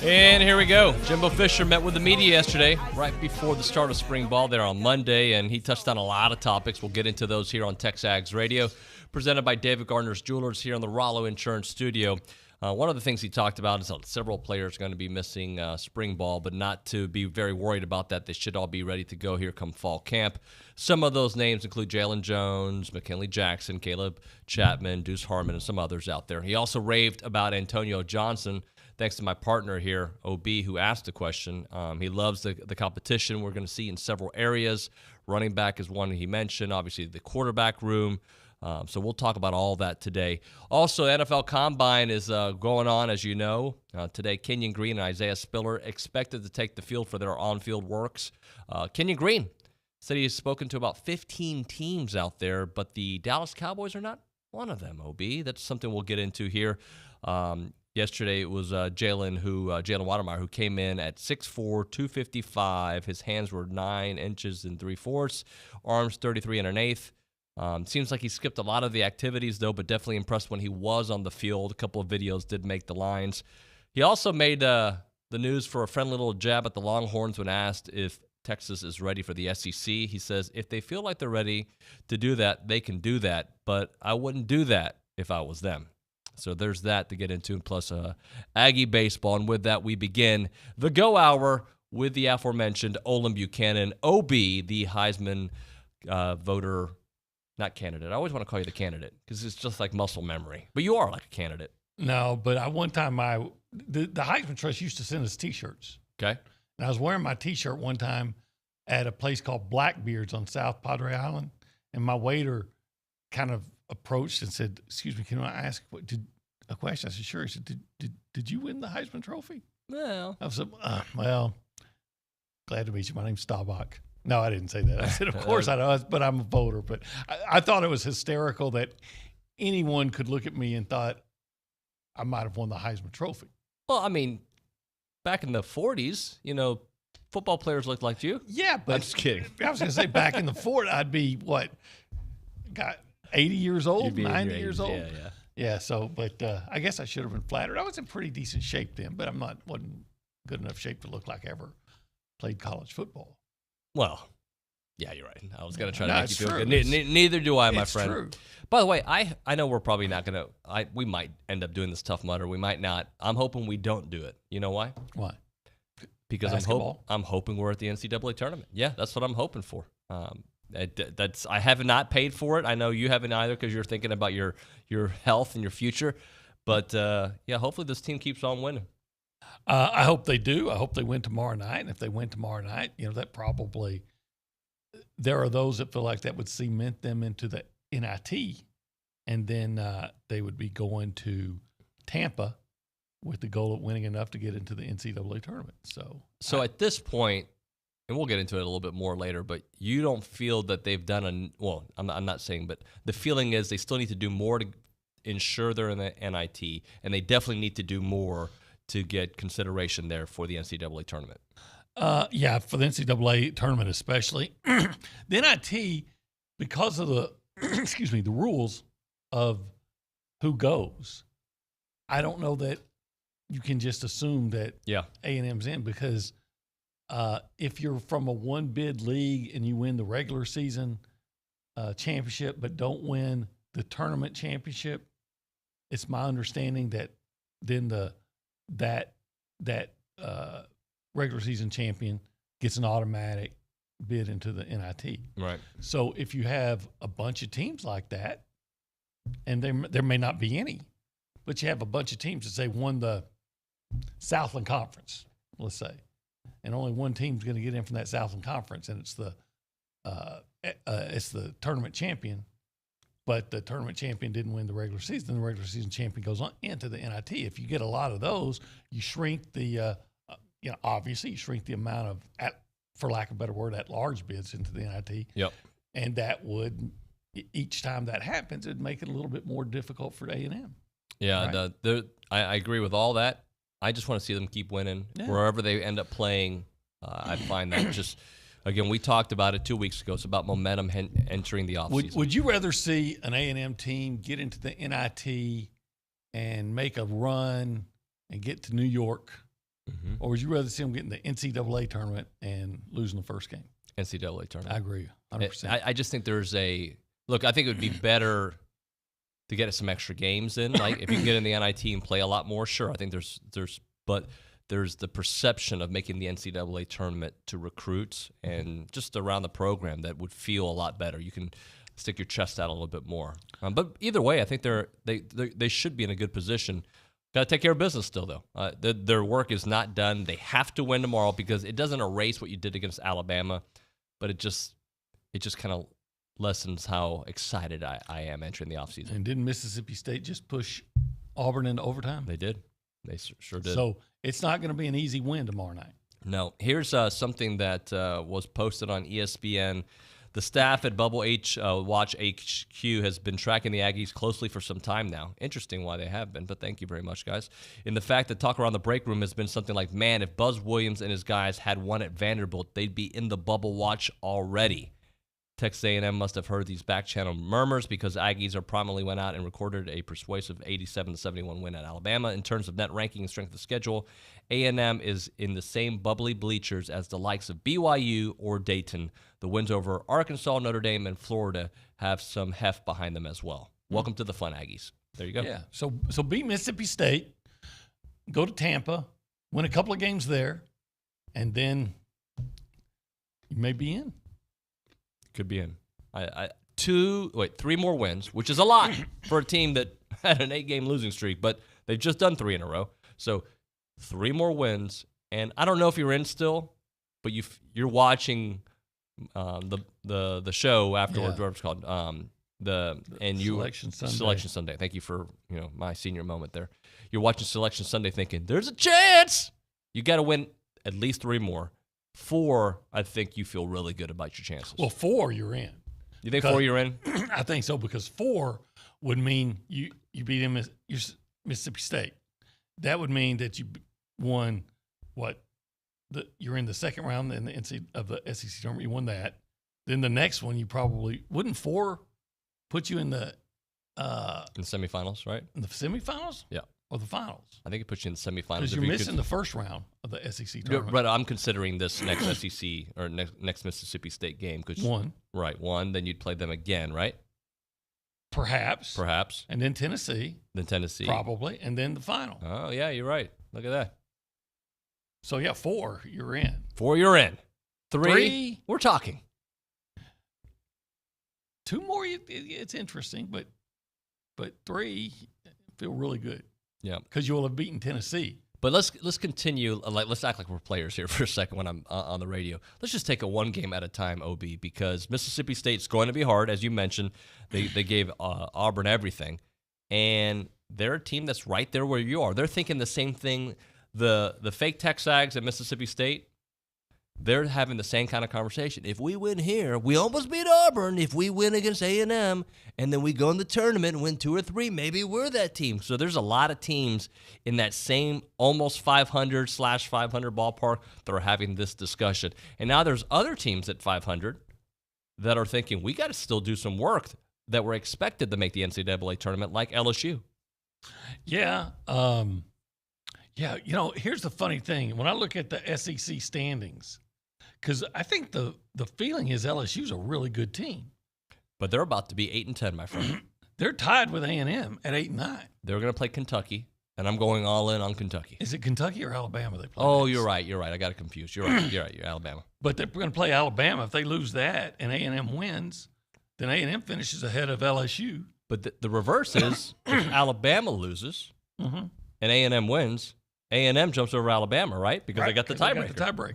And here we go. Jimbo Fisher met with the media yesterday, right before the start of spring ball there on Monday, and he touched on a lot of topics. We'll get into those here on TexAgs Radio, presented by David Gardner's Jewelers here in the Rollo Insurance Studio. One of the things he talked about is that several players are going to be missing spring ball, but not to be very worried about that. They should all be ready to go here come fall camp. Some of those names include Jalen Jones, McKinley Jackson, Caleb Chapman, Deuce Harmon, and some others out there. He also raved about Antonio Johnson, thanks to my partner here, OB, who asked the question. He loves the competition we're going to see in several areas. Running back is one he mentioned, obviously the quarterback room. So we'll talk about all that today. Also, NFL Combine is going on, as you know. Today, Kenyon Green and Isaiah Spiller expected to take the field for their on-field works. Kenyon Green said he has spoken to about 15 teams out there, but the Dallas Cowboys are not one of them, OB. That's something we'll get into here. Yesterday, it was Jalen Watermeyer, who came in at 6'4", 255. His hands were 9 inches and 3/4, arms 33 1/8. Seems like he skipped a lot of the activities, though, but definitely impressed when he was on the field. A couple of videos did make the lines. He also made the news for a friendly little jab at the Longhorns when asked if Texas is ready for the SEC. He says, if they feel like they're ready to do that, they can do that, but I wouldn't do that if I was them. So there's that to get into, plus Aggie baseball. And with that, we begin the Go Hour with the aforementioned Olin Buchanan, OB, the Heisman voter. Not candidate. I always want to call you the candidate because it's just like muscle memory. But you are like a candidate. No, but one time the Heisman Trust used to send us T-shirts. Okay. And I was wearing my T-shirt one time at a place called Blackbeard's on South Padre Island, and my waiter kind of approached and said, "Excuse me, can I ask a question?" I said, "Sure." He said, "Did you win the Heisman Trophy?" Well, I said, "Well, glad to meet you. My name's Staubach." No, I didn't say that. I said, of course I know, but I'm a voter. But I thought it was hysterical that anyone could look at me and thought I might have won the Heisman Trophy. Well, I mean, back in the 40s, football players looked like you. Yeah, but I'm just kidding. I was going to say back in the 40s, I'd be, 80 years old, 90 years old? Yeah. Yeah, so, but I guess I should have been flattered. I was in pretty decent shape then, but wasn't good enough shape to look like I ever played college football. Well, yeah, you're right. I was going to try to No, make you it's feel true. good. Neither do I, my friend. True. By the way, I know we're probably not going to – we might end up doing this Tough Mudder. We might not. I'm hoping we don't do it. You know why? Why? Because I'm hoping we're at the NCAA tournament. Yeah, that's what I'm hoping for. I have not paid for it. I know you haven't either because you're thinking about your health and your future. But, hopefully this team keeps on winning. I hope they do. I hope they win tomorrow night. And if they win tomorrow night, that probably – there are those that feel like that would cement them into the NIT. And then they would be going to Tampa with the goal of winning enough to get into the NCAA tournament. So at this point, and we'll get into it a little bit more later, but you don't feel that they've done I'm not saying, but the feeling is they still need to do more to ensure they're in the NIT, and they definitely need to do more to get consideration there for the NCAA tournament. Yeah, for the NCAA tournament especially. The NIT, because of the the rules of who goes, I don't know that you can just assume that A&M's in, because if you're from a one-bid league and you win the regular season championship but don't win the tournament championship, it's my understanding that then that regular season champion gets an automatic bid into the NIT. Right. So if you have a bunch of teams like that, and there may not be any, but you have a bunch of teams that say won the Southland Conference, let's say, and only one team's going to get in from that Southland Conference, and it's the tournament champion. But the tournament champion didn't win the regular season. The regular season champion goes on into the NIT. If you get a lot of those, you shrink the, obviously you shrink the amount of, for lack of a better word, at-large bids into the NIT. Yep. And that would, each time that happens, it'd make it a little bit more difficult for A&M. Yeah, right? I agree with all that. I just want to see them keep winning wherever they end up playing. I find that just. Again, we talked about it 2 weeks ago. It's about momentum entering the offseason. Would you rather see an A&M team get into the NIT and make a run and get to New York, or would you rather see them get in the NCAA tournament and losing the first game? NCAA tournament. I agree, 100%. I just think there's look. I think it would be better to get some extra games in. Like if you can get in the NIT and play a lot more, sure. I think there's the perception of making the NCAA tournament to recruits and just around the program that would feel a lot better. You can stick your chest out a little bit more. But either way, I think they should be in a good position. Got to take care of business still, though. Their work is not done. They have to win tomorrow because it doesn't erase what you did against Alabama, but it just kind of lessens how excited I am entering the offseason. And didn't Mississippi State just push Auburn into overtime? They did. They sure did. So it's not going to be an easy win tomorrow night. No. Here's something that was posted on ESPN. The staff at Bubble Watch HQ has been tracking the Aggies closely for some time now. Interesting why they have been, but thank you very much, guys. In the fact that talk around the break room has been something like, man, if Buzz Williams and his guys had won at Vanderbilt, they'd be in the Bubble Watch already. Texas A&M must have heard these back-channel murmurs because Aggies are prominently went out and recorded a persuasive 87-71 win at Alabama. In terms of net ranking and strength of schedule, A&M is in the same bubbly bleachers as the likes of BYU or Dayton. The wins over Arkansas, Notre Dame, and Florida have some heft behind them as well. Welcome to the fun, Aggies. There you go. Yeah. So beat Mississippi State, go to Tampa, win a couple of games there, and then you may be in. Could be in. Three more wins, which is a lot for a team that had an 8-game losing streak, but they've just done 3 in a row. So 3 more wins, and I don't know if you're in still, but you're watching the show afterwards. Yeah. Whatever it's called. Selection Sunday. Thank you for my senior moment there. You're watching Selection Sunday, thinking there's a chance. You got to win at least 3 more. 4, I think you feel really good about your chances. Well, 4, you're in. You think 4 you're in? I think so, because 4 would mean you beat Mississippi State. That would mean that you won you're in the second round in of the SEC tournament. You won that. Then the next one, you probably wouldn't 4 put you in the semifinals, right? In the semifinals? Yeah. Or the finals? I think it puts you in the semifinals. Because you're missing the first round of the SEC tournament. But I'm considering this next SEC or next Mississippi State game. One. Right, one. Then you'd play them again, right? Perhaps. And then Tennessee. Probably. And then the final. Oh, yeah, you're right. Look at that. So, yeah, 4, you're in. 4, you're in. 3, we're talking. 2 more, it's interesting, but 3, feel really good. Yeah, because you will have beaten Tennessee. But let's continue. Let's act like we're players here for a second when I'm on the radio. Let's just take it one game at a time, OB, because Mississippi State's going to be hard, as you mentioned. They gave Auburn everything, and they're a team that's right there where you are. They're thinking the same thing. The fake TexAgs at Mississippi State, they're having the same kind of conversation. If we win here, we almost beat Auburn. If we win against A&M, and then we go in the tournament and win 2 or 3, maybe we're that team. So there's a lot of teams in that same almost 500/500 ballpark that are having this discussion. And now there's other teams at 500 that are thinking, we got to still do some work that were expected to make the NCAA tournament, like LSU. Yeah. Yeah, here's the funny thing. When I look at the SEC standings, because I think the feeling is LSU's a really good team. But they're about to be 8-10, my friend. They're tied with A&M at 8-9. They're going to play Kentucky, and I'm going all in on Kentucky. Is it Kentucky or Alabama they play? Oh, you're right. I got it confused. You're right. You're Alabama. But they're going to play Alabama. If they lose that and A&M wins, then A&M finishes ahead of LSU. But the reverse is if Alabama loses and A&M wins, A&M jumps over Alabama, right? Because they got the tiebreaker.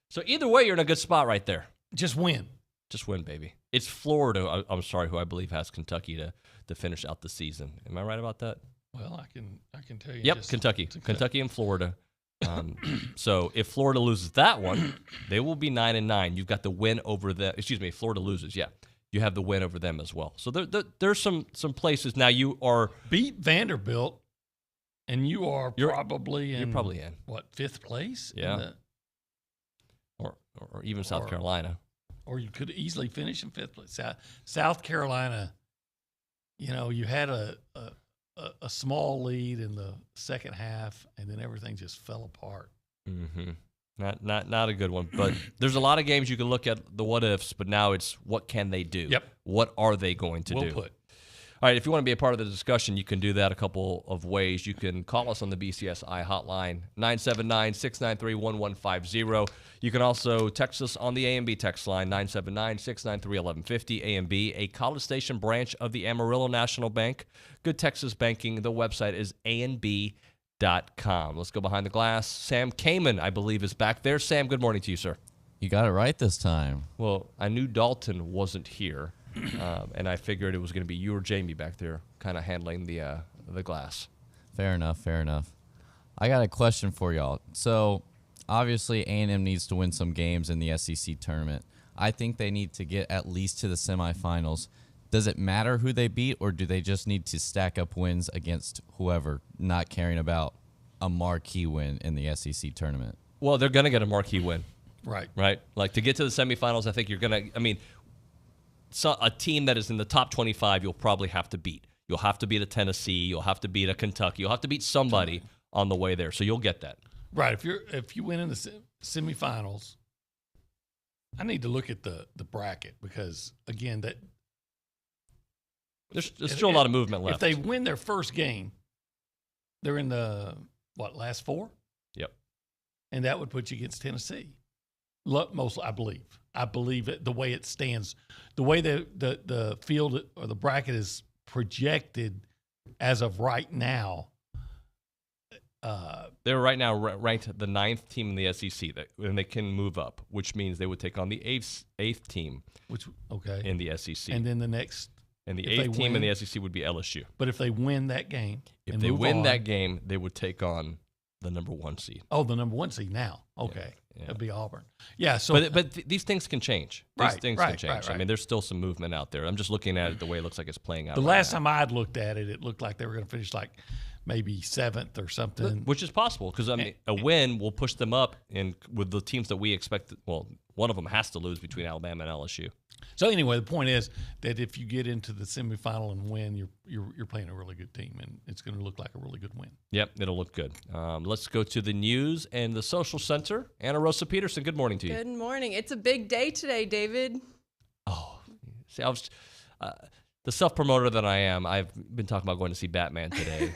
So either way, you're in a good spot right there. Just win. Just win, baby. It's Florida, who I believe has Kentucky to finish out the season. Am I right about that? Well, I can tell you. Yep, Kentucky and Florida. So if Florida loses that one, they will be 9-9. You've got the win over them. Excuse me, if Florida loses, yeah. You have the win over them as well. So there's some places. Now you are beat Vanderbilt. And you're probably in, what, 5th place? Yeah. Or even South Carolina. Or you could easily finish in 5th place. South Carolina, you had a a small lead in the second half, and then everything just fell apart. Mm-hmm. Not a good one. But there's a lot of games you can look at the what ifs, but now it's what can they do? Yep. What are they going to do? Well put. All right, if you want to be a part of the discussion, you can do that a couple of ways. You can call us on the BCSI hotline, 979-693-1150. You can also text us on the A&B text line, 979-693-1150. A&B, a College Station branch of the Amarillo National Bank. Good Texas banking. The website is anb.com. Let's go behind the glass. Sam Kamen, I believe, is back there. Sam, good morning to you, sir. You got it right this time. Well, I knew Dalton wasn't here. And I figured it was going to be you or Jamie back there kind of handling the glass. Fair enough. I got a question for y'all. So, obviously, A&M needs to win some games in the SEC tournament. I think they need to get at least to the semifinals. Does it matter who they beat, or do they just need to stack up wins against whoever, not caring about a marquee win in the SEC tournament? Well, they're going to get a marquee win. Right. Like, to get to the semifinals, I think you're going to – so a team that is in the top 25, you'll probably have to beat. You'll have to beat a Tennessee. You'll have to beat a Kentucky. You'll have to beat somebody on the way there. So you'll get that. Right. If you win in the semifinals, I need to look at the bracket because, again, there's still a lot of movement left. If they win their first game, they're in the, last four? Yep. And that would put you against Tennessee. Mostly, I believe. I believe it, the way it stands, the way the field or the bracket is projected as of right now. They're right now ranked the 9th team in the SEC, and they can move up, which means they would take on the 8th team in the SEC. And then the next. And the 8th team in the SEC would be LSU. But if they win that game. If they win that game, they would take on the number 1 seed. Oh, the number 1 seed now. Okay. Yeah. It'd be Auburn. Yeah. So, but these things can change. These things can change. Right. I mean, there's still some movement out there. I'm just looking at it the way it looks like it's playing out. The last time I'd looked at it, it looked like they were going to finish like maybe 7th or something. Which is possible because a win will push them up with the teams that we expect. Well, one of them has to lose between Alabama and LSU. So anyway, the point is that if you get into the semifinal and win, you're playing a really good team, and it's going to look like a really good win. Yep, it'll look good. Let's go to the news and the social center. Anna Rosa Peterson, good morning to you. Good morning. It's a big day today, David. Oh, see, I was the self-promoter that I am. I've been talking about going to see Batman today,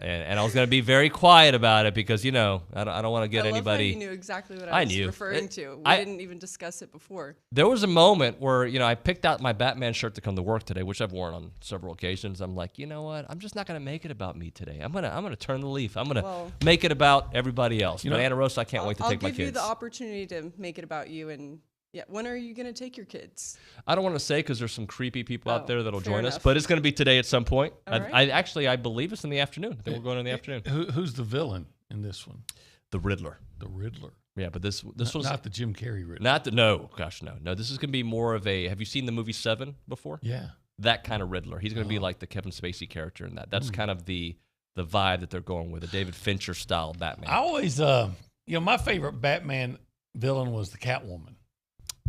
and I was going to be very quiet about it because I don't want to get anybody. You knew exactly what I was referring to. We didn't even discuss it before. There was a moment where I picked out my Batman shirt to come to work today, which I've worn on several occasions. I'm like, you know what? I'm just not going to make it about me today. I'm gonna turn the leaf. I'm gonna make it about everybody else. But Anna Rosa, I can't wait to take my kids. I'll give you the opportunity to make it about you and. Yeah, when are you going to take your kids? I don't want to say because there's some creepy people out there that'll join us, enough. but it's going to be today at some point. Right. I believe it's in the afternoon. I think we're going in the afternoon. Who's the villain in this one? The Riddler. The Riddler. Yeah, but this was not the Jim Carrey Riddler. No. This is going to be more of a. Have you seen the movie Seven before? Yeah. That kind of Riddler. He's going to be like the Kevin Spacey character in that. That's kind of the vibe that they're going with, a David Fincher style Batman. I always, my favorite Batman villain was the Catwoman.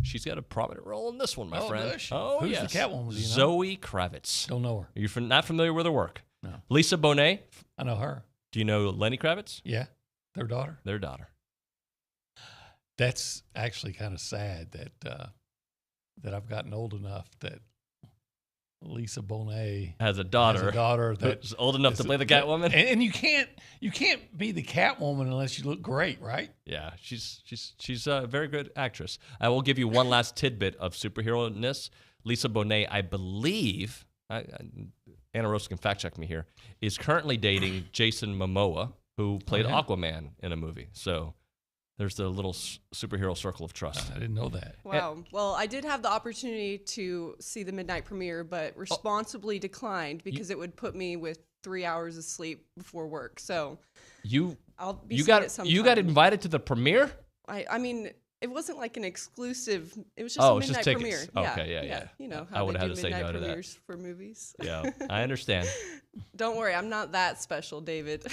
She's got a prominent role in this one, my friend. Does she? Who's yes. the Catwoman? Do you know? Zoe Kravitz. Don't know her. Are you not familiar with her work? No. Lisa Bonet. I know her. Do you know Lenny Kravitz? Yeah. Their daughter? Their daughter. That's actually kind of sad that I've gotten old enough that Lisa Bonet has a daughter that's old enough to play the Catwoman. And you can't be the Catwoman unless you look great, right? Yeah, she's a very good actress. I will give you one last tidbit of superhero-ness. Lisa Bonet, I believe, Anna Rosa can fact check me here, is currently dating Jason Momoa, who played Aquaman in a movie. So there's the little superhero circle of trust. I didn't know that. Wow. Well, I did have the opportunity to see the midnight premiere, but responsibly declined because it would put me with 3 hours of sleep before work. So I'll be seeing it sometime. You got invited to the premiere? I mean, it wasn't like an exclusive. It was just a midnight premiere. Okay, yeah. You know how they do midnight premieres for movies. Yeah, I understand. Don't worry, I'm not that special, David.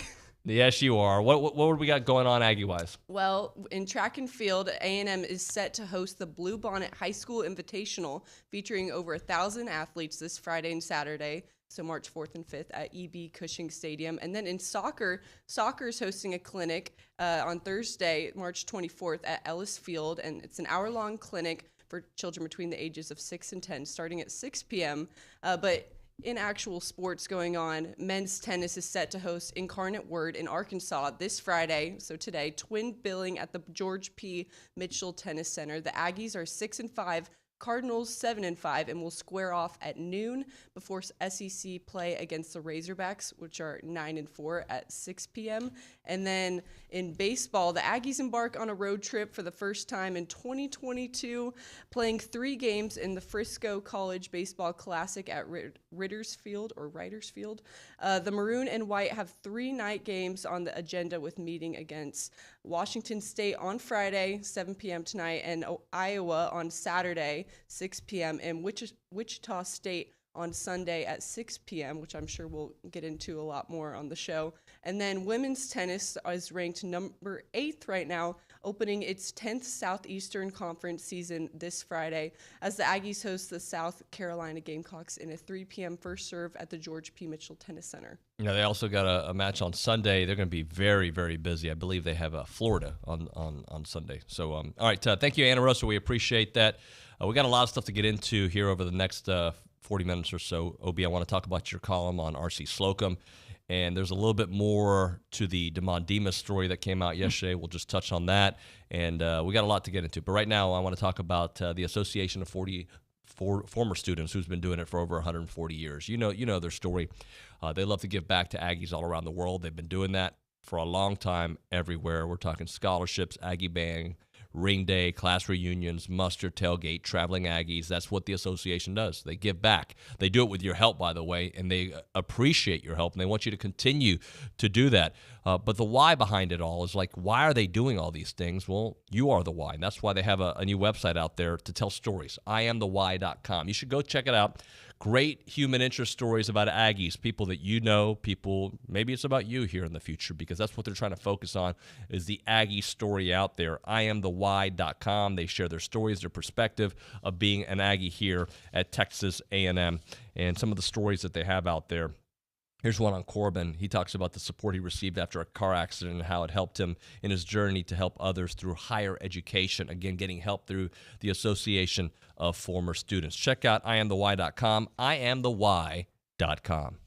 Yes, you are. What we got going on Aggie-wise? Well, in track and field, A&M is set to host the Blue Bonnet High School Invitational, featuring over 1,000 athletes this Friday and Saturday. So March 4th and 5th at EB Cushing Stadium. And then in soccer's hosting a clinic on Thursday, March 24th at Ellis Field. And it's an hour-long clinic for children between the ages of 6 and 10, starting at 6 p.m. But in actual sports going on, men's tennis is set to host Incarnate Word in Arkansas this Friday, so today, twin billing at the George P. Mitchell Tennis Center. The Aggies are 6-5, Cardinals 7-5, and will square off at noon before SEC play against the Razorbacks, which are 9-4 at 6 p.m. And then in baseball, the Aggies embark on a road trip for the first time in 2022, playing 3 games in the Frisco College Baseball Classic at Riders Field. The Maroon and White have 3 night games on the agenda, with meeting against Washington State on Friday, 7 p.m. tonight, and Iowa on Saturday, 6 p.m., and Wichita State on Sunday at 6 p.m., which I'm sure we'll get into a lot more on the show. And then women's tennis is ranked number 8th right now, opening its 10th Southeastern Conference season this Friday, as the Aggies host the South Carolina Gamecocks in a 3 p.m. first serve at the George P. Mitchell Tennis Center. Yeah, they also got a match on Sunday. They're going to be very, very busy. I believe they have Florida on Sunday. So, all right, thank you, Anna Rosa. We appreciate that. We got a lot of stuff to get into here over the next 40 minutes or so. Obi, I want to talk about your column on R.C. Slocum, and there's a little bit more to the Damon Demas story that came out yesterday. We'll just touch on that, and we got a lot to get into. But right now, I want to talk about the Association of former students who's been doing it for over 140 years. You know their story. They love to give back to Aggies all around the world. They've been doing that for a long time everywhere. We're talking scholarships, Aggie Bang, Ring Day, class reunions, muster, tailgate, traveling Aggies. That's what the association does. They give back. They do it with your help, by the way, and they appreciate your help, and they want you to continue to do that. But the why behind it all is like, why are they doing all these things? Well, you are the why, and that's why they have a new website out there to tell stories, IamTheWhy.com. You should go check it out. Great human interest stories about Aggies, people that you know, people, maybe it's about you here in the future, because that's what they're trying to focus on, is the Aggie story out there. IamTheWhy.com. They share their stories, their perspective of being an Aggie here at Texas A&M, and some of the stories that they have out there. Here's one on Corbin. He talks about the support he received after a car accident and how it helped him in his journey to help others through higher education. Again, getting help through the Association of Former Students. Check out IamTheWhy.com, IamTheWhy.com.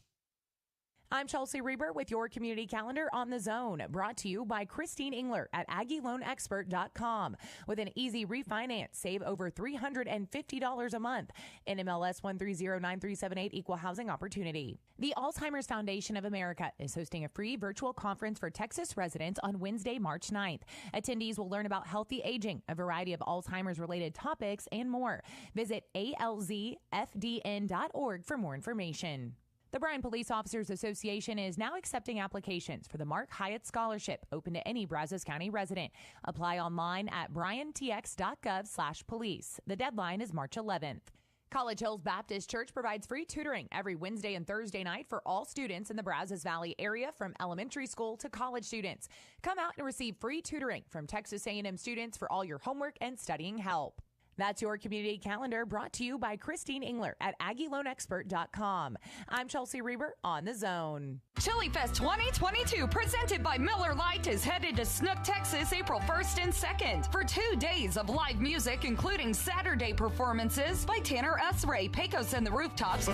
I'm Chelsea Reber with your community calendar on The Zone, brought to you by Christine Engler at AggieLoanExpert.com. With an easy refinance, save over $350 a month. NMLS 1309378, Equal Housing Opportunity. The Alzheimer's Foundation of America is hosting a free virtual conference for Texas residents on Wednesday, March 9th. Attendees will learn about healthy aging, a variety of Alzheimer's-related topics, and more. Visit alzfdn.org for more information. The Bryan Police Officers Association is now accepting applications for the Mark Hyatt Scholarship, open to any Brazos County resident. Apply online at bryantx.gov/police. The deadline is March 11th. College Hills Baptist Church provides free tutoring every Wednesday and Thursday night for all students in the Brazos Valley area, from elementary school to college students. Come out and receive free tutoring from Texas A&M students for all your homework and studying help. That's your community calendar, brought to you by Christine Engler at AggieLoanExpert.com. I'm Chelsea Reber on The Zone. Chili Fest 2022, presented by Miller Lite, is headed to Snook, Texas, April 1st and 2nd for 2 days of live music, including Saturday performances by Tanner S. Ray, Pecos and the Rooftops,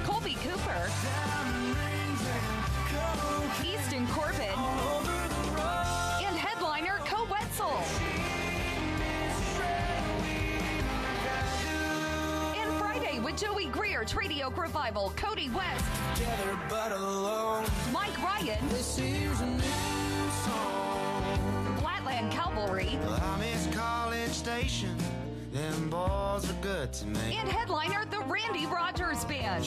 Colby Cooper, Easton Corbin, and Friday with Joey Greer, Trady Oak Revival, Cody West, Mike Ryan, Flatland Cavalry, College Station. Them balls are good to me. And headliner, the Randy Rogers Band.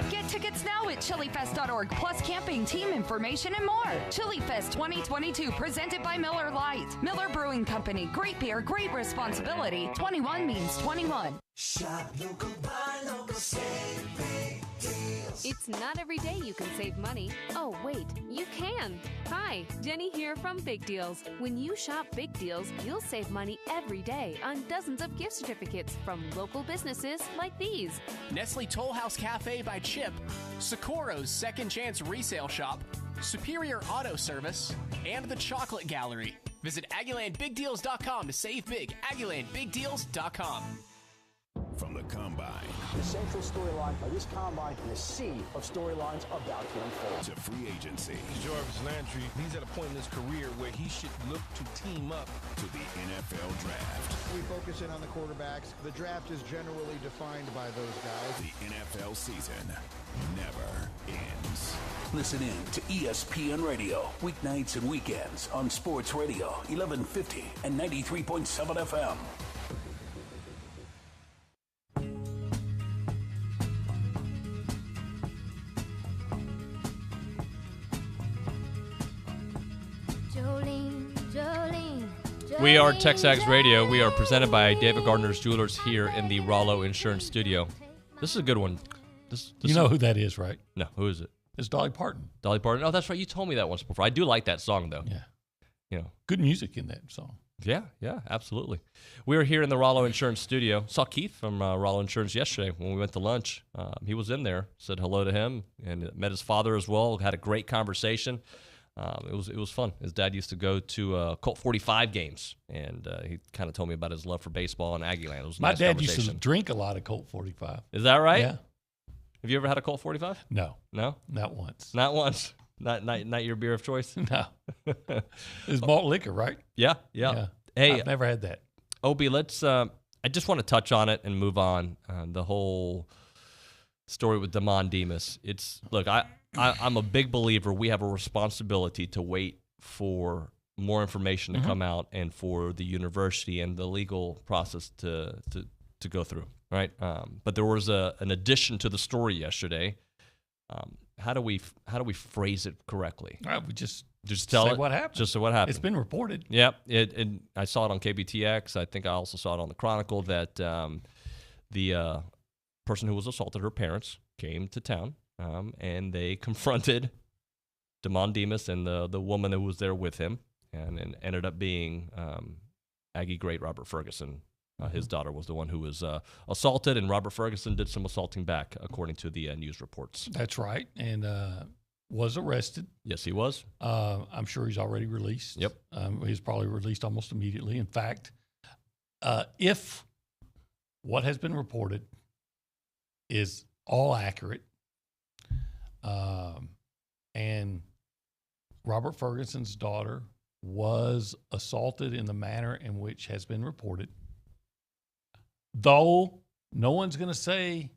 Get tickets now at chilifest.org, plus camping, team information, and more. Chili Fest 2022, presented by Miller Lite. Miller Brewing Company. Great beer, great responsibility. 21 means 21. Shop local, buy local, save big deals. It's not every day you can save money. Oh, wait, you can. Hi, Jenny here from Big Deals. When you shop Big Deals, you'll save money every day on dozens of gift certificates from local businesses like these. Nestle Toll House Cafe by Chip, Socorro's Second Chance Resale Shop, Superior Auto Service, and the Chocolate Gallery. Visit AggielandBigDeals.com to save big. AggielandBigDeals.com. From the Combine. The central storyline of this Combine and a sea of storylines about to unfold. To free agency. Jarvis Landry, he's at a point in his career where he should look to team up. To the NFL Draft. We focus in on the quarterbacks. The draft is generally defined by those guys. The NFL season never ends. Listen in to ESPN Radio, weeknights and weekends on Sports Radio, 1150 and 93.7 FM. We are TexAgs Radio. We are presented by David Gardner's Jewelers here in the Rollo Insurance Studio. This is a good one. This you know who that is, right? No, who is it? It's Dolly Parton. Dolly Parton. Oh, that's right. You told me that once before. I do like that song, though. Yeah. You know, good music in that song. Yeah, absolutely. We were here in the Rollo Insurance Studio. Saw Keith from Rollo Insurance yesterday when we went to lunch. He was in there. Said hello to him and met his father as well. Had a great conversation. It was fun. His dad used to go to Colt 45 games, and he kind of told me about his love for baseball and Aggieland. It was a My nice dad used conversation. to drink a lot of Colt 45. Is that right? Yeah. Have you ever had a Colt 45? No. No? Not once. Not once? Not your beer of choice? No. It's malt liquor, right? Yeah. Hey, I've never had that. Obi, let's I just want to touch on it and move on. The whole story with Damon Demas. Look, I'm a big believer we have a responsibility to wait for more information to come out and for the university and the legal process to go through, right? But there was an addition to the story yesterday. How do we phrase it correctly? We just tell say it. What happened. Just say what happened. It's been reported. Yep. And I saw it on KBTX. I think I also saw it on the Chronicle that the person who was assaulted, her parents, came to town and they confronted Damon Demas and the woman who was there with him, and ended up being Aggie great Robert Ferguson. His daughter was the one who was assaulted, and Robert Ferguson did some assaulting back, according to the news reports. That's right, and was arrested. Yes, he was. I'm sure he's already released. Yep. He's probably released almost immediately. In fact, if what has been reported is all accurate, and Robert Ferguson's daughter was assaulted in the manner in which has been reported, though no one's going to say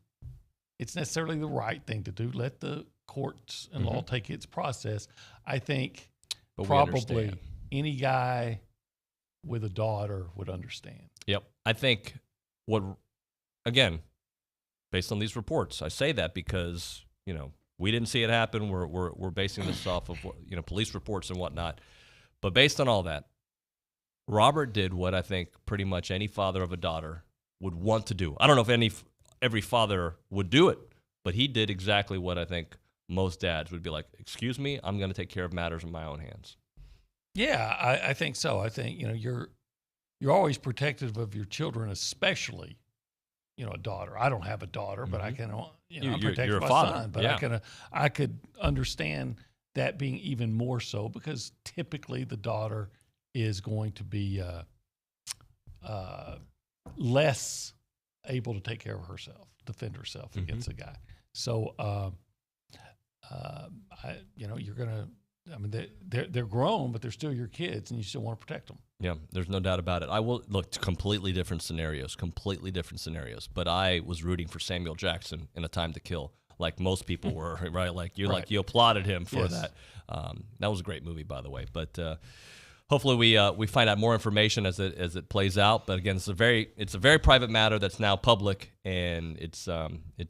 it's necessarily the right thing to do, let the courts and law take its process. I think probably any guy with a daughter would understand. Yep. I think again, based on these reports, I say that because, we didn't see it happen. We're basing this off of police reports and whatnot. But based on all that, Robert did what I think pretty much any father of a daughter would want to do. I don't know if every father would do it, but he did exactly what I think most dads would be like, excuse me, I'm going to take care of matters in my own hands. Yeah, I think so. I think, you're always protective of your children, especially, a daughter. I don't have a daughter, but I can, I'm protective of my son. But I could understand that being even more so because typically the daughter is going to be less able to take care of herself, defend herself against a guy. So, you're gonna. I mean, they're grown, but they're still your kids, and you still want to protect them. Yeah, there's no doubt about it. I will look completely different scenarios. But I was rooting for Samuel Jackson in A Time to Kill, like most people were, right? Like you applauded him for that. That was a great movie, by the way. But hopefully we find out more information as it plays out. But again, it's a very private matter that's now public, and it's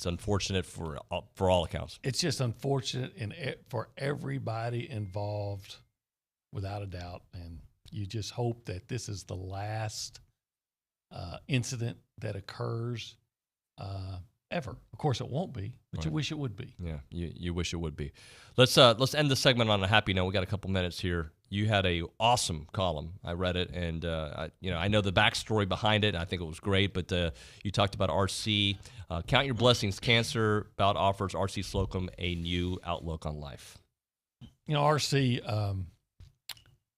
unfortunate for all accounts. It's just unfortunate for everybody involved, without a doubt. And you just hope that this is the last incident that occurs. ever. Of course, it won't be, but you wish it would be. Yeah, you wish it would be. Let's end the segment on a happy note. We got a couple minutes here. You had a awesome column. I read it, and I know the backstory behind it. I think it was great. But you talked about RC. Count your blessings. Cancer bout offers RC Slocum a new outlook on life. RC.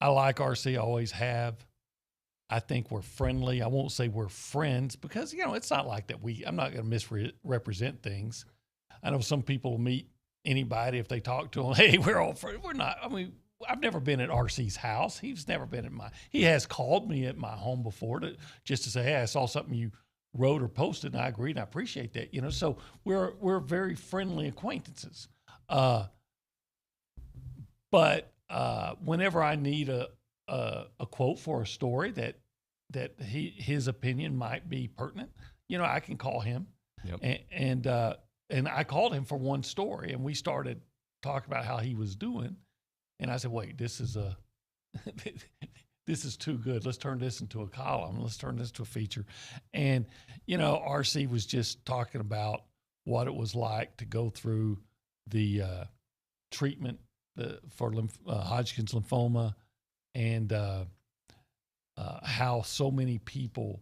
I like RC. I always have. I think we're friendly. I won't say we're friends because, it's not like that. I'm not going to misrepresent things. I know some people meet anybody if they talk to them. Hey, we're all friends. We're not. I mean, I've never been at RC's house. He's never been at he has called me at my home before just to say, hey, I saw something you wrote or posted and I agreed and I appreciate that. So we're very friendly acquaintances. But whenever I need a quote for a story that his opinion might be pertinent, I can call him. Yep. And I called him for one story, and we started talking about how he was doing. And I said, wait, this is too good. Let's turn this into a column. Let's turn this to a feature. And, RC was just talking about what it was like to go through the treatment for Hodgkin's lymphoma, and how so many people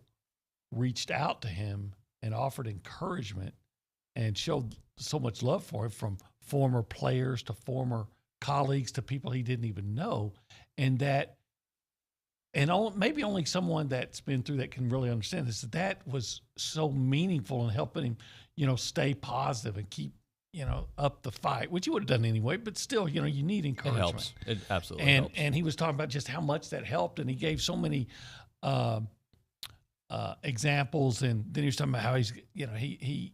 reached out to him and offered encouragement and showed so much love for him, from former players to former colleagues to people he didn't even know. Maybe only someone that's been through that can really understand this. That was so meaningful in helping him, stay positive and keep, up the fight, which you would have done anyway, but still, you need encouragement. It helps. It absolutely helps. And he was talking about just how much that helped, and he gave so many examples, and then he was talking about how he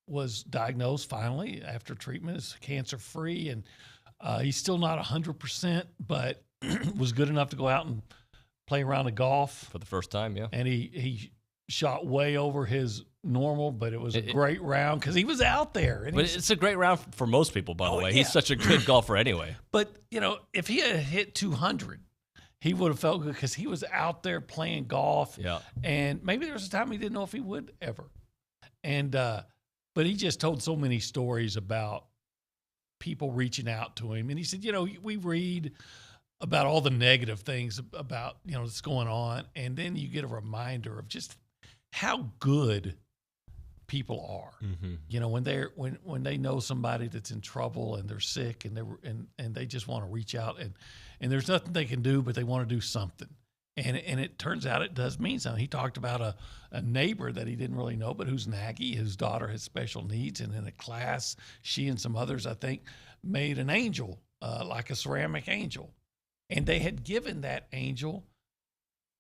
was diagnosed finally after treatment as cancer-free, and he's still not 100%, but was good enough to go out and play a round of golf. For the first time, yeah. And he shot way over his normal, but it was a great round because he was out there. And it's a great round for most people, by the way. Yeah. He's such a good golfer anyway. But, if he had hit 200, he would have felt good because he was out there playing golf. Yeah. And maybe there was a time he didn't know if he would ever. And but he just told so many stories about people reaching out to him. And he said, we read about all the negative things about, that's going on. And then you get a reminder of just how good people are. Mm-hmm. When they know somebody that's in trouble and they're sick and they just want to reach out and there's nothing they can do, but they want to do something. And it turns out it does mean something. He talked about a neighbor that he didn't really know, but who's an Aggie. His daughter has special needs, and in a class, she and some others, I think, made an angel, like a ceramic angel. And they had given that angel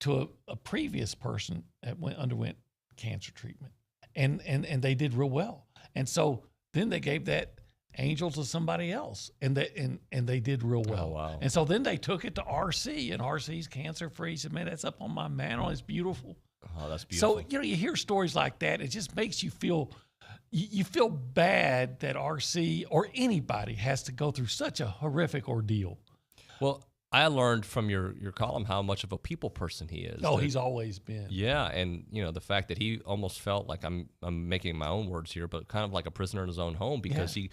to a previous person that underwent cancer treatment. And they did real well. And so then they gave that angel to somebody else, and they did real well. Oh, wow. And so then they took it to RC, and RC's cancer-free. He said, man, that's up on my mantle. It's beautiful. Oh, that's beautiful. So, you hear stories like that. It just makes you feel bad that RC or anybody has to go through such a horrific ordeal. Well, I learned from your column how much of a people person he is. Oh, he's always been. Yeah, and the fact that he almost felt like, I'm making my own words here, but kind of like a prisoner in his own home, because he,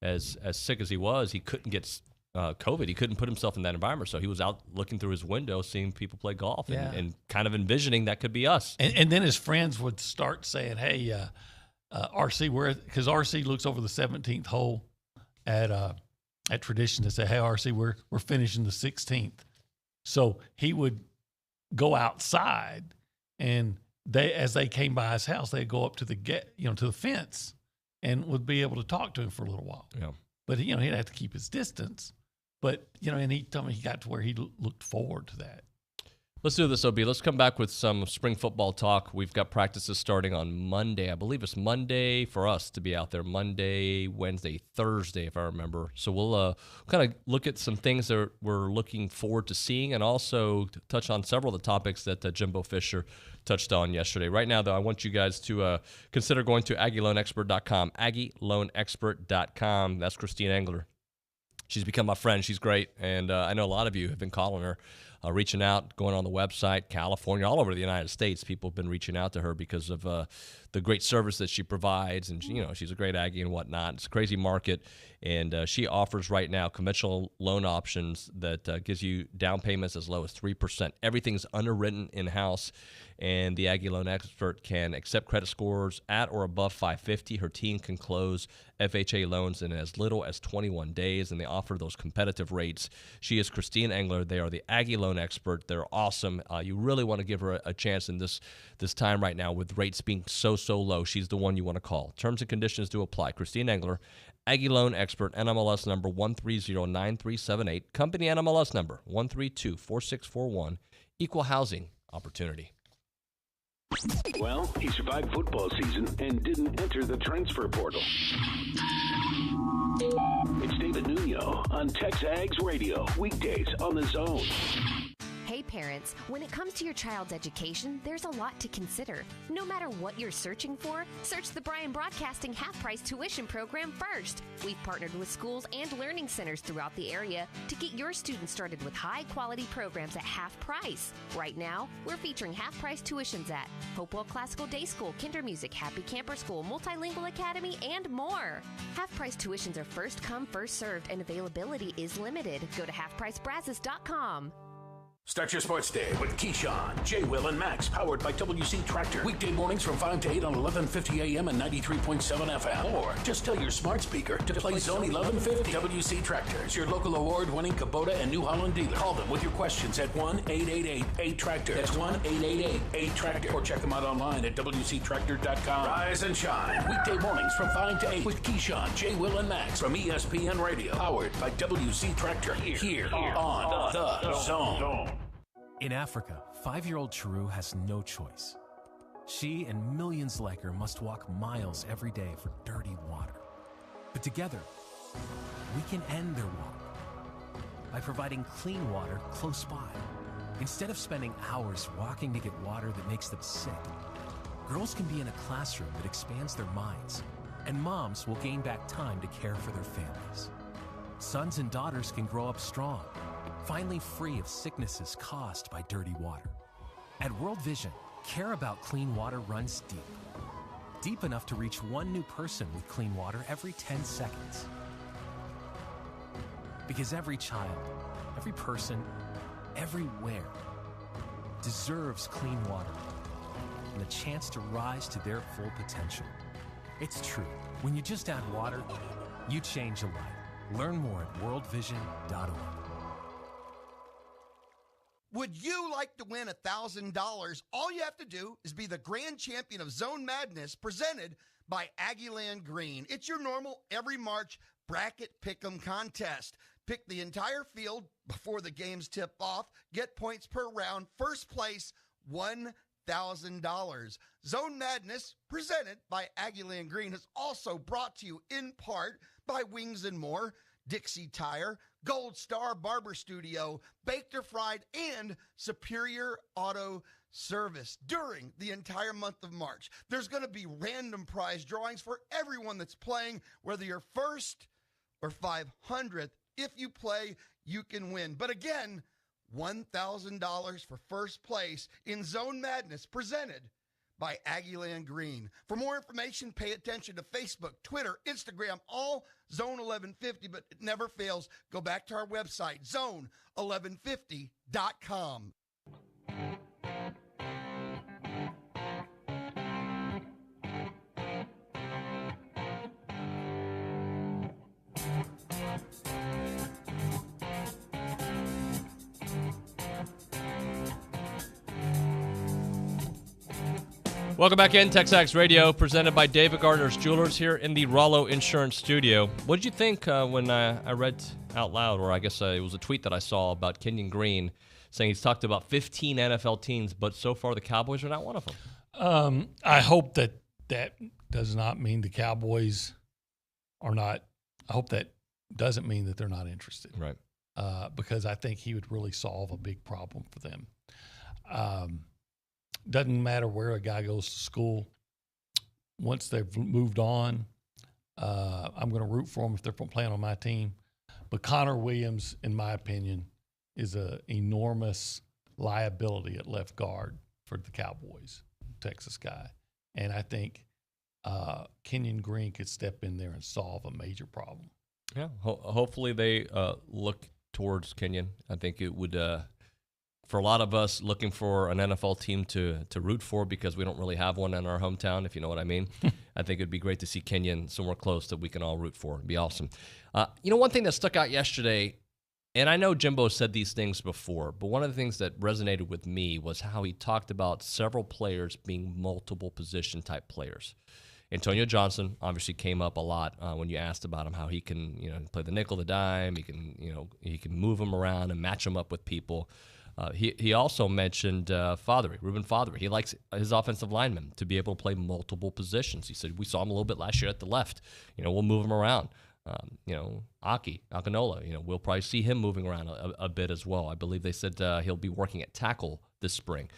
as sick as he was, he couldn't get COVID. He couldn't put himself in that environment, so he was out looking through his window, seeing people play golf, and kind of envisioning that could be us. And then his friends would start saying, "Hey, RC, because RC looks over the 17th hole at Tradition to say, hey, RC, we're finishing the 16th. So he would go outside, and as they came by his house, they'd go up to the fence, and would be able to talk to him for a little while. Yeah. But he'd have to keep his distance. But and he told me he got to where he looked forward to that. Let's do this, OB. Let's come back with some spring football talk. We've got practices starting on Monday. I believe it's Monday for us to be out there. Monday, Wednesday, Thursday, if I remember. So we'll kind of look at some things that we're looking forward to seeing, and also touch on several of the topics that Jimbo Fisher touched on yesterday. Right now, though, I want you guys to consider going to AggieLoanExpert.com. AggieLoanExpert.com. That's Christine Engler. She's become my friend. She's great, and I know a lot of you have been calling her reaching out, going on the website, California, all over the United States. People have been reaching out to her because of the great service that she provides, and she's a great Aggie and whatnot. It's a crazy market, and she offers right now conventional loan options that gives you down payments as low as 3%. Everything's underwritten in-house, and the Aggie Loan Expert can accept credit scores at or above 550. Her team can close FHA loans in as little as 21 days, and they offer those competitive rates. She is Christine Engler. They are the Aggie Loan Expert. They're awesome. You really want to give her a chance in this time right now with rates being so low. She's the one you want to call. Terms and conditions do apply. Christine Engler, Aggie Loan Expert, NMLS number 1309378, company NMLS number 1324641, equal housing opportunity. Well, he survived football season and didn't enter the transfer portal. It's David Nuño on TexAgs Radio, weekdays on The Zone. Hey parents, when it comes to your child's education, there's a lot to consider. No matter what you're searching for, search the Bryan Broadcasting half-price tuition program first. We've partnered with schools and learning centers throughout the area to get your students started with high-quality programs at half price. Right now, we're featuring half-price tuitions at Hopewell Classical Day School, Kinder Music, Happy Camper School, Multilingual Academy, and more. Half-price tuitions are first come, first served, and availability is limited. Go to halfpricebrazos.com. Start your sports day with Keyshawn, J. Will, and Max, powered by WC Tractor. Weekday mornings from 5 to 8 on 1150 AM and 93.7 FM. Or just tell your smart speaker to play Zone 1150. WC Tractor is your local award-winning Kubota and New Holland dealer. Call them with your questions at 1-888-8-TRACTOR. That's 1-888-8-TRACTOR. Or check them out online at WCTractor.com. Rise and shine. Weekday mornings from 5 to 8 with Keyshawn, J. Will, and Max from ESPN Radio. Powered by WC Tractor. Here on The Zone. In Africa, 5-year-old Chiru has no choice. She and millions like her must walk miles every day for dirty water. But together, we can end their walk by providing clean water close by. Instead of spending hours walking to get water that makes them sick, girls can be in a classroom that expands their minds, and moms will gain back time to care for their families. Sons and daughters can grow up strong, finally free of sicknesses caused by dirty water. At World Vision, care about clean water runs deep. Deep enough to reach one new person with clean water every 10 seconds. Because every child, every person, everywhere deserves clean water and the chance to rise to their full potential. It's true. When you just add water, you change a life. Learn more at worldvision.org. Would you like to win $1,000? All you have to do is be the grand champion of Zone Madness, presented by Aggieland Green. It's your normal every March bracket pick'em contest. Pick the entire field before the games tip off. Get points per round. First place, $1,000. Zone Madness, presented by Aggieland Green, is also brought to you in part by Wings and More, Dixie Tire, Gold Star Barber Studio, Baked or Fried, and Superior Auto Service. During the entire month of March, there's going to be random prize drawings for everyone that's playing, whether you're first or 500th. If you play, you can win. But again, $1,000 for first place in Zone Madness, presented by Aggieland Green. For more information, pay attention to Facebook, Twitter, Instagram, all Zone 1150, but it never fails. Go back to our website, zone1150.com. Welcome back in, TexAgs Radio, presented by David Gardner's Jewelers here in the Rollo Insurance Studio. What did you think when I read out loud, or I guess it was a tweet that I saw about Kenyon Green saying he's talked about 15 NFL teams, but so far the Cowboys are not one of them? I hope that does not mean the Cowboys are not. I hope that doesn't mean that they're not interested. Right. Because I think he would really solve a big problem for them. Doesn't matter where a guy goes to school. Once they've moved on, I'm going to root for them if they're playing on my team. But Connor Williams, in my opinion, is an enormous liability at left guard for the Cowboys, Texas guy. And I think Kenyon Green could step in there and solve a major problem. Yeah, hopefully they look towards Kenyon. I think it would, for a lot of us looking for an NFL team to root for, because we don't really have one in our hometown, if you know what I mean. I think it'd be great to see Kenyon somewhere close that we can all root for. It'd be awesome. One thing that stuck out yesterday, and I know Jimbo said these things before, but one of the things that resonated with me was how he talked about several players being multiple position type players. Antonio Johnson obviously came up a lot when you asked about him, how he can, play the nickel, the dime. He can move him around and match him up with people. He also mentioned Ruben Fatheree. He likes his offensive linemen to be able to play multiple positions. He said, we saw him a little bit last year at the left. We'll move him around. Aggie, Akinola, we'll probably see him moving around a bit as well. I believe they said he'll be working at tackle this spring.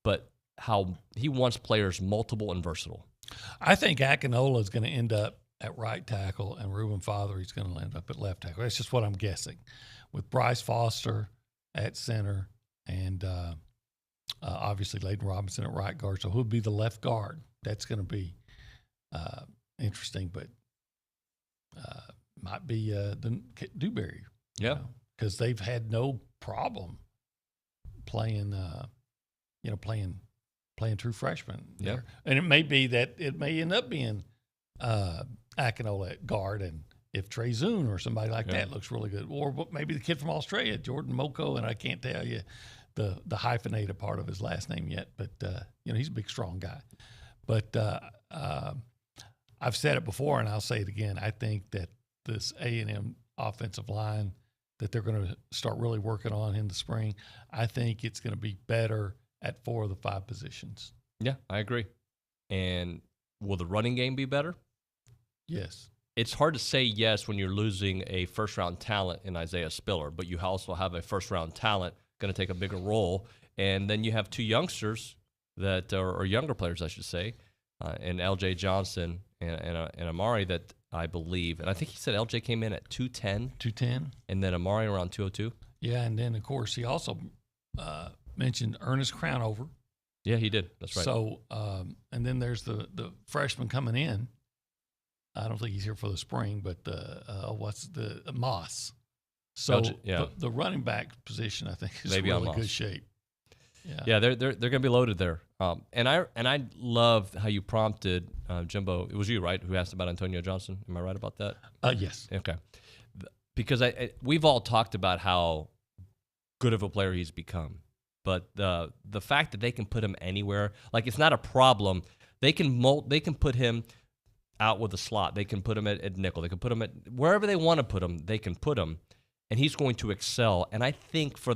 But how he wants players multiple and versatile. I think Akinola is going to end up at right tackle, and Ruben Fatheree is going to end up at left tackle. That's just what I'm guessing. With Bryce Foster at center and obviously Layden Robinson at right guard. So who'll be the left guard? That's going to be interesting, but might be the Dewberry. Yeah. Because they've had no problem playing true freshmen. Yeah. And it may be that it may end up being Akinola at guard, and if Trey Zune or somebody like that looks really good, or maybe the kid from Australia, Jordan Moko, and I can't tell you the hyphenated part of his last name yet, but he's a big, strong guy. But I've said it before, and I'll say it again. I think that this A&M offensive line that they're going to start really working on in the spring, I think it's going to be better at 4 of the 5 positions. Yeah, I agree. And will the running game be better? Yes. It's hard to say yes when you're losing a first-round talent in Isaiah Spiller, but you also have a first-round talent going to take a bigger role. And then you have 2 youngsters that are younger players, I should say, and L.J. Johnson and Amari that I believe. And I think he said L.J. came in at 210. 210. And then Amari around 202. Yeah, and then, of course, he also mentioned Ernest Crownover. Yeah, he did. That's right. So, and then there's the freshman coming in. I don't think he's here for the spring, but what's the Moss? So the running back position, I think, is maybe really good shape. Yeah, they're going to be loaded there. And I love how you prompted Jimbo. It was you, right, who asked about Antonio Johnson? Am I right about that? Yes. Okay. Because we've all talked about how good of a player he's become, but the fact that they can put him anywhere, like it's not a problem. They can put him out with a slot. They can put him at nickel. They can put him at wherever they want to put him. They can put him, and he's going to excel. And I think for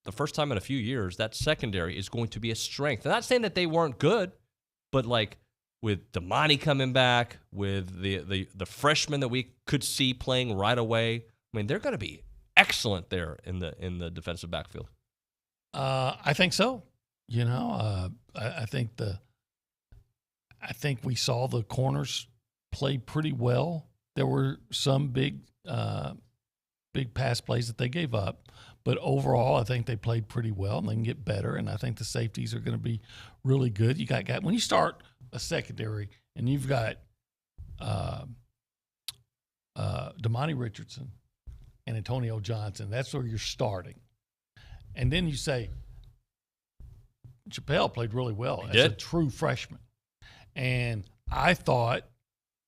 the first time in a few years, that secondary is going to be a strength. I'm not saying that they weren't good, but like with Damani coming back, with the freshmen that we could see playing right away, I mean, they're going to be excellent there in the defensive backfield. I think so. I think we saw the corners play pretty well. There were some big pass plays that they gave up, but overall, I think they played pretty well, and they can get better. And I think the safeties are going to be really good. You got when you start a secondary, and you've got Damani Richardson and Antonio Johnson. That's where you're starting, and then you say Chappelle played really well as a true freshman. And I thought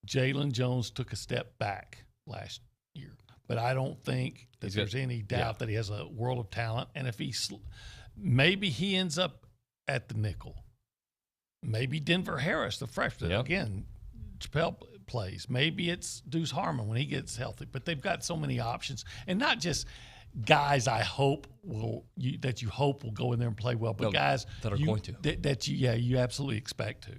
Jalen Jones took a step back last year, but I don't think that there's any doubt that he has a world of talent. And if maybe he ends up at the nickel, maybe Denver Harris, the freshman, again, Chappelle plays. Maybe it's Deuce Harmon when he gets healthy, but they've got so many options, and not just guys I hope that you hope will go in there and play well, but guys that are going to that you absolutely expect to.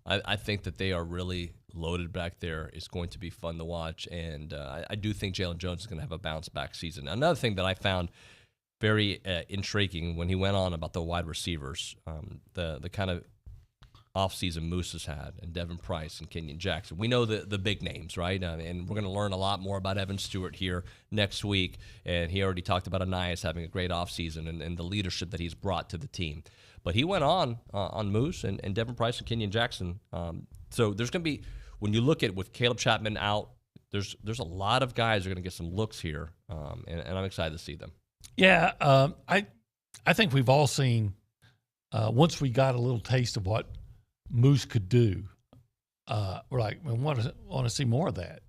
I think that they are really loaded back there. It's going to be fun to watch, and I do think Jalen Jones is going to have a bounce-back season. Another thing that I found very intriguing when he went on about the wide receivers, the kind of offseason Moose has had, and Devin Price and Kenyon Jackson. We know the big names, right? And we're going to learn a lot more about Evan Stewart here next week. And he already talked about Anias having a great offseason and the leadership that he's brought to the team. But he went on Moose and Devin Price and Kenyon Jackson. So there's going to be, when you look at with Caleb Chapman out, there's a lot of guys who are going to get some looks here, and I'm excited to see them. Yeah, I think we've all seen, once we got a little taste of what Moose could do, we're like, we want to see more of that.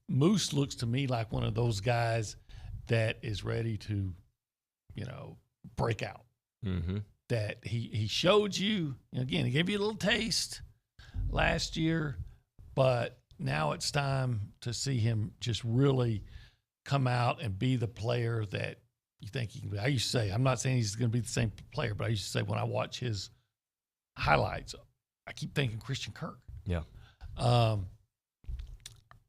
Moose looks to me like one of those guys that is ready to, break out. Mm-hmm. That he showed you, again, he gave you a little taste last year, but now it's time to see him just really come out and be the player that you think he can be. I used to say, I'm not saying he's going to be the same player, but I used to say when I watch his highlights, I keep thinking Christian Kirk. Yeah.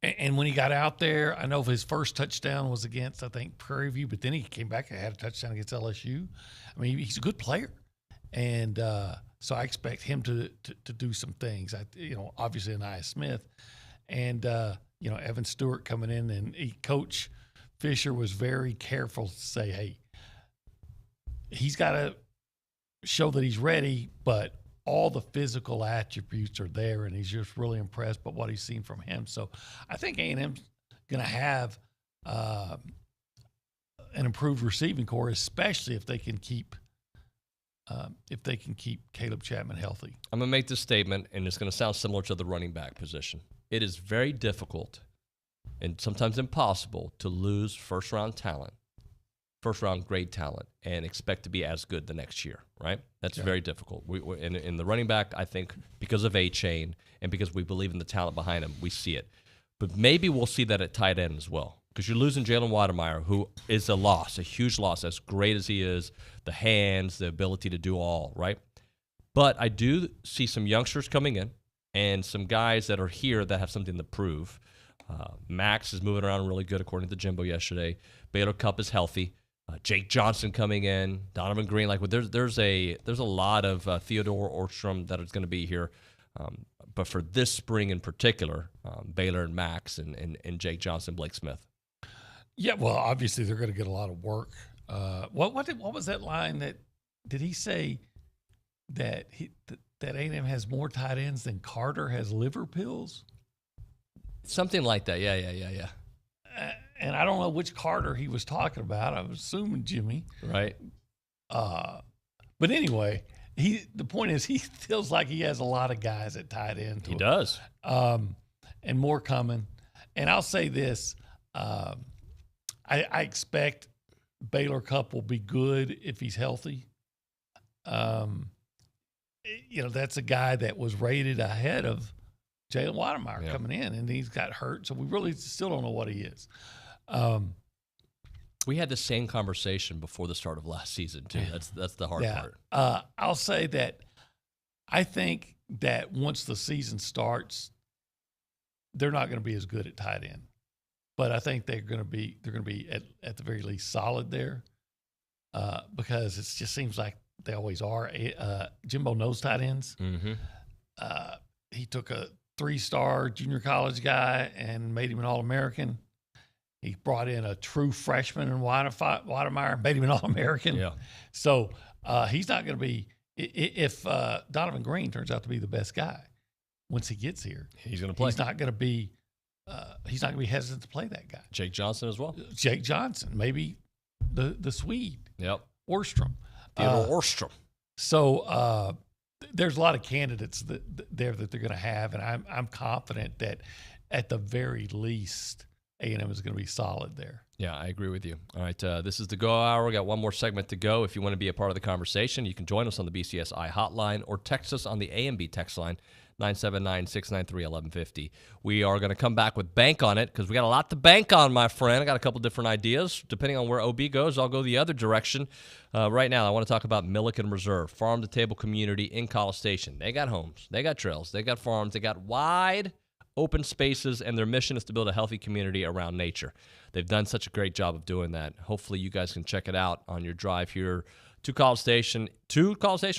And when he got out there, I know his first touchdown was against, I think, Prairie View, but then he came back and had a touchdown against LSU. I mean, he's a good player. And so I expect him to do some things. Obviously Anias Smith and, Evan Stewart coming in, and Coach Fisher was very careful to say, hey, he's got to show that he's ready, but all the physical attributes are there, and he's just really impressed by what he's seen from him. So I think A&M's going to have an improved receiving core, especially if they can keep Caleb Chapman healthy. I'm going to make this statement, and it's going to sound similar to the running back position. It is very difficult and sometimes impossible to lose first-round grade talent, and expect to be as good the next year, right? That's very difficult. In the running back, I think because of A-Chain and because we believe in the talent behind him, we see it. But maybe we'll see that at tight end as well, because you're losing Jalen Watermeyer, who is a loss, a huge loss, as great as he is, the hands, the ability to do all, right? But I do see some youngsters coming in and some guys that are here that have something to prove. Max is moving around really good, according to Jimbo yesterday. Baylor Cup is healthy. Jake Johnson coming in, Donovan Green. There's a lot of Theodore Orstrom that is going to be here. But for this spring in particular, Baylor and Max and Jake Johnson, Blake Smith. Yeah, well, obviously they're going to get a lot of work. What was that line that did he say that that A&M has more tight ends than Carter has liver pills? Something like that. Yeah. And I don't know which Carter he was talking about. I was assuming Jimmy. Right. But anyway, the point is he feels like he has a lot of guys at tight end. He does. And more coming. And I'll say this. I expect Baylor Cup will be good if he's healthy. That's a guy that was rated ahead of Jalen Watermeyer coming in, and he's got hurt, so we really still don't know what he is. We had the same conversation before the start of last season, too. That's the hard part. I'll say that I think that once the season starts, they're not going to be as good at tight end. But I think they're going to be at the very least solid there, because it just seems like they always are. Jimbo knows tight ends. Mm-hmm. He took a 3-star junior college guy and made him an All-American. He brought in a true freshman in Watermeyer and made him an All-American. Yeah. So he's not going to be – if Donovan Green turns out to be the best guy once he gets here, he's going to play. He's not going to be hesitant to play that guy. Jake Johnson as well. Jake Johnson, maybe the Swede. Yep. Orstrom. Theodore Orstrom. So there's a lot of candidates that they're going to have, and I'm confident that at the very least A&M is going to be solid there. Yeah, I agree with you. All right, this is the Go Hour. We got one more segment to go. If you want to be a part of the conversation, you can join us on the BCSI hotline or text us on the AMB text line, 979-693-1150. We are going to come back with Bank on It because we got a lot to bank on, my friend. I got a couple different ideas. Depending on where OB goes, I'll go the other direction. Right now, I want to talk about Milliken Reserve, farm-to-table community in College Station. They got homes. They got trails. They got farms. They got wide open spaces, and their mission is to build a healthy community around nature. They've done such a great job of doing that. Hopefully, you guys can check it out on your drive here to College Station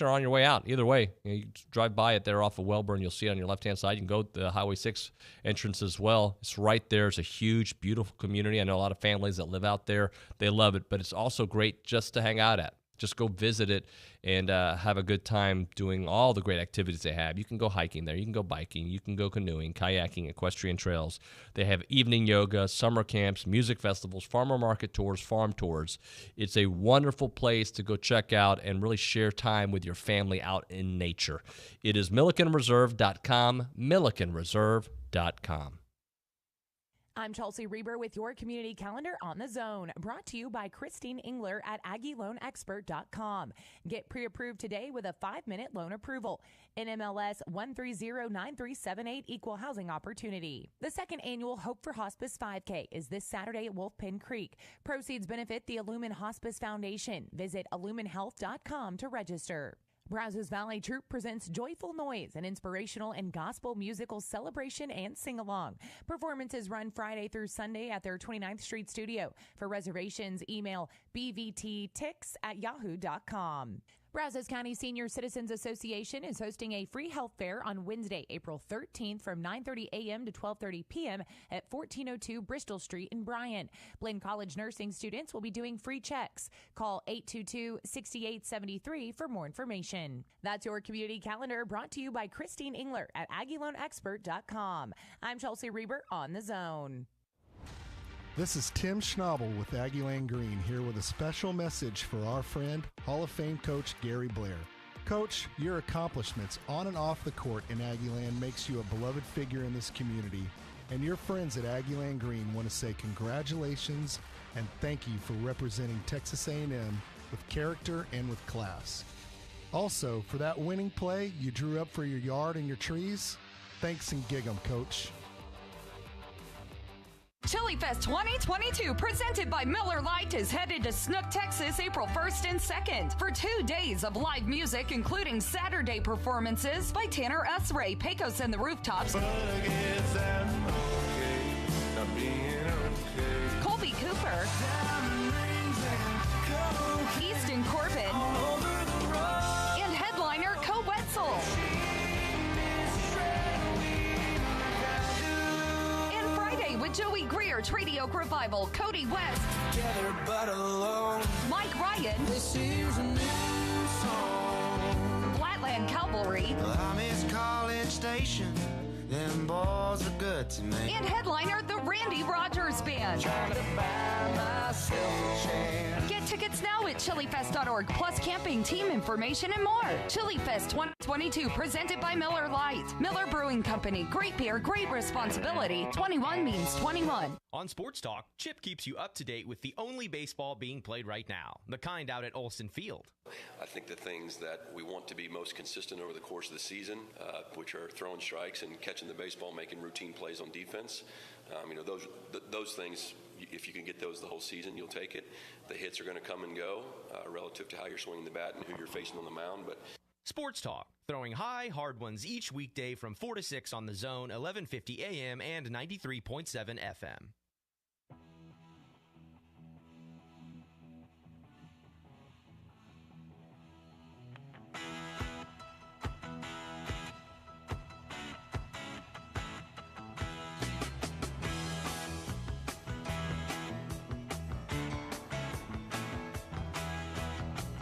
or on your way out. Either way, you drive by it there off of Wellborn. You'll see it on your left-hand side. You can go to the Highway 6 entrance as well. It's right there. It's a huge, beautiful community. I know a lot of families that live out there. They love it, but it's also great just to hang out at. Just go visit it and have a good time doing all the great activities they have. You can go hiking there. You can go biking. You can go canoeing, kayaking, equestrian trails. They have evening yoga, summer camps, music festivals, farmer market tours, farm tours. It's a wonderful place to go check out and really share time with your family out in nature. It is MillikenReserve.com, MillikenReserve.com. I'm Chelsea Reber with your community calendar on the zone, brought to you by Christine Engler at AggieLoanExpert.com. Get pre-approved today with a 5-minute loan approval. NMLS 1309378, equal housing opportunity. The second annual Hope for Hospice 5K is this Saturday at Wolf Pen Creek. Proceeds benefit the Illumin Hospice Foundation. Visit illuminhealth.com to register. Brazos Valley Troop presents Joyful Noise, an inspirational and gospel musical celebration and sing-along. Performances run Friday through Sunday at their 29th Street studio. For reservations, email bvttix@yahoo.com. Brazos County Senior Citizens Association is hosting a free health fair on Wednesday, April 13th from 9:30 a.m. to 12:30 p.m. at 1402 Bristol Street in Bryan. Blinn College nursing students will be doing free checks. Call 822-6873 for more information. That's your community calendar, brought to you by Christine Engler at AggieLoanExpert.com. I'm Chelsea Reber on The Zone. This is Tim Schnabel with Aggieland Green, here with a special message for our friend, Hall of Fame coach Gary Blair. Coach, your accomplishments on and off the court in Aggieland makes you a beloved figure in this community, and your friends at Aggieland Green want to say congratulations and thank you for representing Texas A&M with character and with class. Also, for that winning play you drew up for your yard and your trees, thanks and gig 'em, Coach. Chili Fest 2022, presented by Miller Lite, is headed to Snook, Texas, April 1st and 2nd for 2 days of live music, including Saturday performances by Tanner Usray, Pecos and the Rooftops, Colby Cooper, Easton Corbin, and headliner Co Wetzel. With Joey Greer, Treaty Oak Revival, Cody West, Mike Ryan, Flatland Cavalry, I miss College Station. Them balls are good to me. And headliner, the Randy Rogers Band. Trying to buy myself a chance. Get tickets now at chilifest.org, plus camping, team information, and more. Chili Fest 2022, presented by Miller Lite. Miller Brewing Company. Great beer, great responsibility. 21 means 21. On Sports Talk, Chip keeps you up to date with the only baseball being played right now, the kind out at Olsen Field. I think the things that we want to be most consistent over the course of the season, which are throwing strikes and catching the baseball, making routine plays on defense, those things, if you can get those the whole season, you'll take it. The hits are going to come and go relative to how you're swinging the bat and who you're facing on the mound. But Sports Talk, throwing high, hard ones each weekday from 4 to 6 on the Zone, 1150 AM and 93.7 FM.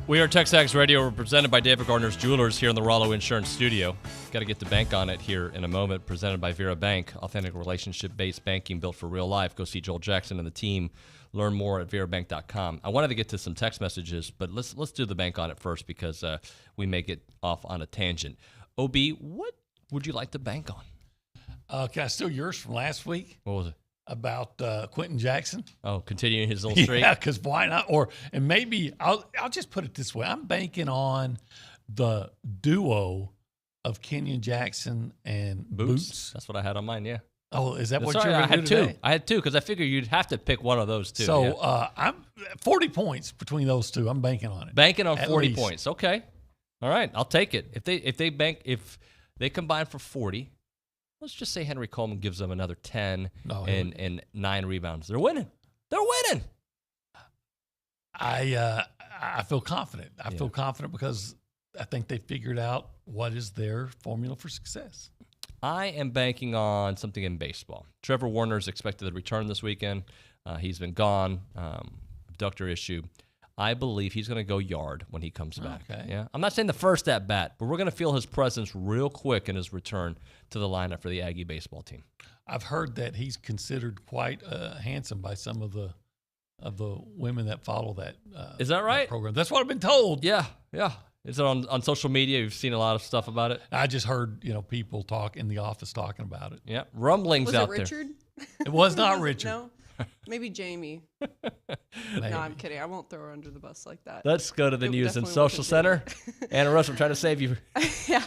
We are TexAgs Radio. We're presented by David Gardner's Jewelers here in the Rollo Insurance Studio. Got to get the bank on it here in a moment. Presented by Vera Bank, authentic relationship-based banking built for real life. Go see Joel Jackson and the team. Learn more at verabank.com. I wanted to get to some text messages, but let's do the bank on it first because we may get off on a tangent. OB, what would you like to bank on? Can I steal yours from last week? What was it? About Quentin Jackson. Oh, continuing his little streak. Yeah, because why not? And maybe I'll just put it this way: I'm banking on the duo of Kenyon Jackson and Boots. That's what I had on mine. Yeah. Oh, is that what you're going to do today? I had two because I figured you'd have to pick one of those two. So I'm 40 points between those two. I'm banking on it. Banking on 40 points. Okay. All right, I'll take it. If they combine for 40. Let's just say Henry Coleman gives them another 10 and 9 rebounds. They're winning. They're winning. I I feel confident. I feel confident because I think they figured out what is their formula for success. I am banking on something in baseball. Trevor Warner is expected to return this weekend. He's been gone, abductor issue. I believe he's going to go yard when he comes back. Okay. Yeah, I'm not saying the first at bat, but we're going to feel his presence real quick in his return to the lineup for the Aggie baseball team. I've heard that he's considered quite handsome by some of the women that follow that. Is that right? That program. That's what I've been told. Yeah. Is it on social media? You've seen a lot of stuff about it. I just heard people talk in the office talking about it. Yeah, rumblings was out it Richard? there. It was not Richard. No, maybe Jamie. Maybe. No, I'm kidding. I won't throw her under the bus like that. Let's go to the It News and definitely Social wasn't Center. Jamie. Anna Russ, I'm trying to save you. Yeah.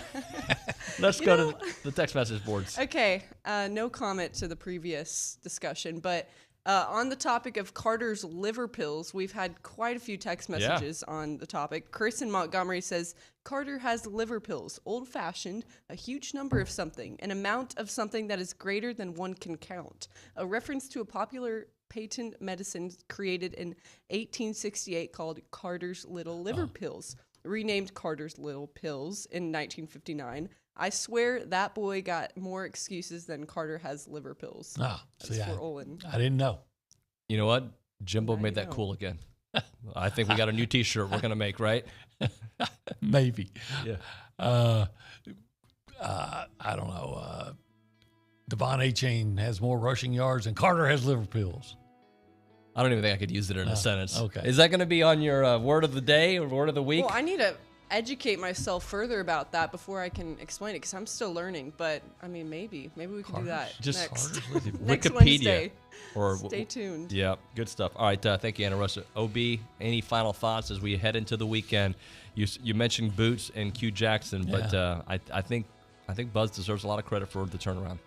Let's go to the text message boards. Okay, no comment to the previous discussion, but on the topic of Carter's liver pills, we've had quite a few text messages on the topic. Chris in Montgomery says, Carter has liver pills, old-fashioned, a huge number of something, an amount of something that is greater than one can count. A reference to a popular patent medicine created in 1868 called Carter's Little Liver Pills, renamed Carter's Little Pills in 1959. I swear that boy got more excuses than Carter has liver pills. See, for Olin. I didn't know. You know what? Jimbo made that cool again. I think we got a new T-shirt we're going to make, right? Maybe. Yeah. I don't know. Devon A-Chain has more rushing yards and Carter has liver pills. I don't even think I could use it in a sentence. Okay. Is that going to be on your word of the day or word of the week? Well, I need to educate myself further about that before I can explain it because I'm still learning. But I mean, maybe we can do that just next Wikipedia. Wednesday. Or stay tuned. Yeah, good stuff. All right, thank you, Anna Russ. OB, any final thoughts as we head into the weekend? You mentioned Boots and Q Jackson, but I think Buzz deserves a lot of credit for the turnaround.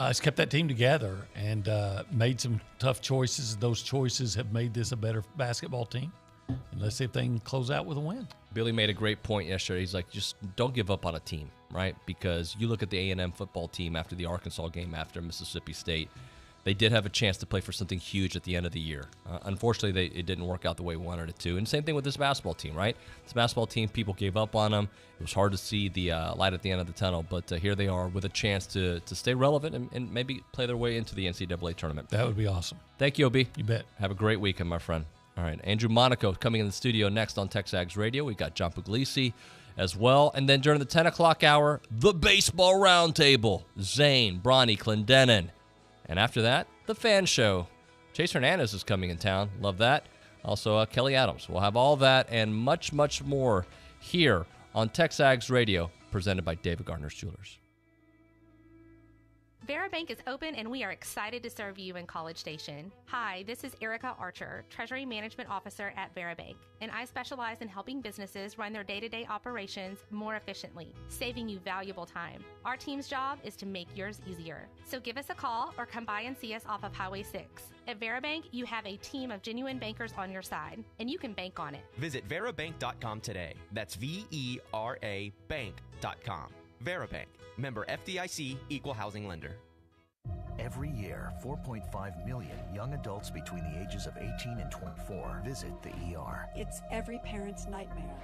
He's kept that team together and made some tough choices. Those choices have made this a better basketball team. And let's see if they can close out with a win. Billy made a great point yesterday. He's like, just don't give up on a team, right? Because you look at the A&M football team after the Arkansas game after Mississippi State. They did have a chance to play for something huge at the end of the year. Unfortunately, it didn't work out the way we wanted it to. And same thing with this basketball team, right? This basketball team, people gave up on them. It was hard to see the light at the end of the tunnel, but here they are with a chance to stay relevant and maybe play their way into the NCAA tournament. That would be awesome. Thank you, OB. You bet. Have a great weekend, my friend. All right, Andrew Monaco coming in the studio next on TexAgs Radio. We got John Pugliese as well. And then during the 10 o'clock hour, the Baseball Roundtable. Zane, Bronny, Clendenin. And after that, the Fan Show. Chase Hernandez is coming in town. Love that. Also, Kelly Adams. We'll have all that and much, much more here on TexAgs Radio, presented by David Gardner's Jewelers. Vera Bank is open and we are excited to serve you in College Station. Hi, this is Erica Archer, Treasury Management Officer at Vera Bank, and I specialize in helping businesses run their day-to-day operations more efficiently, saving you valuable time. Our team's job is to make yours easier. So give us a call or come by and see us off of Highway 6. At Vera Bank, you have a team of genuine bankers on your side, and you can bank on it. Visit verabank.com today. That's VERA bank.com. Vera Bank. Member FDIC, Equal Housing Lender. Every year, 4.5 million young adults between the ages of 18 and 24 visit the ER. It's every parent's nightmare.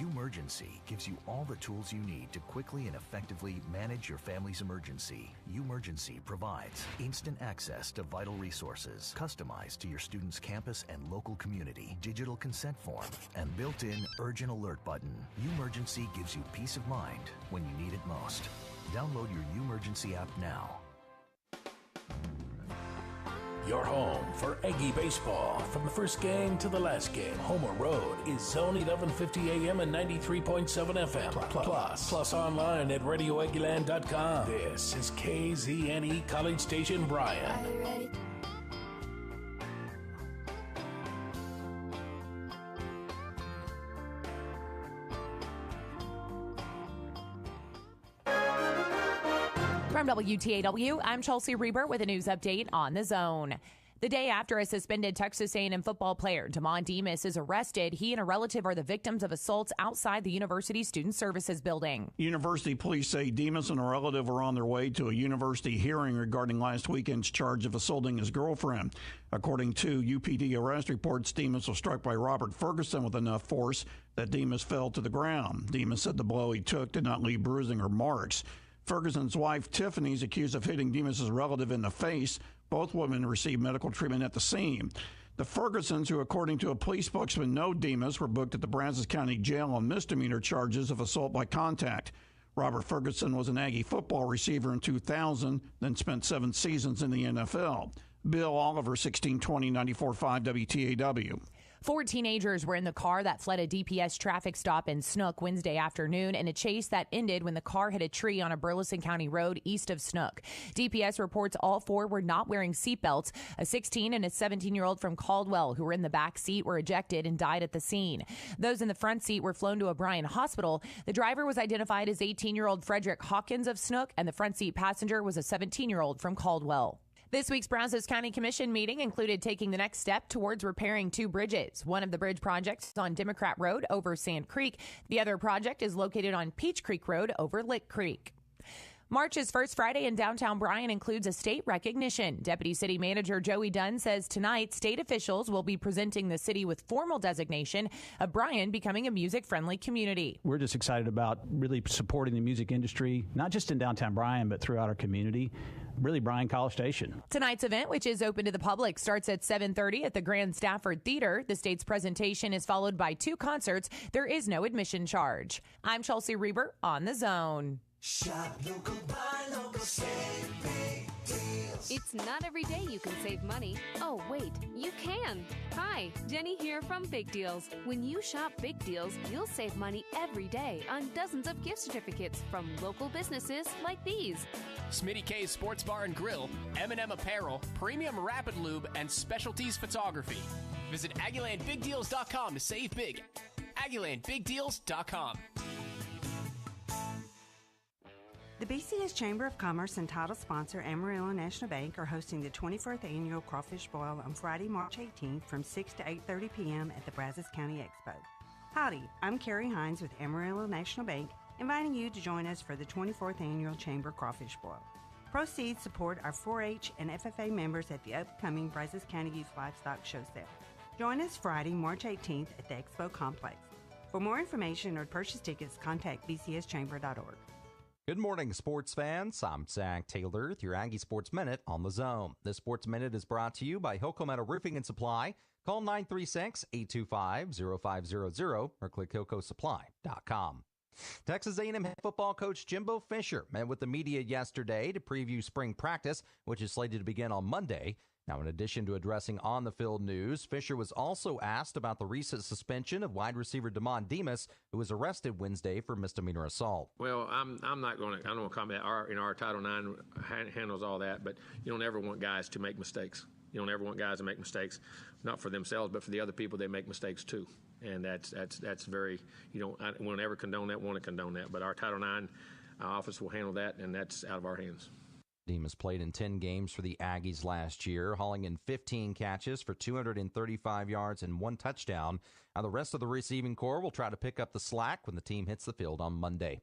Umergency gives you all the tools you need to quickly and effectively manage your family's emergency. Umergency provides instant access to vital resources, customized to your student's campus and local community, digital consent form, and built-in urgent alert button. Umergency gives you peace of mind when you need it most. Download your Umergency app now. Your home for Aggie baseball. From the first game to the last game, Homer Road is Zone 1150 AM and 93.7 FM. Plus online at radioaggieland.com. This is KZNE College Station Bryan. Are you ready? From WTAW, I'm Chelsea Reber with a news update on the zone. The day after a suspended Texas A&M football player, Damon Demas, is arrested, he and a relative are the victims of assaults outside the university student services building. University police say Demas and a relative were on their way to a university hearing regarding last weekend's charge of assaulting his girlfriend. According to UPD arrest reports, Demas was struck by Robert Ferguson with enough force that Demas fell to the ground. Demas said the blow he took did not leave bruising or marks. Ferguson's wife, Tiffany, is accused of hitting Demas' relative in the face. Both women received medical treatment at the scene. The Fergusons, who according to a police spokesman know Demas, were booked at the Brazos County Jail on misdemeanor charges of assault by contact. Robert Ferguson was an Aggie football receiver in 2000, then spent 7 seasons in the NFL. Bill Oliver, 1620 94.5 WTAW. 4 teenagers were in the car that fled a DPS traffic stop in Snook Wednesday afternoon in a chase that ended when the car hit a tree on a Burleson County road east of Snook. DPS reports all 4 were not wearing seatbelts. A 16 and a 17-year-old from Caldwell who were in the back seat were ejected and died at the scene. Those in the front seat were flown to O'Brien Hospital. The driver was identified as 18-year-old Frederick Hawkins of Snook, and the front seat passenger was a 17-year-old from Caldwell. This week's Brazos County Commission meeting included taking the next step towards repairing 2 bridges. One of the bridge projects is on Democrat Road over Sand Creek. The other project is located on Peach Creek Road over Lick Creek. March's first Friday in downtown Bryan includes a state recognition. Deputy City Manager Joey Dunn says tonight state officials will be presenting the city with formal designation of Bryan becoming a music-friendly community. We're just excited about really supporting the music industry, not just in downtown Bryan, but throughout our community. Really, Bryan College Station. Tonight's event, which is open to the public, starts at 7:30 at the Grand Stafford Theater. The state's presentation is followed by 2 concerts. There is no admission charge. I'm Chelsea Reber on The Zone. Shop local, buy local, save big deals. It's not every day you can save money. Oh, wait, you can. Hi, Jenny here from Big Deals. When you shop Big Deals, you'll save money every day on dozens of gift certificates from local businesses like these. Smitty K's Sports Bar and Grill, M&M Apparel, Premium Rapid Lube, and Specialties Photography. Visit AggielandBigDeals.com to save big. AggielandBigDeals.com. The BCS Chamber of Commerce and title sponsor Amarillo National Bank are hosting the 24th Annual Crawfish Boil on Friday, March 18th from 6 to 8:30 p.m. at the Brazos County Expo. Howdy, I'm Carrie Hines with Amarillo National Bank, inviting you to join us for the 24th Annual Chamber Crawfish Boil. Proceeds support our 4-H and FFA members at the upcoming Brazos County Youth Livestock Show Sale. Join us Friday, March 18th at the Expo Complex. For more information or to purchase tickets, contact bcschamber.org. Good morning, sports fans. I'm Zach Taylor with your Aggie Sports Minute on The Zone. This Sports Minute is brought to you by Hilco Metal Roofing and Supply. Call 936-825-0500 or click HilcoSupply.com. Texas A&M head football coach Jimbo Fisher met with the media yesterday to preview spring practice, which is slated to begin on Monday. Now, in addition to addressing on-the-field news, Fisher was also asked about the recent suspension of wide receiver Damon Demas, who was arrested Wednesday for misdemeanor assault. Well, I'm not going to. I don't want to comment. Our Title IX handles all that, but you don't ever want guys to make mistakes. You don't ever want guys to make mistakes, not for themselves, but for the other people. They make mistakes too, and that's very. You don't. I won't ever condone that. Want to condone that, but our Title IX office will handle that, and that's out of our hands. Demas played in 10 games for the Aggies last year, hauling in 15 catches for 235 yards and 1 touchdown. Now, the rest of the receiving corps will try to pick up the slack when the team hits the field on Monday.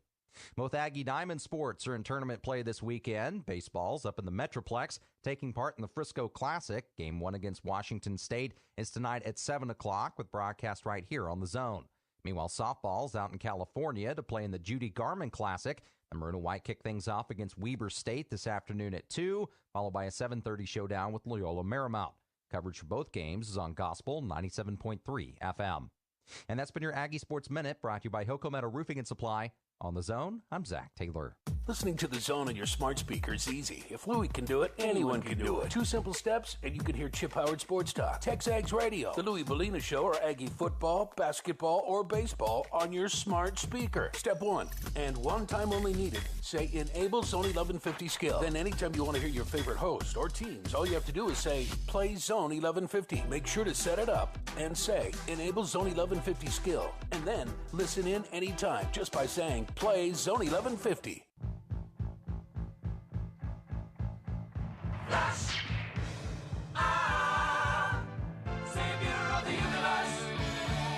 Both Aggie Diamond sports are in tournament play this weekend. Baseball's up in the Metroplex, taking part in the Frisco Classic. Game 1 against Washington State is tonight at 7 o'clock with broadcast right here on The Zone. Meanwhile, softball's out in California to play in the Judy Garman Classic. The Maroon and White kick things off against Weber State this afternoon at 2, followed by a 7:30 showdown with Loyola Marymount. Coverage for both games is on Gospel 97.3 FM. And that's been your Aggie Sports Minute, brought to you by Hilco Metal Roofing and Supply. On The Zone, I'm Zach Taylor. Listening to The Zone on your smart speaker is easy. If Louie can do it, anyone can do it. 2 simple steps, and you can hear Chip Howard Sports Talk, TexAgs Radio, The Louie Bellina Show, or Aggie football, basketball, or baseball on your smart speaker. Step 1, and one time only needed, say Enable Zone 1150 Skill. Then anytime you want to hear your favorite host or teams, all you have to do is say, play Zone 1150. Make sure to set it up and say, Enable Zone 1150 Skill. And then listen in anytime just by saying, play Zone 1150. Flash. Ah!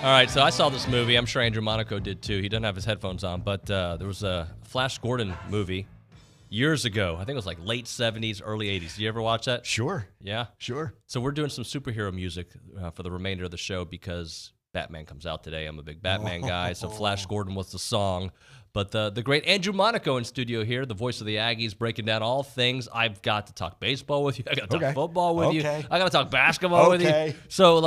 All right, so I saw this movie. I'm sure Andrew Monaco did too. He doesn't have his headphones on, but there was a Flash Gordon movie years ago. I think it was like late 70s, early 80s. Did you ever watch that? Sure. Yeah? Sure. So we're doing some superhero music for the remainder of the show because Batman comes out today. I'm a big Batman guy, so Flash Gordon was the song. But the great Andrew Monaco in studio here, the voice of the Aggies, breaking down all things. I've got to talk baseball with you. I got to talk football with you. I got to talk basketball with you. So,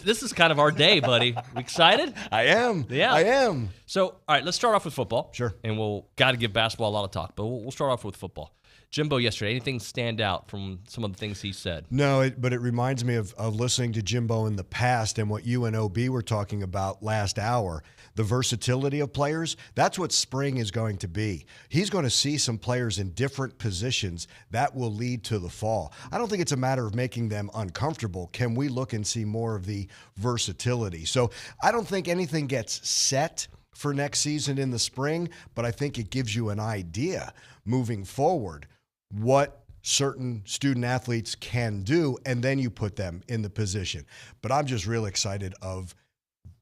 this is kind of our day, buddy. We excited? I am. Yeah. I am. So, all right, let's start off with football. Sure. And we'll got to give basketball a lot of talk, but we'll start off with football. Jimbo yesterday, anything stand out from some of the things he said? No, but it reminds me of listening to Jimbo in the past and what you and OB were talking about last hour. The versatility of players, that's what spring is going to be. He's going to see some players in different positions that will lead to the fall. I don't think it's a matter of making them uncomfortable. Can we look and see more of the versatility? So I don't think anything gets set for next season in the spring, but I think it gives you an idea moving forward what certain student athletes can do, and then you put them in the position. But I'm just real excited of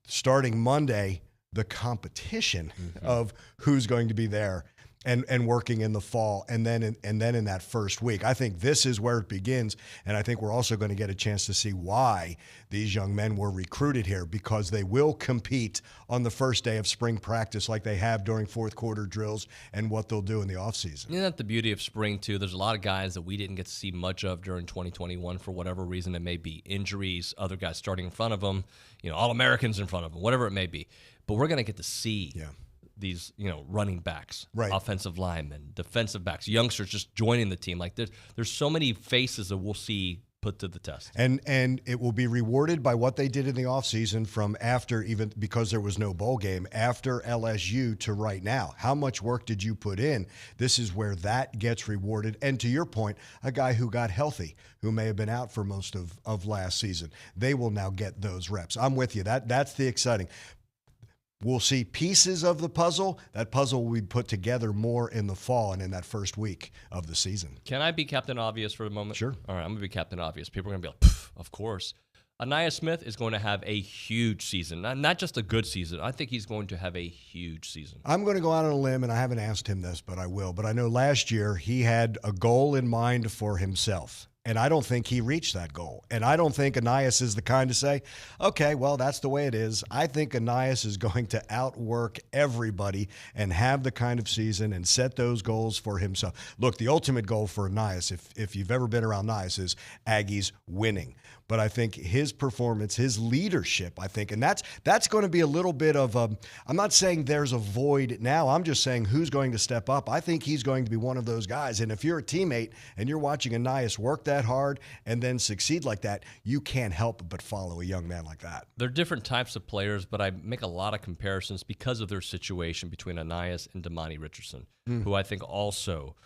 starting Monday, the competition of who's going to be there and working in the fall, and then in that first week. I think this is where it begins, and I think we're also going to get a chance to see why these young men were recruited here, because they will compete on the first day of spring practice like they have during fourth quarter drills and what they'll do in the offseason. Isn't that the beauty of spring, too? There's a lot of guys that we didn't get to see much of during 2021 for whatever reason. It may be injuries, other guys starting in front of them, All-Americans in front of them, whatever it may be. But we're going to get to see these, running backs, offensive linemen, defensive backs, youngsters just joining the team. Like there's so many faces that we'll see put to the test. And it will be rewarded by what they did in the offseason from after, even because there was no bowl game, after LSU to right now. How much work did you put in? This is where that gets rewarded. And to your point, a guy who got healthy, who may have been out for most of last season, they will now get those reps. I'm with you. That's the exciting. We'll see pieces of the puzzle. That puzzle will be put together more in the fall and in that first week of the season. Can I be Captain Obvious for a moment? Sure. All right, I'm going to be Captain Obvious. People are going to be like, of course. Aniyah Smith is going to have a huge season. Not just a good season. I think he's going to have a huge season. I'm going to go out on a limb, and I haven't asked him this, but I will. But I know last year he had a goal in mind for himself. And I don't think he reached that goal. And I don't think Aniyah is the kind to say, okay, well, that's the way it is. I think Aniyah is going to outwork everybody and have the kind of season and set those goals for himself. Look, the ultimate goal for Aniyah, if you've ever been around Aniyah, is Aggies winning. But I think his performance, his leadership, I think, and that's going to be a little bit of a, I'm not saying there's a void now. I'm just saying who's going to step up. I think he's going to be one of those guys. And if you're a teammate and you're watching Aniyah work that hard and then succeed like that, you can't help but follow a young man like that. They're different types of players, but I make a lot of comparisons because of their situation between Aniyah and Damani Richardson, who I think also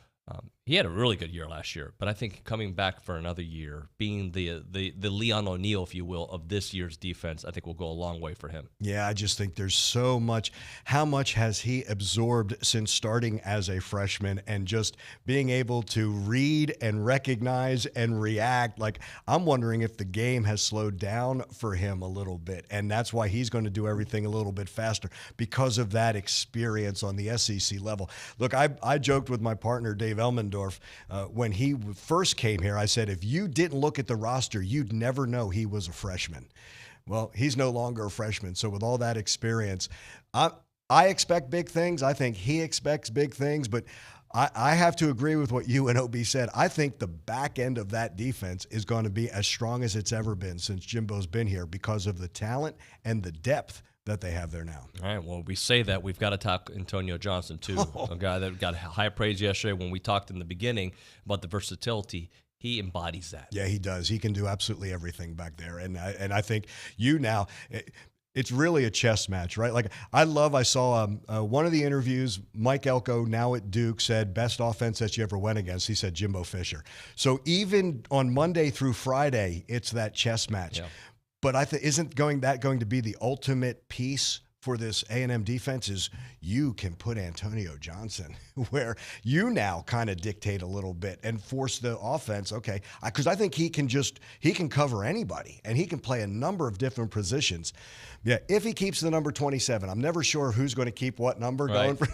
he had a really good year last year, but I think coming back for another year, being the Leon O'Neal, if you will, of this year's defense, I think will go a long way for him. Yeah, I just think there's so much. How much has he absorbed since starting as a freshman and just being able to read and recognize and react? Like, I'm wondering if the game has slowed down for him a little bit, and that's why he's going to do everything a little bit faster because of that experience on the SEC level. Look, I joked with my partner, Dave Elmendorf, when he first came here. I said, if you didn't look at the roster, you'd never know he was a freshman. Well, he's no longer a freshman. So with all that experience, I expect big things. I think he expects big things, but I have to agree with what you and OB said. I think the back end of that defense is going to be as strong as it's ever been since Jimbo's been here because of the talent and the depth that they have there now. All right, well, we say that. We've got to talk Antonio Johnson, too, a guy that got high praise yesterday when we talked in the beginning about the versatility. He embodies that. Yeah, he does. He can do absolutely everything back there. And I think you now it's really a chess match, right? Like, I saw one of the interviews, Mike Elko, now at Duke, said best offense that you ever went against. He said Jimbo Fisher. So even on Monday through Friday, it's that chess match. Yeah. But isn't that going to be the ultimate piece for this A&M defense is you can put Antonio Johnson where you now kind of dictate a little bit and force the offense. Okay, because I think he can cover anybody and he can play a number of different positions. Yeah, if he keeps the number 27, I'm never sure who's going to keep what number going for.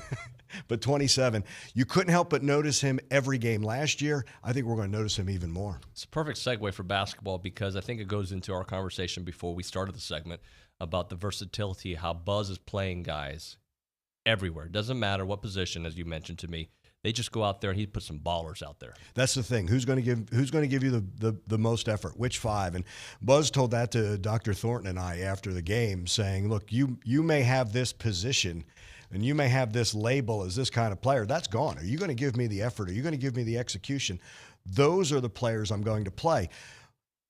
But 27, you couldn't help but notice him every game last year. I think we're going to notice him even more. It's a perfect segue for basketball because I think it goes into our conversation before we started the segment about the versatility, how Buzz is playing guys everywhere. It doesn't matter what position, as you mentioned to me. They just go out there and he puts some ballers out there. That's the thing. Who's going to give you the most effort? Which five? And Buzz told that to Dr. Thornton and I after the game, saying, "Look, you may have this position and you may have this label as this kind of player. That's gone. Are you going to give me the effort? Are you going to give me the execution? Those are the players I'm going to play."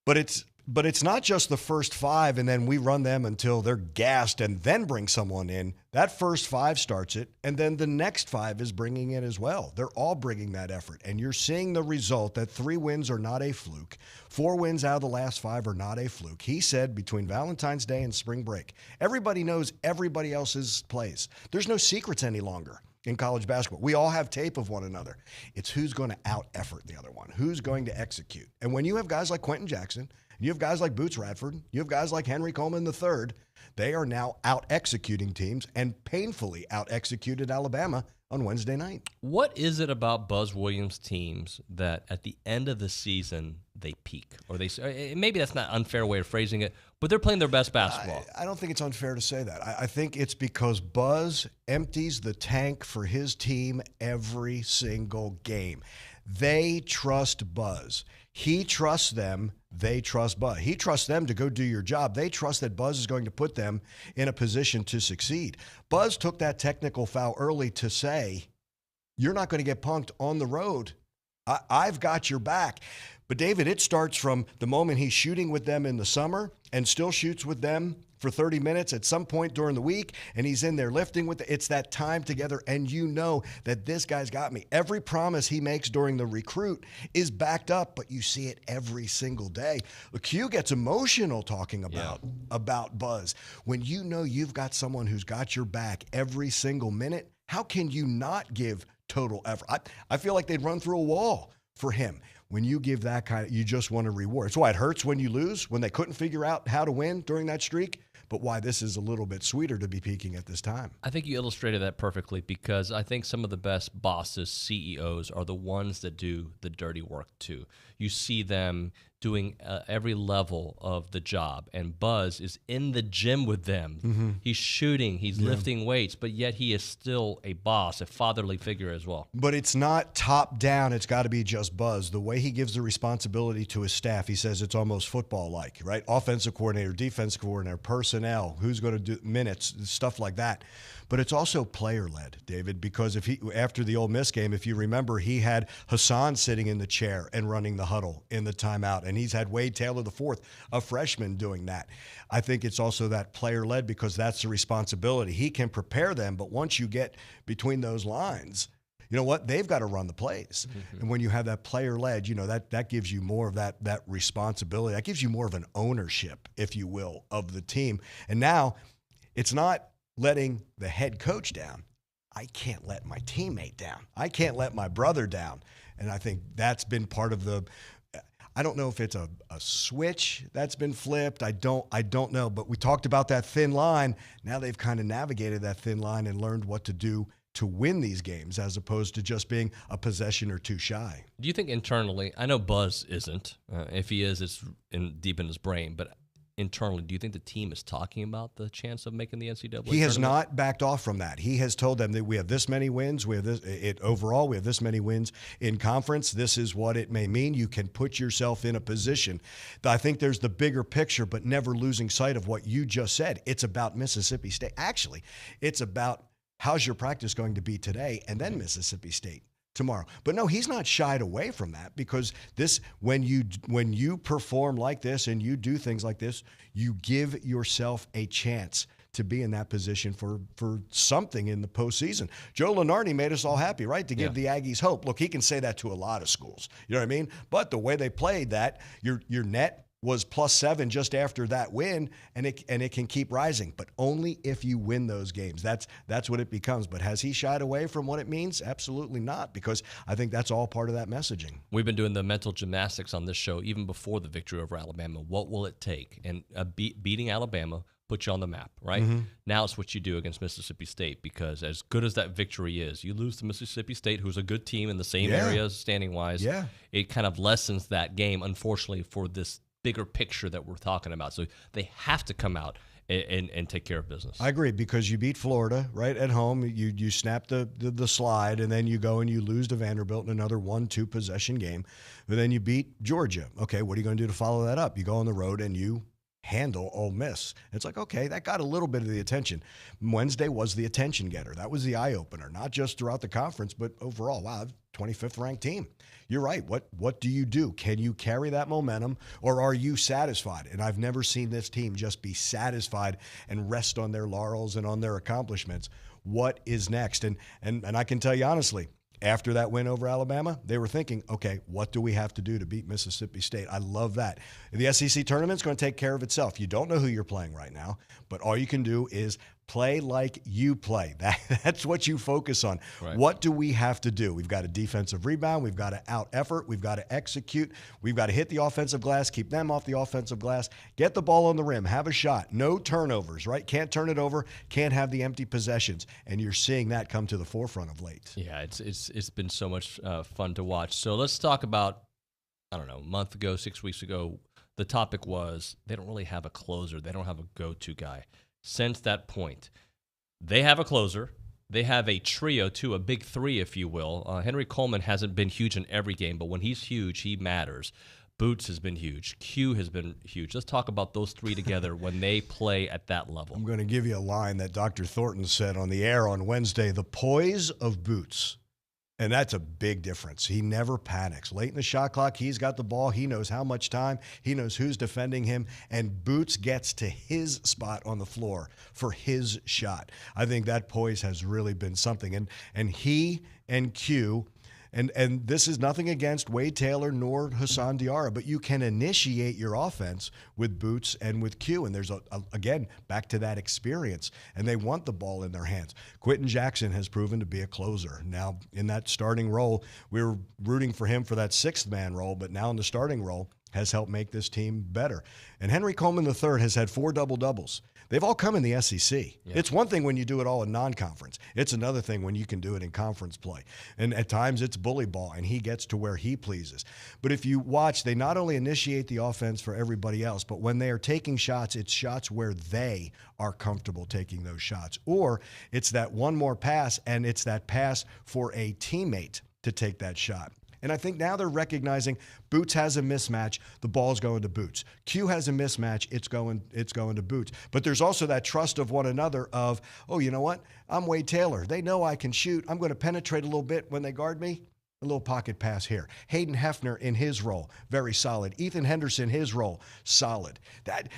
But it's not just the first five and then we run them until they're gassed and then bring someone in. That first five starts it, and then the next five is bringing it as well. They're all bringing that effort, and you're seeing the result that 3 wins are not a fluke. 4 wins out of the last 5 are not a fluke. He said between Valentine's Day and spring break, everybody knows everybody else's plays. There's no secrets any longer in college basketball. We all have tape of one another. It's who's going to out-effort the other one, who's going to execute. And when you have guys like Quentin Jackson, you have guys like Boots Radford, you have guys like Henry Coleman III, they are now out-executing teams and painfully out-executed Alabama on Wednesday night. What is it about Buzz Williams' teams that at the end of the season they peak? Or maybe that's not an unfair way of phrasing it, but they're playing their best basketball. I don't think it's unfair to say that. I think it's because Buzz empties the tank for his team every single game. They trust Buzz. He trusts them. They trust Buzz. He trusts them to go do your job. They trust that Buzz is going to put them in a position to succeed. Buzz took that technical foul early to say, you're not going to get punked on the road. I've got your back. But, David, it starts from the moment he's shooting with them in the summer and still shoots with them for 30 minutes at some point during the week, and he's in there lifting with it's that time together, and you know that this guy's got me. Every promise he makes during the recruit is backed up, but you see it every single day. The Q gets emotional talking about Buzz. When you know you've got someone who's got your back every single minute, how can you not give total effort? I feel like they'd run through a wall for him. When you give that kind of, you just want to reward. It's why it hurts when you lose, when they couldn't figure out how to win during that streak, but why this is a little bit sweeter to be peaking at this time. I think you illustrated that perfectly because I think some of the best bosses, CEOs, are the ones that do the dirty work too. You see them doing every level of the job, and Buzz is in the gym with them. Mm-hmm. He's shooting, he's lifting weights, but yet he is still a boss, a fatherly figure as well. But it's not top down. It's got to be just Buzz. The way he gives the responsibility to his staff, he says it's almost football-like, right? Offensive coordinator, defensive coordinator, personnel, who's going to do minutes, stuff like that. But it's also player-led, David, because after the Ole Miss game, if you remember, he had Hassan sitting in the chair and running the huddle in the timeout, and he's had Wade Taylor IV, a freshman, doing that. I think it's also that player-led because that's the responsibility. He can prepare them, but once you get between those lines, you know what? They've got to run the plays. Mm-hmm. And when you have that player-led, you know, that gives you more of that responsibility. That gives you more of an ownership, if you will, of the team. And now it's not letting the head coach down. I can't let my teammate down. I can't let my brother down. And I think that's been part of I don't know if it's a switch that's been flipped. I don't know. But we talked about that thin line. Now they've kind of navigated that thin line and learned what to do to win these games as opposed to just being a possession or two shy. Do you think internally, I know Buzz isn't. If he is, it's deep in his brain. But internally, do you think the team is talking about the chance of making the NCAA He has not backed off from that. He has told them that we have this many wins. We have overall, we have this many wins in conference. This is what it may mean. You can put yourself in a position. I think there's the bigger picture, but never losing sight of what you just said. It's about Mississippi State. Actually, it's about how's your practice going to be today and then Mississippi State tomorrow. But no, he's not shied away from that because when you perform like this and you do things like this, you give yourself a chance to be in that position for something in the postseason. Joe Lunardi made us all happy, right? To give the Aggies hope. Look, he can say that to a lot of schools. You know what I mean? But the way they played that, your net was +7 just after that win, and it can keep rising, but only if you win those games. That's what it becomes. But has he shied away from what it means? Absolutely not, because I think that's all part of that messaging. We've been doing the mental gymnastics on this show even before the victory over Alabama. What will it take? And beating Alabama put you on the map, right? Mm-hmm. Now it's what you do against Mississippi State, because as good as that victory is, you lose to Mississippi State, who's a good team in the same areas standing-wise. Yeah. It kind of lessens that game, unfortunately, for this bigger picture that we're talking about. So they have to come out and take care of business. I agree, because you beat Florida right at home. You snap the slide, and then you go and you lose to Vanderbilt in another 1-2 possession game. But then you beat Georgia. Okay, what are you going to do to follow that up? You go on the road and you handle Ole Miss. It's like, okay, that got a little bit of the attention. Wednesday was the attention getter. That was the eye-opener, not just throughout the conference, but overall. Wow, 25th ranked team. You're right. What do you do? Can you carry that momentum, or are you satisfied? And I've never seen this team just be satisfied and rest on their laurels and on their accomplishments. What is next? And I can tell you honestly, after that win over Alabama, they were thinking, okay, what do we have to do to beat Mississippi State? I love that. The SEC tournament's going to take care of itself. You don't know who you're playing right now, but all you can do is play like you play. That's what you focus on. Right. What do we have to do? We've got a defensive rebound. We've got to out-effort. We've got to execute. We've got to hit the offensive glass, keep them off the offensive glass, get the ball on the rim, have a shot. No turnovers, right? Can't turn it over, can't have the empty possessions. And you're seeing that come to the forefront of late. Yeah, it's been so much fun to watch. So let's talk about, I don't know, a month ago, 6 weeks ago, the topic was they don't really have a closer. They don't have a go-to guy. Since that point, they have a closer. They have a trio, too, a big three, if you will. Henry Coleman hasn't been huge in every game, but when he's huge, he matters. Boots has been huge. Q has been huge. Let's talk about those three together when they play at that level. I'm going to give you a line that Dr. Thornton said on the air on Wednesday, the poise of Boots. And that's a big difference. He never panics. Late in the shot clock, he's got the ball. He knows how much time. He knows who's defending him. And Boots gets to his spot on the floor for his shot. I think that poise has really been something. And he and Q, and this is nothing against Wade Taylor nor Hassan Diarra, but you can initiate your offense with Boots and with Q. And there's, again, back to that experience. And they want the ball in their hands. Quentin Jackson has proven to be a closer. Now, in that starting role, we were rooting for him for that sixth-man role, but now in the starting role has helped make this team better. And Henry Coleman III has had 4 double-doubles. They've all come in the SEC. Yeah. It's one thing when you do it all in non-conference. It's another thing when you can do it in conference play. And at times it's bully ball, and he gets to where he pleases. But if you watch, they not only initiate the offense for everybody else, but when they are taking shots, it's shots where they are comfortable taking those shots. Or it's that one more pass, and it's that pass for a teammate to take that shot. And I think now they're recognizing Boots has a mismatch, the ball's going to Boots. Q has a mismatch, it's going to Boots. But there's also that trust of one another of, oh, you know what? I'm Wade Taylor. They know I can shoot. I'm going to penetrate a little bit when they guard me. A little pocket pass here. Hayden Hefner in his role, very solid. Ethan Henderson, his role, solid.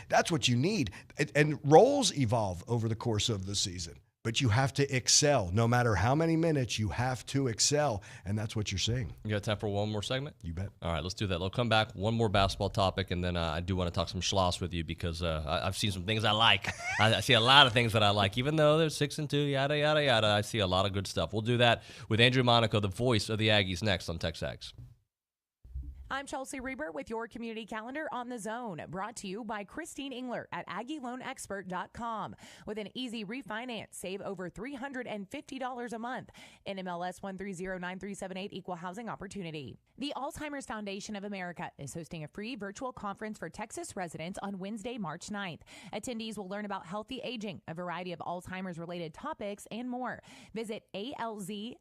That's what you need. And roles evolve over the course of the season. But you have to excel. No matter how many minutes, you have to excel. And that's what you're seeing. You got time for one more segment? You bet. All right, let's do that. We'll come back. One more basketball topic, and then I do want to talk some schloss with you because I've seen some things I like. I see a lot of things that I like. Even though they're 6-2, yada, yada, yada, I see a lot of good stuff. We'll do that with Andrew Monaco, the voice of the Aggies, next on TexAgs. I'm Chelsea Reber with your community calendar on the Zone, brought to you by Christine Engler at AggieLoanExpert.com. With an easy refinance, save over $350 a month. NMLS 1309378, Equal Housing Opportunity. The Alzheimer's Foundation of America is hosting a free virtual conference for Texas residents on Wednesday, March 9th. Attendees will learn about healthy aging, a variety of Alzheimer's-related topics, and more. Visit alzfdn.org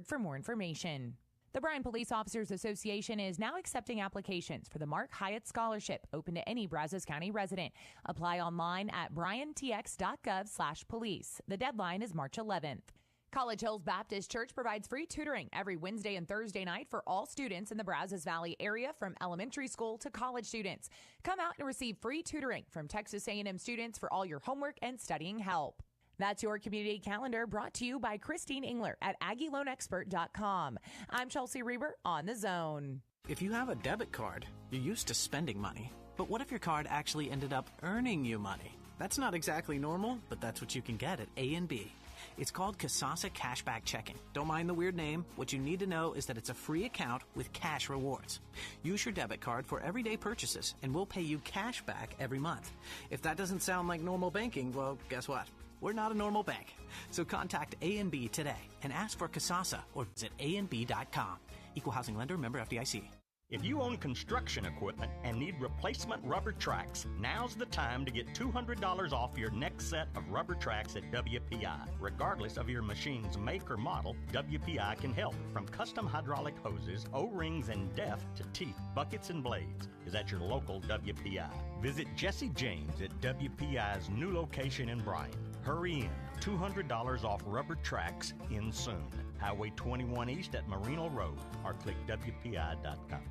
for more information. The Bryan Police Officers Association is now accepting applications for the Mark Hyatt Scholarship, open to any Brazos County resident. Apply online at bryantx.gov/police. The deadline is March 11th. College Hills Baptist Church provides free tutoring every Wednesday and Thursday night for all students in the Brazos Valley area, from elementary school to college students. Come out and receive free tutoring from Texas A&M students for all your homework and studying help. That's your community calendar, brought to you by Christine Engler at AggieLoanExpert.com. I'm Chelsea Reber on the Zone. If you have a debit card, you're used to spending money. But what if your card actually ended up earning you money? That's not exactly normal, but that's what you can get at A&B. It's called Kasasa Cashback Checking. Don't mind the weird name. What you need to know is that it's a free account with cash rewards. Use your debit card for everyday purchases, and we'll pay you cash back every month. If that doesn't sound like normal banking, well, guess what? We're not a normal bank. So contact A&B today and ask for Kasasa or visit ANB.com. Equal housing lender, member FDIC. If you own construction equipment and need replacement rubber tracks, now's the time to get $200 off your next set of rubber tracks at WPI. Regardless of your machine's make or model, WPI can help. From custom hydraulic hoses, O-rings, and depth to teeth, buckets, and blades is at your local WPI. Visit Jesse James at WPI's new location in Bryan. Hurry in. $200 off rubber tracks in soon. Highway 21 East at Marino Road or click WPI.com.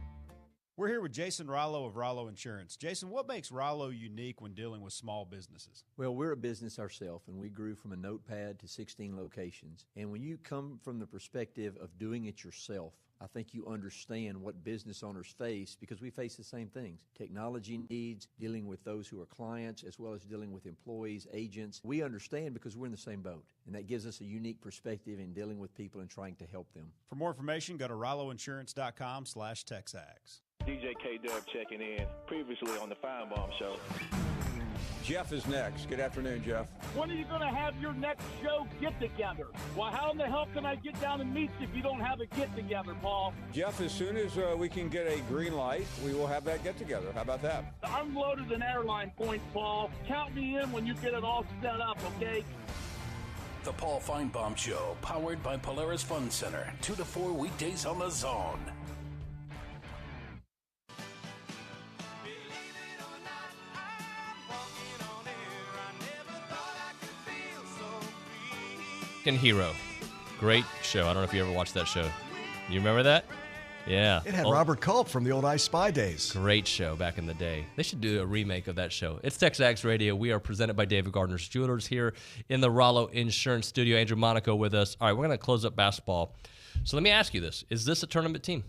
We're here with Jason Rollo of Rollo Insurance. Jason, what makes Rollo unique when dealing with small businesses? Well, we're a business ourselves, and we grew from a notepad to 16 locations. And when you come from the perspective of doing it yourself, I think you understand what business owners face because we face the same things. Technology needs, dealing with those who are clients, as well as dealing with employees, agents. We understand because we're in the same boat, and that gives us a unique perspective in dealing with people and trying to help them. For more information, go to RolloInsurance.com/TexAgs. DJ K-Dub checking in, previously on the Feinbaum Show. Jeff is next. Good afternoon, Jeff. When are you going to have your next show get-together? Well, how in the hell can I get down and meet you if you don't have a get-together, Paul? Jeff, as soon as we can get a green light, we will have that get-together. How about that? Unloaded an airline points, Paul. Count me in when you get it all set up, okay? The Paul Feinbaum Show, powered by Polaris Fun Center, 2 to 4 weekdays on the Zone. Hero. Great show. I don't know if you ever watched that show. You remember that? Yeah. It had Robert Culp from the old I Spy days. Great show back in the day. They should do a remake of that show. It's TexAgs Radio. We are presented by David Gardner's Jewelers here in the Rollo Insurance Studio. Andrew Monaco with us. All right, we're going to close up basketball. So let me ask you this. Is this a tournament team?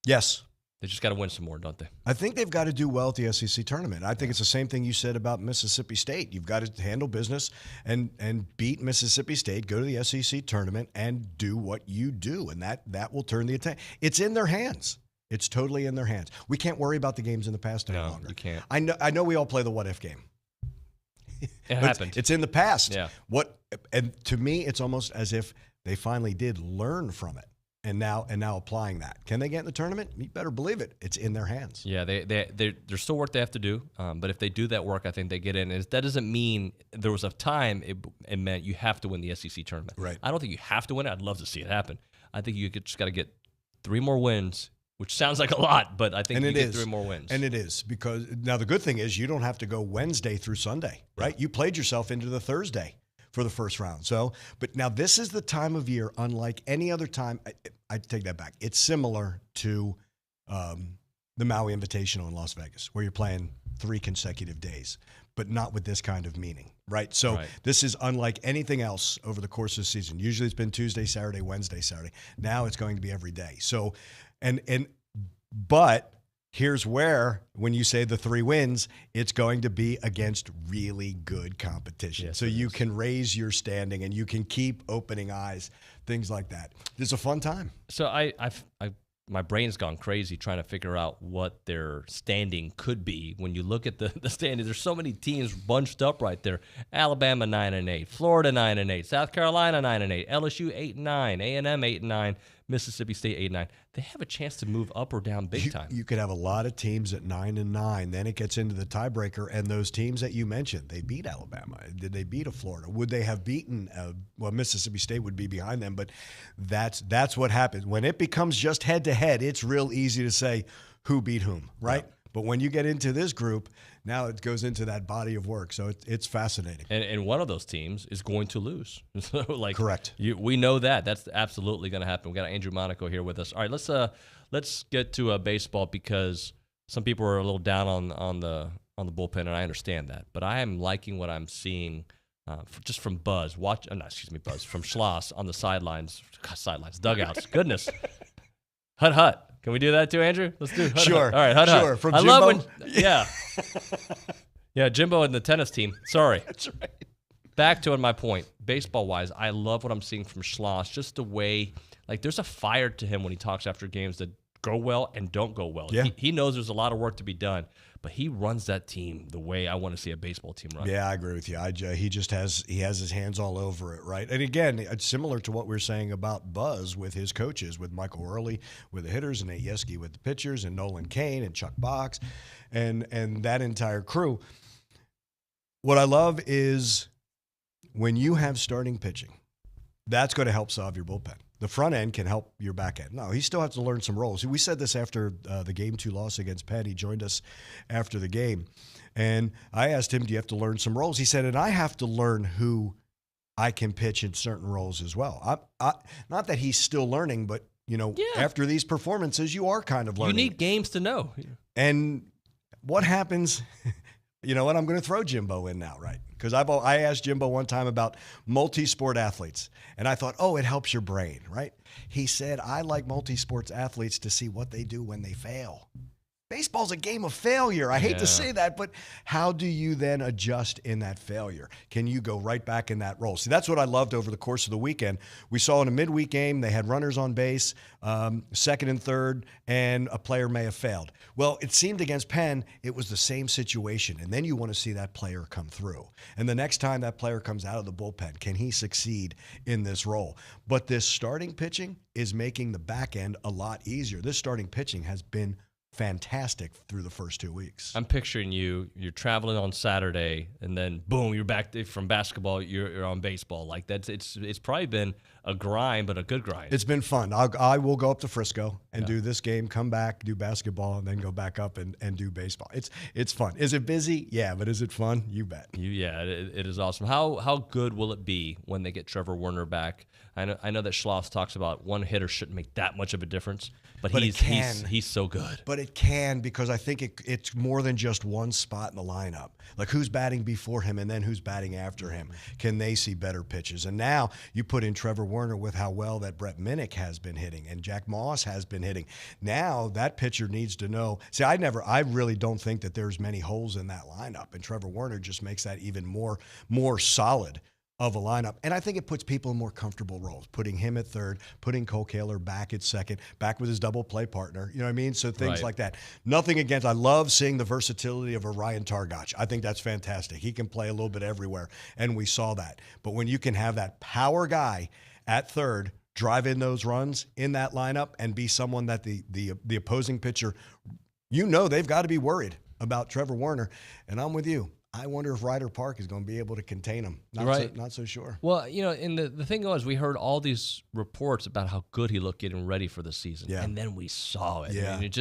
Yes. They just got to win some more, don't they? I think they've got to do well at the SEC tournament. I think it's the same thing you said about Mississippi State. You've got to handle business and beat Mississippi State, go to the SEC tournament, and do what you do, and that will turn the attention. It's in their hands. It's totally in their hands. We can't worry about the games in the past any longer. You can't. I know we all play the what-if game. It happened. It's in the past. Yeah. And to me, it's almost as if they finally did learn from it. And now applying that. Can they get in the tournament? You better believe it. It's in their hands. Yeah, there's still work they have to do. But if they do that work, I think they get in. And that doesn't mean there was a time it meant you have to win the SEC tournament. Right. I don't think you have to win it. I'd love to see it happen. I think you just got to get 3 more wins, which sounds like a lot, but I think you get 3 more wins. And it is, because now the good thing is you don't have to go Wednesday through Sunday, right? You played yourself into the Thursday for the first round. So, but now this is the time of year, unlike any other time. I take that back. It's similar to the Maui Invitational in Las Vegas, where you're playing 3 consecutive days, but not with this kind of meaning, right? So this is unlike anything else over the course of the season. Usually it's been Tuesday, Saturday, Wednesday, Saturday. Now it's going to be every day. So, but here's where, when you say the 3 wins, it's going to be against really good competition. Yes, so you can raise your standing and you can keep opening eyes, things like that. It's a fun time. So my brain's gone crazy trying to figure out what their standing could be. When you look at the standing, there's so many teams bunched up right there. Alabama 9-8, Florida 9-8, South Carolina 9-8, LSU 8-9, A&M 8-9, Mississippi State 8-9. They have a chance to move up or down big time. You could have a lot of teams at 9-9. Then it gets into the tiebreaker, and those teams that you mentioned, they beat Alabama. Did they beat a Florida? Would they have beaten? Well, Mississippi State would be behind them, but that's what happens when it becomes just head to head. It's real easy to say who beat whom, right? Yeah. But when you get into this group, now it goes into that body of work. So it's fascinating. And one of those teams is going to lose. So correct. We know that. That's absolutely going to happen. We got Andrew Monaco here with us. All right, let's get to baseball, because some people are a little down on the bullpen, and I understand that. But I am liking what I'm seeing just from Buzz. From Schloss on the sidelines, dugouts. Goodness. Hut. Can we do that too, Andrew? Let's do it. Sure. All right, Sure. From I Jimbo? love when, yeah. Yeah, Jimbo and the tennis team. Sorry. That's right. Back to my point, baseball-wise, I love what I'm seeing from Schloss, just the way, like, there's a fire to him when he talks after games that go well and don't go well. Yeah. He knows there's a lot of work to be done, but he runs that team the way I want to see a baseball team run. Yeah, I agree with you. He just has his hands all over it, right? And again, it's similar to what we were saying about Buzz with his coaches, with Michael Early with the hitters, and Nate Yeske with the pitchers, and Nolan Cain and Chuck Box, and that entire crew. What I love is when you have starting pitching, that's going to help solve your bullpen. The front end can help your back end. No, he still has to learn some roles. We said this after the Game 2 loss against Penn. He joined us after the game. And I asked him, do you have to learn some roles? He said, and I have to learn who I can pitch in certain roles as well. Not that he's still learning, but, after these performances, you are kind of learning. You need games to know. And what happens, you know what, I'm going to throw Jimbo in now, right? Because I asked Jimbo one time about multi-sport athletes, and I thought, it helps your brain, right? He said, I like multi-sports athletes to see what they do when they fail. Baseball's a game of failure. I hate to say that, but how do you then adjust in that failure? Can you go right back in that role? See, that's what I loved over the course of the weekend. We saw in a midweek game, they had runners on base, second and third, and a player may have failed. Well, it seemed against Penn, it was the same situation, and then you want to see that player come through. And the next time that player comes out of the bullpen, can he succeed in this role? But this starting pitching is making the back end a lot easier. This starting pitching has been fantastic through the first 2 weeks. I'm picturing you're traveling on Saturday, and then boom, you're back from basketball, you're on baseball. Like it's probably been a grind, but a good grind. It's been fun. I will go up to Frisco and do this game, come back, do basketball, and then go back up and do baseball. It's fun. Is it busy? Yeah, but is it fun? You bet. It is awesome. How good will it be when they get Trevor Werner back? I know that Schloss talks about one hitter shouldn't make that much of a difference, but he's so good. But it can, because I think it's more than just one spot in the lineup. Like who's batting before him and then who's batting after him. Can they see better pitches? And now you put in Trevor Werner with how well that Brett Minnick has been hitting and Jack Moss has been hitting. Now that pitcher needs to know. See, I really don't think that there's many holes in that lineup, and Trevor Werner just makes that even more solid of a lineup. And I think it puts people in more comfortable roles, putting him at third, putting Cole Kaler back at second, back with his double play partner. You know what I mean? So things like that. Nothing against, I love seeing the versatility of a Ryan Targach. I think that's fantastic. He can play a little bit everywhere, and we saw that. But when you can have that power guy at third, drive in those runs in that lineup, and be someone that the opposing pitcher, they've got to be worried about Trevor Werner. And I'm with you. I wonder if Ryder Park is going to be able to contain him. Not so sure. Well, and the thing was, we heard all these reports about how good he looked getting ready for the season. Yeah. And then we saw it. Yeah. I mean,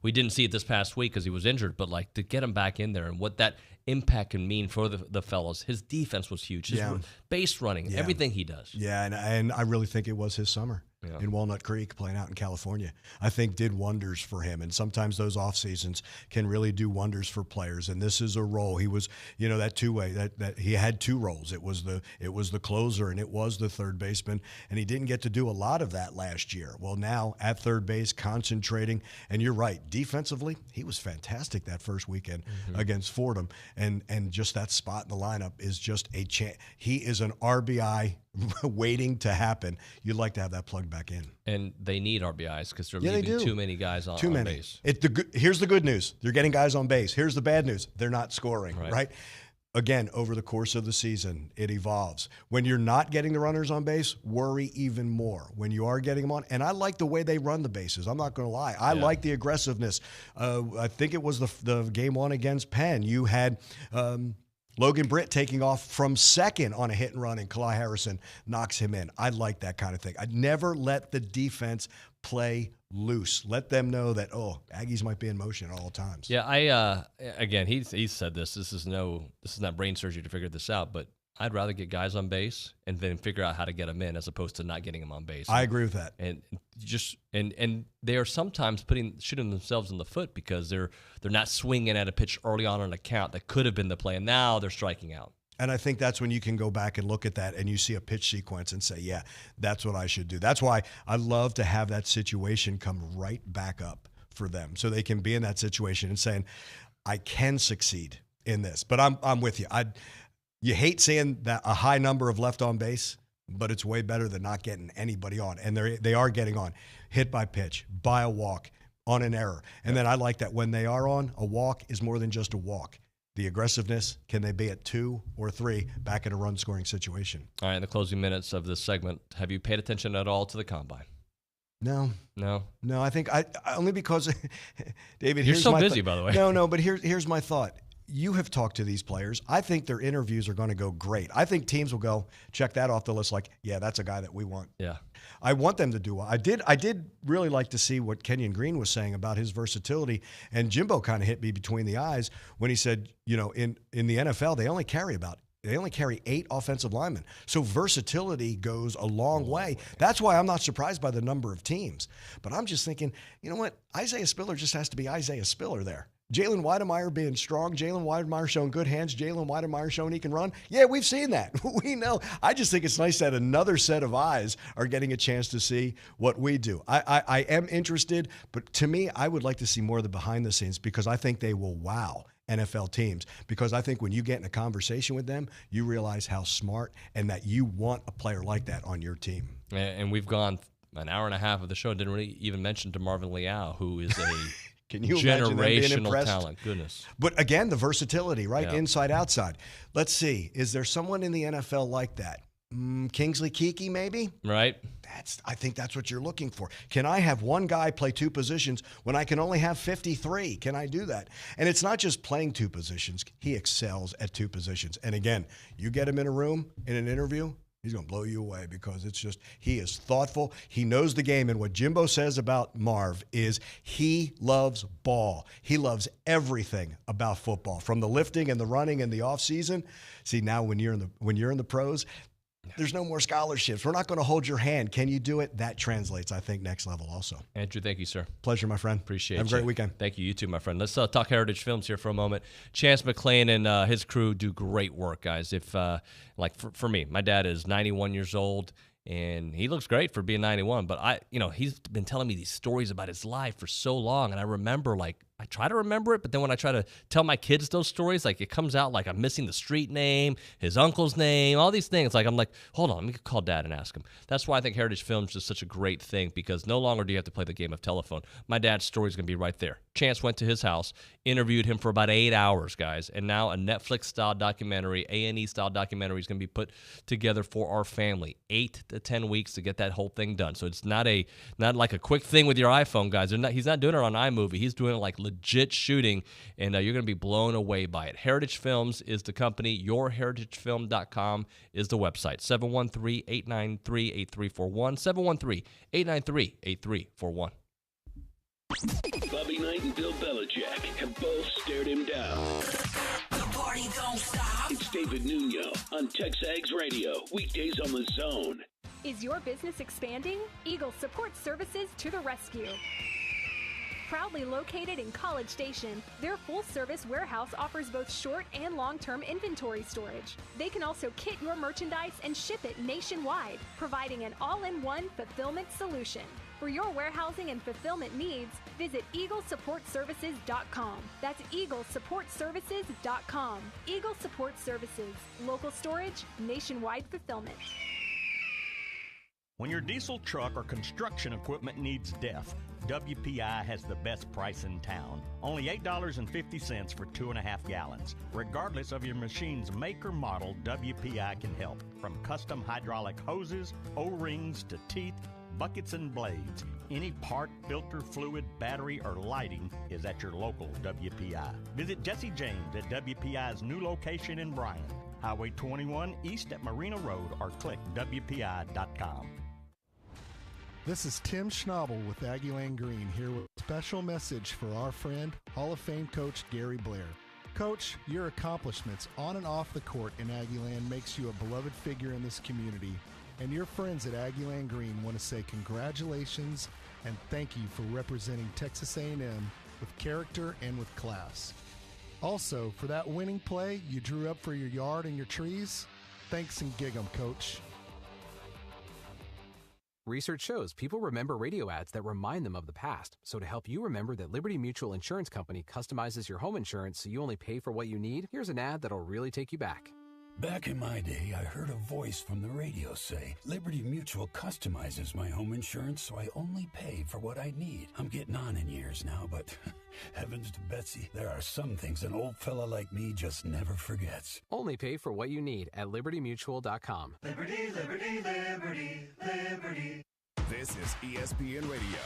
we didn't see it this past week because he was injured, but like to get him back in there and what that impact can mean for the fellas. His defense was huge. His base running, everything he does. Yeah, and I really think it was his summer in Walnut Creek playing out in California. I think did wonders for him, and sometimes those off seasons can really do wonders for players. And this is a role. He was, that two-way that he had two roles. It was the closer and it was the third baseman, and he didn't get to do a lot of that last year. Well, now at third base, concentrating, and you're right, defensively, he was fantastic that first weekend against Fordham. And just that spot in the lineup is just a chance. He is an RBI waiting to happen. You'd like to have that plugged back in. And they need RBIs because they're leaving too many guys on base. Here's the good news. They're getting guys on base. Here's the bad news. They're not scoring, right? Again, over the course of the season, it evolves. When you're not getting the runners on base, worry even more. When you are getting them on, and I like the way they run the bases. I'm not going to lie. I like the aggressiveness. I think it was the game one against Penn. You had Logan Britt taking off from second on a hit and run, and Kalai Harrison knocks him in. I like that kind of thing. I'd never let the defense play loose. Let them know that, Aggies might be in motion at all times. Yeah, again, he said this. This is not brain surgery to figure this out, but I'd rather get guys on base and then figure out how to get them in as opposed to not getting them on base. I agree with that. And they are sometimes shooting themselves in the foot because they're not swinging at a pitch early on in a count that could have been the play, and now they're striking out. And I think that's when you can go back and look at that and you see a pitch sequence and say, yeah, that's what I should do. That's why I love to have that situation come right back up for them so they can be in that situation and saying, I can succeed in this. But I'm with you. You hate seeing that a high number of left on base, but it's way better than not getting anybody on. And they are getting on. Hit by pitch, by a walk, on an error. And then I like that when they are on, a walk is more than just a walk. The aggressiveness, can they be at 2 or 3 back in a run-scoring situation? All right, in the closing minutes of this segment, have you paid attention at all to the combine? No. I think I only because, David, you're so busy, by the way. No, but here's my thought. You have talked to these players. I think their interviews are going to go great. I think teams will go, check that off the list like, yeah, that's a guy that we want. Yeah. I want them to do well. I did really like to see what Kenyon Green was saying about his versatility, and Jimbo kind of hit me between the eyes when he said, in the NFL, they only carry 8 offensive linemen. So versatility goes a long way. That's why I'm not surprised by the number of teams. But I'm just thinking, you know what? Isaiah Spiller just has to be Isaiah Spiller there. Jalen Weidemeyer being strong, Jalen Weidemeyer showing good hands, Jalen Weidemeyer showing he can run. Yeah, we've seen that. We know. I just think it's nice that another set of eyes are getting a chance to see what we do. I am interested, but to me, I would like to see more of the behind the scenes because I think they will wow NFL teams. Because I think when you get in a conversation with them, you realize how smart and that you want a player like that on your team. And we've gone an hour and a half of the show and didn't really even mention DeMarvin Leal, who is a Can you imagine them being generational impressed? Talent. Goodness. But again, the versatility, right? Yeah. Inside, outside. Let's see. Is there someone in the NFL like that? Kingsley Keke, maybe? Right. I think that's what you're looking for. Can I have one guy play 2 positions when I can only have 53? Can I do that? And it's not just playing 2 positions. He excels at 2 positions. And again, you get him in a room, in an interview, he's going to blow you away because it's just, he is thoughtful. He knows the game. And what Jimbo says about Marv is he loves ball. He loves everything about football, from the lifting and the running and the offseason. See, now when you're in the pros, there's no more scholarships. We're not going to hold your hand. Can you do it? That translates, I think, next level also. Andrew, thank you, sir. Pleasure, my friend. Appreciate it. Have a great weekend. Thank you. You too, my friend. Let's talk Heritage Films here for a moment. Chance McClain and his crew do great work, guys. If for me, my dad is 91 years old, and he looks great for being 91. But he's been telling me these stories about his life for so long, and I remember I try to remember it, but then when I try to tell my kids those stories, it comes out like I'm missing the street name, his uncle's name, all these things. I'm like, hold on, let me call Dad and ask him. That's why I think Heritage Films is such a great thing, because no longer do you have to play the game of telephone. My dad's story is going to be right there. Chance went to his house, interviewed him for about 8 hours, guys, and now a Netflix-style documentary, A&E-style documentary is going to be put together for our family. 8 to 10 weeks to get that whole thing done. So it's not like a quick thing with your iPhone, guys. He's not doing it on iMovie. He's doing it like legit shooting, and you're going to be blown away by it. Heritage Films is the company. YourHeritageFilm.com is the website. 713-893-8341. 713-893-8341. Bobby Knight and Bill Belichick have both stared him down. The party don't stop. It's David Nuño on TexAgs Radio, weekdays on The Zone. Is your business expanding? Eagle Support Services to the rescue. Proudly located in College Station, their full-service warehouse offers both short and long-term inventory storage. They can also kit your merchandise and ship it nationwide, providing an all-in-one fulfillment solution. For your warehousing and fulfillment needs, visit EagleSupportServices.com. That's EagleSupportServices.com. Eagle Support Services. Local storage, nationwide fulfillment. When your diesel truck or construction equipment needs DEF, WPI has the best price in town. Only $8.50 for 2.5 gallons. Regardless of your machine's make or model, WPI can help. From custom hydraulic hoses, O-rings to teeth, buckets and blades, any part, filter, fluid, battery, or lighting is at your local WPI. Visit Jesse James at WPI's new location in Bryan, Highway 21 east at Marina Road, or click WPI.com. This is Tim Schnabel with Aggieland Green here with a special message for our friend, Hall of Fame coach Gary Blair. Coach, your accomplishments on and off the court in Aggieland makes you a beloved figure in this community, and your friends at Aggieland Green want to say congratulations and thank you for representing Texas A&M with character and with class. Also, for that winning play you drew up for your yard and your trees, thanks and gig 'em, Coach. Research shows people remember radio ads that remind them of the past. So to help you remember that Liberty Mutual Insurance Company customizes your home insurance so you only pay for what you need, here's an ad that'll really take you back. Back in my day, I heard a voice from the radio say, Liberty Mutual customizes my home insurance so I only pay for what I need. I'm getting on in years now, but heavens to Betsy, there are some things an old fella like me just never forgets. Only pay for what you need at libertymutual.com. Liberty, liberty, liberty, liberty. This is ESPN Radio.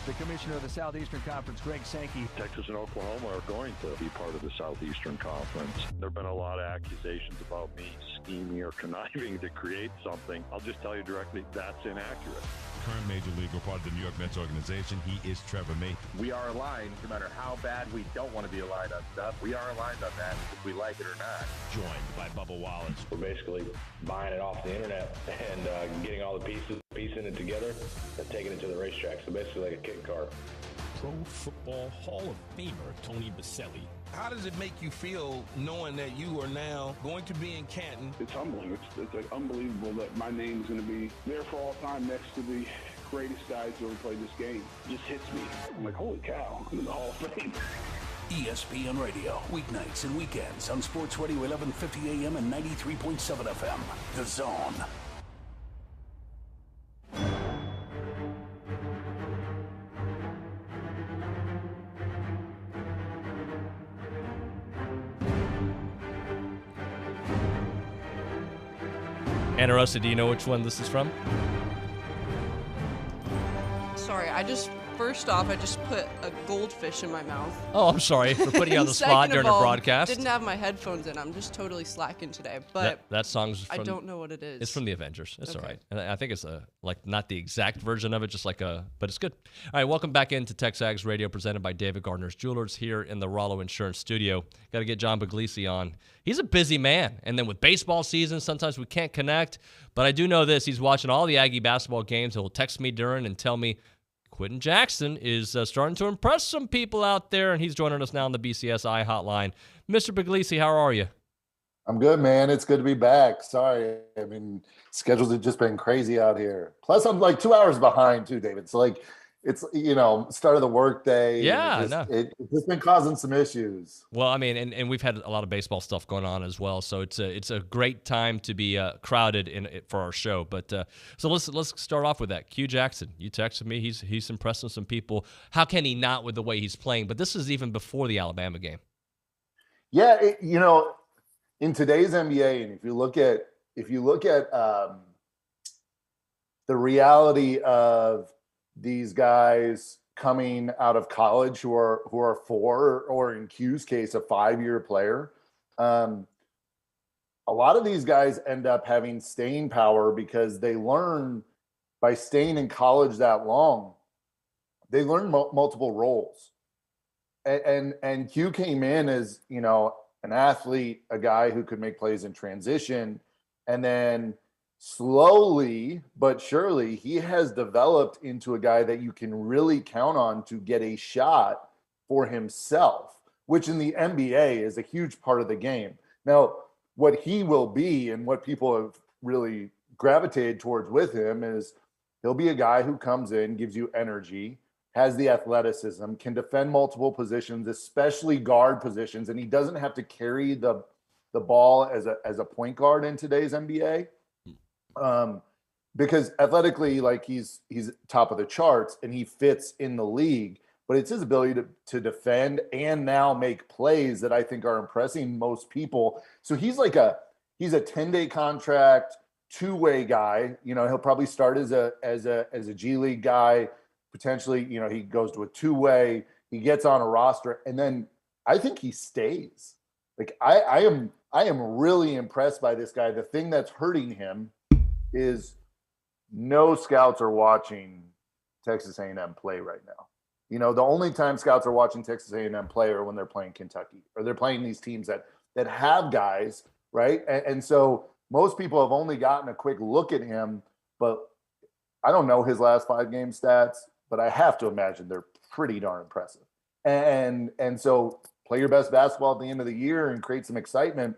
The commissioner of the Southeastern Conference, Greg Sankey. Texas and Oklahoma are going to be part of the Southeastern Conference. There have been a lot of accusations about me scheming or conniving to create something. I'll just tell you directly, that's inaccurate. Current Major Leaguer, part of the New York Mets organization. He is Trevor May. We are aligned no matter how bad we don't want to be aligned on stuff. We are aligned on that if we like it or not. Joined by Bubba Wallace. We're basically buying it off the internet and getting all the pieces, piecing it together, and taking it to the racetrack. So basically like a kit car. Pro Football Hall of Famer Tony Baselli. How does it make you feel knowing that you are now going to be in Canton? It's humbling. It's like unbelievable that my name is going to be there for all time next to the greatest guys who ever played this game. It just hits me. I'm like, holy cow, I'm in the Hall of Fame. ESPN Radio, weeknights and weekends on Sports Radio 1150 AM and 93.7 FM. The Zone. Anna Rosa, do you know which one this is from? Sorry, first off, I just put a goldfish in my mouth. Oh, I'm sorry for putting you on the spot during a broadcast. Didn't have my headphones in. I'm just totally slacking today. But that song's from, I don't know what it is. It's from the Avengers. It's Okay. all right. And I think it's not the exact version of it, just but it's good. All right, welcome back into TexAgs Radio, presented by David Gardner's Jewelers here in the Rollo Insurance Studio. Got to get John Pugliese on. He's a busy man. And then with baseball season, sometimes we can't connect. But I do know this. He's watching all the Aggie basketball games. He'll text me during and tell me Quentin Jackson is starting to impress some people out there, and he's joining us now on the BCSI hotline. Mr. Pugliese, how are you? I'm good, man. It's good to be back. Sorry. I mean, schedules have just been crazy out here. Plus, I'm like 2 hours behind too, David. So it's start of the workday. Yeah, it's just been causing some issues. Well, I mean, and we've had a lot of baseball stuff going on as well, so it's a great time to be crowded in it for our show. But so let's start off with that. Q Jackson, you texted me. He's impressing some people. How can he not with the way he's playing? But this is even before the Alabama game. Yeah, in today's NBA, and if you look at the reality of these guys coming out of college who are 4 or in Q's case a 5-year player, a lot of these guys end up having staying power because they learn by staying in college that long. They learn multiple roles, and Q came in as an athlete, a guy who could make plays in transition, and then slowly but surely he has developed into a guy that you can really count on to get a shot for himself, which in the NBA is a huge part of the game. Now, what he will be and what people have really gravitated towards with him is he'll be a guy who comes in, gives you energy, has the athleticism, can defend multiple positions, especially guard positions, and he doesn't have to carry the ball as a point guard in today's NBA. Because athletically, he's top of the charts and he fits in the league, but it's his ability to defend and now make plays that I think are impressing most people. So he's a 10-day contract, 2-way guy. He'll probably start as a G League guy. Potentially, he goes to a 2-way, he gets on a roster, and then I think he stays. I am really impressed by this guy. The thing that's hurting him is no scouts are watching Texas A&M play right now. The only time scouts are watching Texas A&M play are when they're playing Kentucky or they're playing these teams that have guys, right? And so most people have only gotten a quick look at him, but I don't know his last 5-game stats, but I have to imagine they're pretty darn impressive. And so play your best basketball at the end of the year and create some excitement,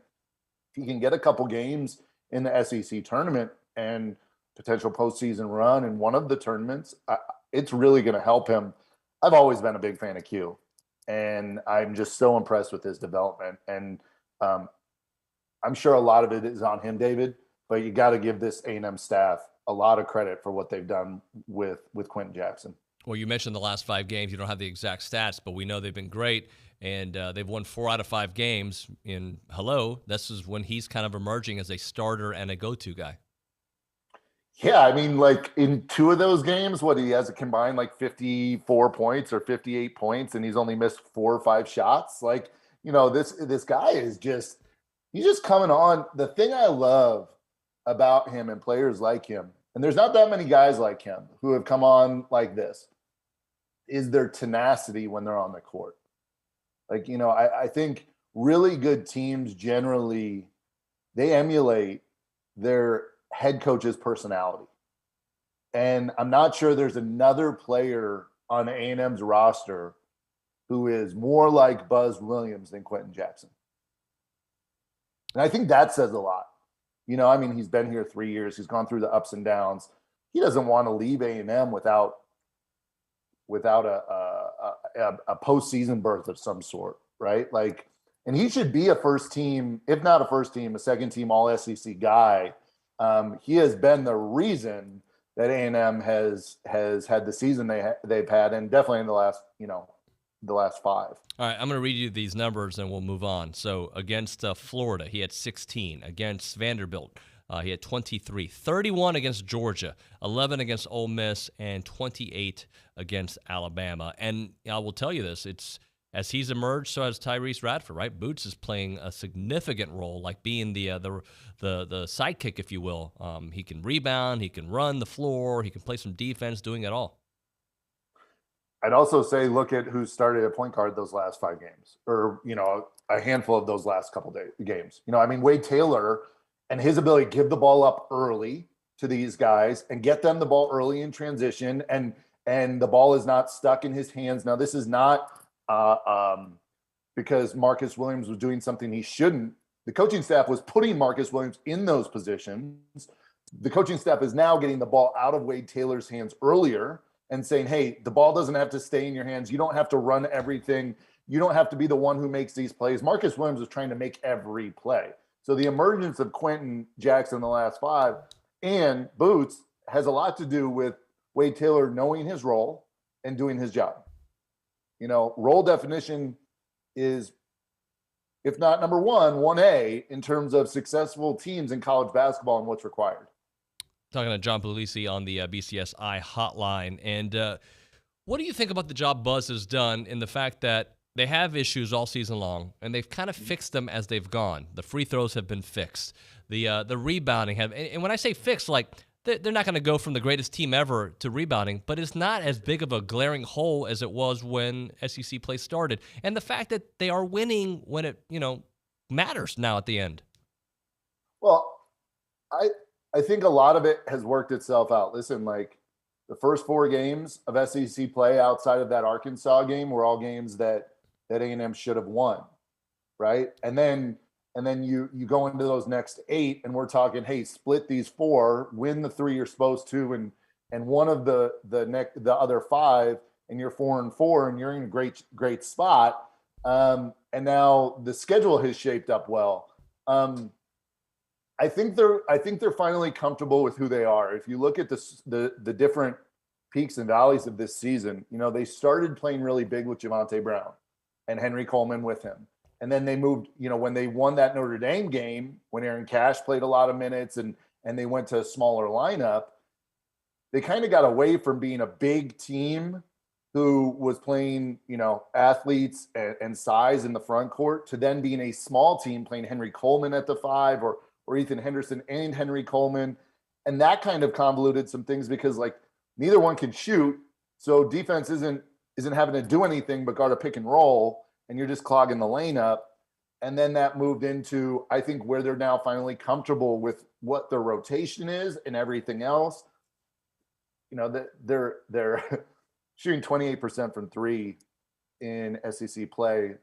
if you can get a couple games in the SEC tournament and potential postseason run in one of the tournaments, it's really going to help him. I've always been a big fan of Q, and I'm just so impressed with his development. And I'm sure a lot of it is on him, David, but you got to give this A&M staff a lot of credit for what they've done with Quentin Jackson. Well, you mentioned the last 5 games. You don't have the exact stats, but we know they've been great, and they've won 4 out of 5 games. And this is when he's kind of emerging as a starter and a go-to guy. Yeah, I mean, like in 2 of those games, he has a combined like 54 points or 58 points, and he's only missed 4 or 5 shots. Like, this guy is he's just coming on. The thing I love about him and players like him, and there's not that many guys like him who have come on like this, is their tenacity when they're on the court. Like, I think really good teams generally, they emulate their head coach's personality. And I'm not sure there's another player on A&M's roster who is more like Buzz Williams than Quentin Jackson. And I think that says a lot. He's been here 3 years. He's gone through the ups and downs. He doesn't want to leave A&M without a postseason berth of some sort, right? Like, and he should be a first team, if not a first team, a second team all SEC guy. He has been the reason that A&M has had the season they've had, and definitely in the last 5. All right, I'm going to read you these numbers and we'll move on. So against Florida, he had 16. Against Vanderbilt, he had 23. 31 against Georgia, 11 against Ole Miss, and 28 against Alabama. And I will tell you this, as he's emerged, so has Tyrese Radford, right? Boots is playing a significant role, like being the sidekick, if you will. He can rebound, he can run the floor, he can play some defense, doing it all. I'd also say look at who started at point guard those last 5 games, or a handful of those last couple games. Wade Taylor and his ability to give the ball up early to these guys and get them the ball early in transition, and the ball is not stuck in his hands. Now, this is not because Marcus Williams was doing something he shouldn't. The coaching staff was putting Marcus Williams in those positions. The coaching staff is now getting the ball out of Wade Taylor's hands earlier and saying, hey, the ball doesn't have to stay in your hands. You don't have to run everything. You don't have to be the one who makes these plays. Marcus Williams was trying to make every play. So the emergence of Quentin Jackson in the last 5 and Boots has a lot to do with Wade Taylor knowing his role and doing his job. Role definition is, if not number 1A in terms of successful teams in college basketball and what's required. Talking to John Pugliese on the BCSI hotline. And what do you think about the job Buzz has done in the fact that they have issues all season long, and they've kind of fixed them as they've gone? The free throws have been fixed. The rebounding and when I say fixed, like they're not going to go from the greatest team ever to rebounding, but it's not as big of a glaring hole as it was when SEC play started. And the fact that they are winning when it, matters now at the end. Well, I think a lot of it has worked itself out. Listen, like the first 4 games of SEC play outside of that Arkansas game were all games that A&M should have won, right? And then you go into those next 8, and we're talking, hey, split these 4, win the 3 you're supposed to, and one of the other 5, and you're 4-4, and you're in a great spot. And now the schedule has shaped up well. I think they're finally comfortable with who they are. If you look at the different peaks and valleys of this season, they started playing really big with Javonte Brown and Henry Coleman with him. And then they moved, when they won that Notre Dame game, when Aaron Cash played a lot of minutes and they went to a smaller lineup, they kind of got away from being a big team who was playing, athletes and size in the front court to then being a small team playing Henry Coleman at the 5 or Ethan Henderson and Henry Coleman. And that kind of convoluted some things because neither one can shoot. So defense isn't having to do anything but guard a pick and roll, and you're just clogging the lane up. And then that moved into, I think, where they're now finally comfortable with what their rotation is and everything else. They're shooting 28% from 3 in SEC play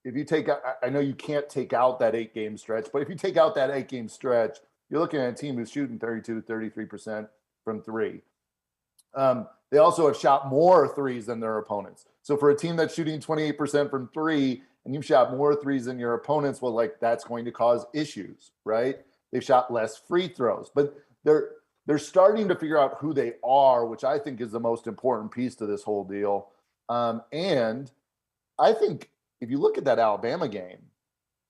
if you take, I know you can't take out that 8-game stretch, but if you take out that 8-game stretch, you're looking at a team who's shooting 32, 33% from three. They also have shot more threes than their opponents. So for a team that's shooting 28% from three and you've shot more threes than your opponents, well, like that's going to cause issues, right? They've shot less free throws, but they're starting to figure out who they are, which I think is the most important piece to this whole deal. And I think if you look at that Alabama game,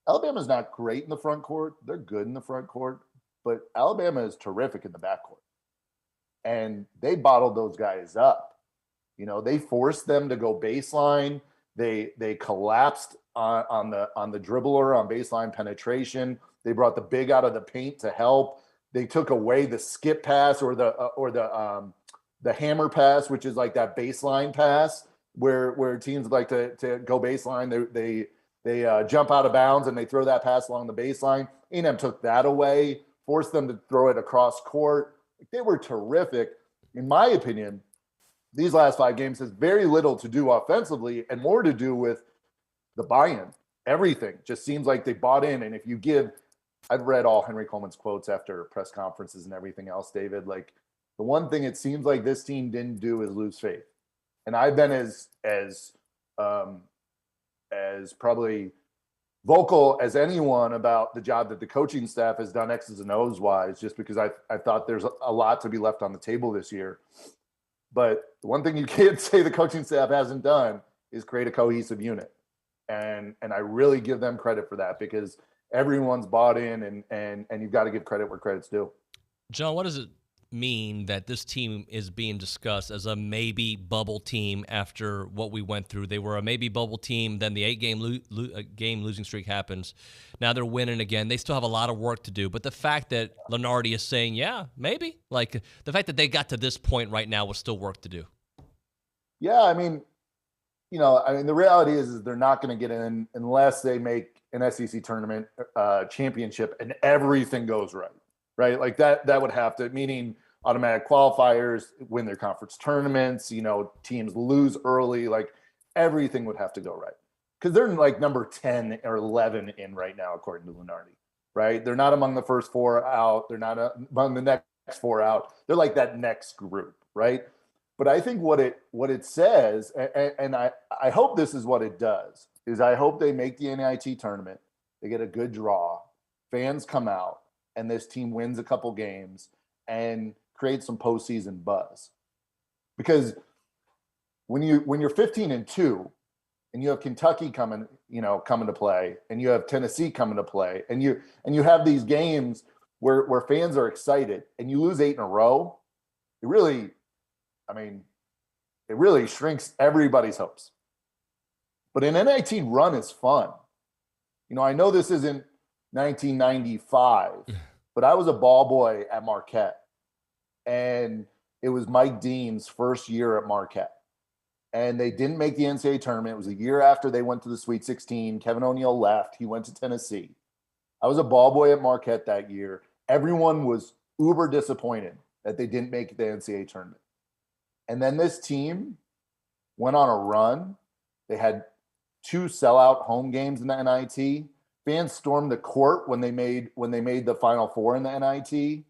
Alabama's not great in the front court. They're good in the front court, but Alabama is terrific in the backcourt. And they bottled those guys up. You know, they forced them to go baseline. They collapsed on the dribbler on baseline penetration. They brought the big out of the paint to help. They took away the skip pass or the hammer pass, which is like that baseline pass where teams like to go baseline. They jump out of bounds and they throw that pass along the baseline. A&M took that away, forced them to throw it across court. They were terrific. In my opinion, these last 5 games has very little to do offensively and more to do with the buy-in. Everything just seems like they bought in. And if you give, I've read all Henry Coleman's quotes after press conferences and everything else, David. Like, the one thing it seems like this team didn't do is lose faith. And I've been as probably vocal as anyone about the job that the coaching staff has done X's and O's wise, just because I thought there's a lot to be left on the table this year. But the one thing you can't say the coaching staff hasn't done is create a cohesive unit. And I really give them credit for that, because everyone's bought in and you've got to give credit where credit's due. John, what does it mean that this team is being discussed as a maybe bubble team after what we went through? They were a maybe bubble team, then the 8-game losing streak happens. Now they're winning again. They still have a lot of work to do, but the fact that Lunardi is saying, yeah, maybe, like the fact that they got to this point right now with still work to do. Yeah, I mean, the reality is they're not going to get in unless they make an SEC tournament championship and everything goes right? Like that would have to, meaning automatic qualifiers, win their conference tournaments, teams lose early, like everything would have to go right. Because they're like number 10 or 11 in right now, according to Lunardi, right? They're not among the first 4 out. They're not among the next 4 out. They're like that next group, right? But I think what it says, and I hope this is what it does, is I hope they make the NIT tournament, they get a good draw, fans come out, and this team wins a couple games and creates some postseason buzz. Because when you're 15-2 and you have Kentucky coming to play, and you have Tennessee coming to play, and you have these games where fans are excited, and you lose 8 in a row, it really shrinks everybody's hopes. But an NIT run is fun. I know this isn't 1995, but I was a ball boy at Marquette, and it was Mike Dean's first year at Marquette, and they didn't make the NCAA tournament. It was a year after they went to the Sweet 16. Kevin O'Neal left. He went to Tennessee. I was a ball boy at Marquette that year. Everyone was uber disappointed that they didn't make the NCAA tournament. And then this team went on a run. They had 2 sellout home games in the NIT. Fans stormed the court when they made the Final Four in the NIT.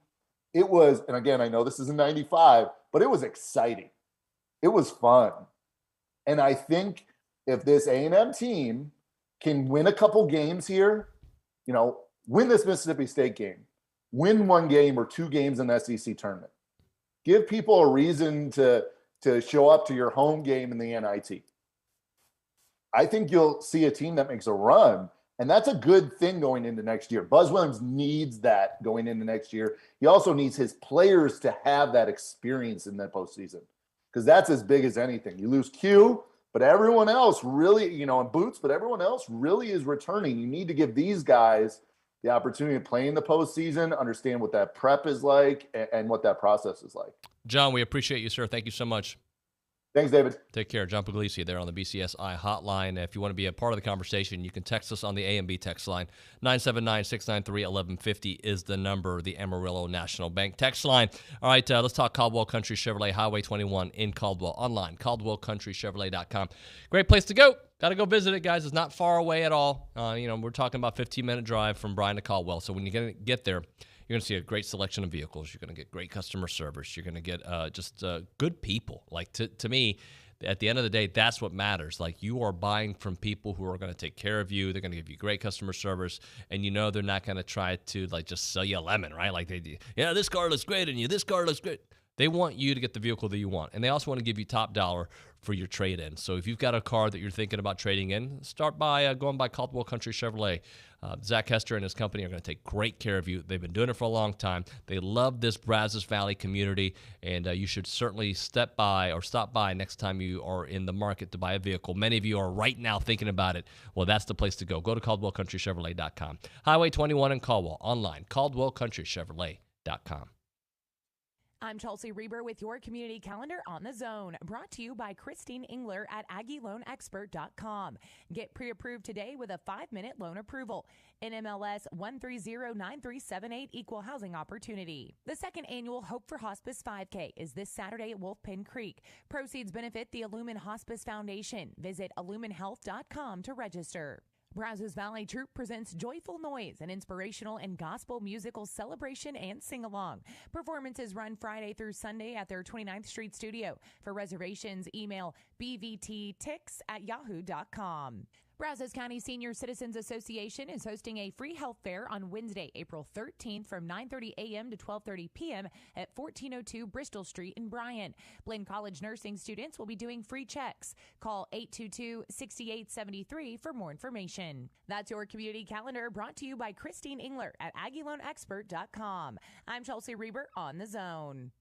It was, and again, I know this is in 95, but it was exciting. It was fun. And I think if this A&M team can win a couple games here, win this Mississippi State game, win 1 game or 2 games in the SEC tournament, give people a reason to show up to your home game in the NIT. I think you'll see a team that makes a run, and that's a good thing going into next year. Buzz Williams needs that going into next year. He also needs his players to have that experience in the postseason, because that's as big as anything. You lose Q, but everyone else really, and Boots, but everyone else really is returning. You need to give these guys the opportunity to play in the postseason, understand what that prep is like and what that process is like. John, we appreciate you, sir. Thank you so much. Thanks, David. Take care. John Pugliese there on the BCSI hotline. If you want to be a part of the conversation, you can text us on the A&B text line. 979-693-1150 is the number, the Amarillo National Bank text line. All right, let's talk Caldwell Country Chevrolet, Highway 21 in Caldwell. Online, caldwellcountrychevrolet.com. Great place to go got to go visit it, guys. It's not far away at all. We're talking about 15-minute drive from Bryan to Caldwell. So when you get there, you're going to see a great selection of vehicles. You're going to get great customer service. You're going to get just good people. Like, to me, at the end of the day, that's what matters. Like, you are buying from people who are going to take care of you. They're going to give you great customer service, and they're not going to try to, like, just sell you a lemon, right? Like, this car looks great, and this car looks great. They want you to get the vehicle that you want, and they also want to give you top dollar for your trade-in. So if you've got a car that you're thinking about trading in, start by going by Caldwell Country Chevrolet. Zach Hester and his company are going to take great care of you. They've been doing it for a long time. They love this Brazos Valley community, and you should certainly stop by next time you are in the market to buy a vehicle. Many of you are right now thinking about it. Well, that's the place to go. Go to CaldwellCountryChevrolet.com. Highway 21 in Caldwell. Online, CaldwellCountryChevrolet.com. I'm Chelsea Reber with your community calendar on the Zone, brought to you by Christine Engler at AggieLoanExpert.com. Get pre-approved today with a 5-minute loan approval. NMLS 1309378, Equal Housing Opportunity. The second annual Hope for Hospice 5K is this Saturday at Wolfpen Creek. Proceeds benefit the Illumin Hospice Foundation. Visit illuminhealth.com to register. Brazos Valley Troop presents Joyful Noise, an inspirational and gospel musical celebration and sing-along. Performances run Friday through Sunday at their 29th Street studio. For reservations, email bvttix@yahoo.com. Brazos County Senior Citizens Association is hosting a free health fair on Wednesday, April 13th from 9:30 a.m. to 12:30 p.m. at 1402 Bristol Street in Bryan. Blaine College nursing students will be doing free checks. Call 822-6873 for more information. That's your community calendar, brought to you by Christine Engler at AggieLoanExpert.com. I'm Chelsea Reber on the Zone.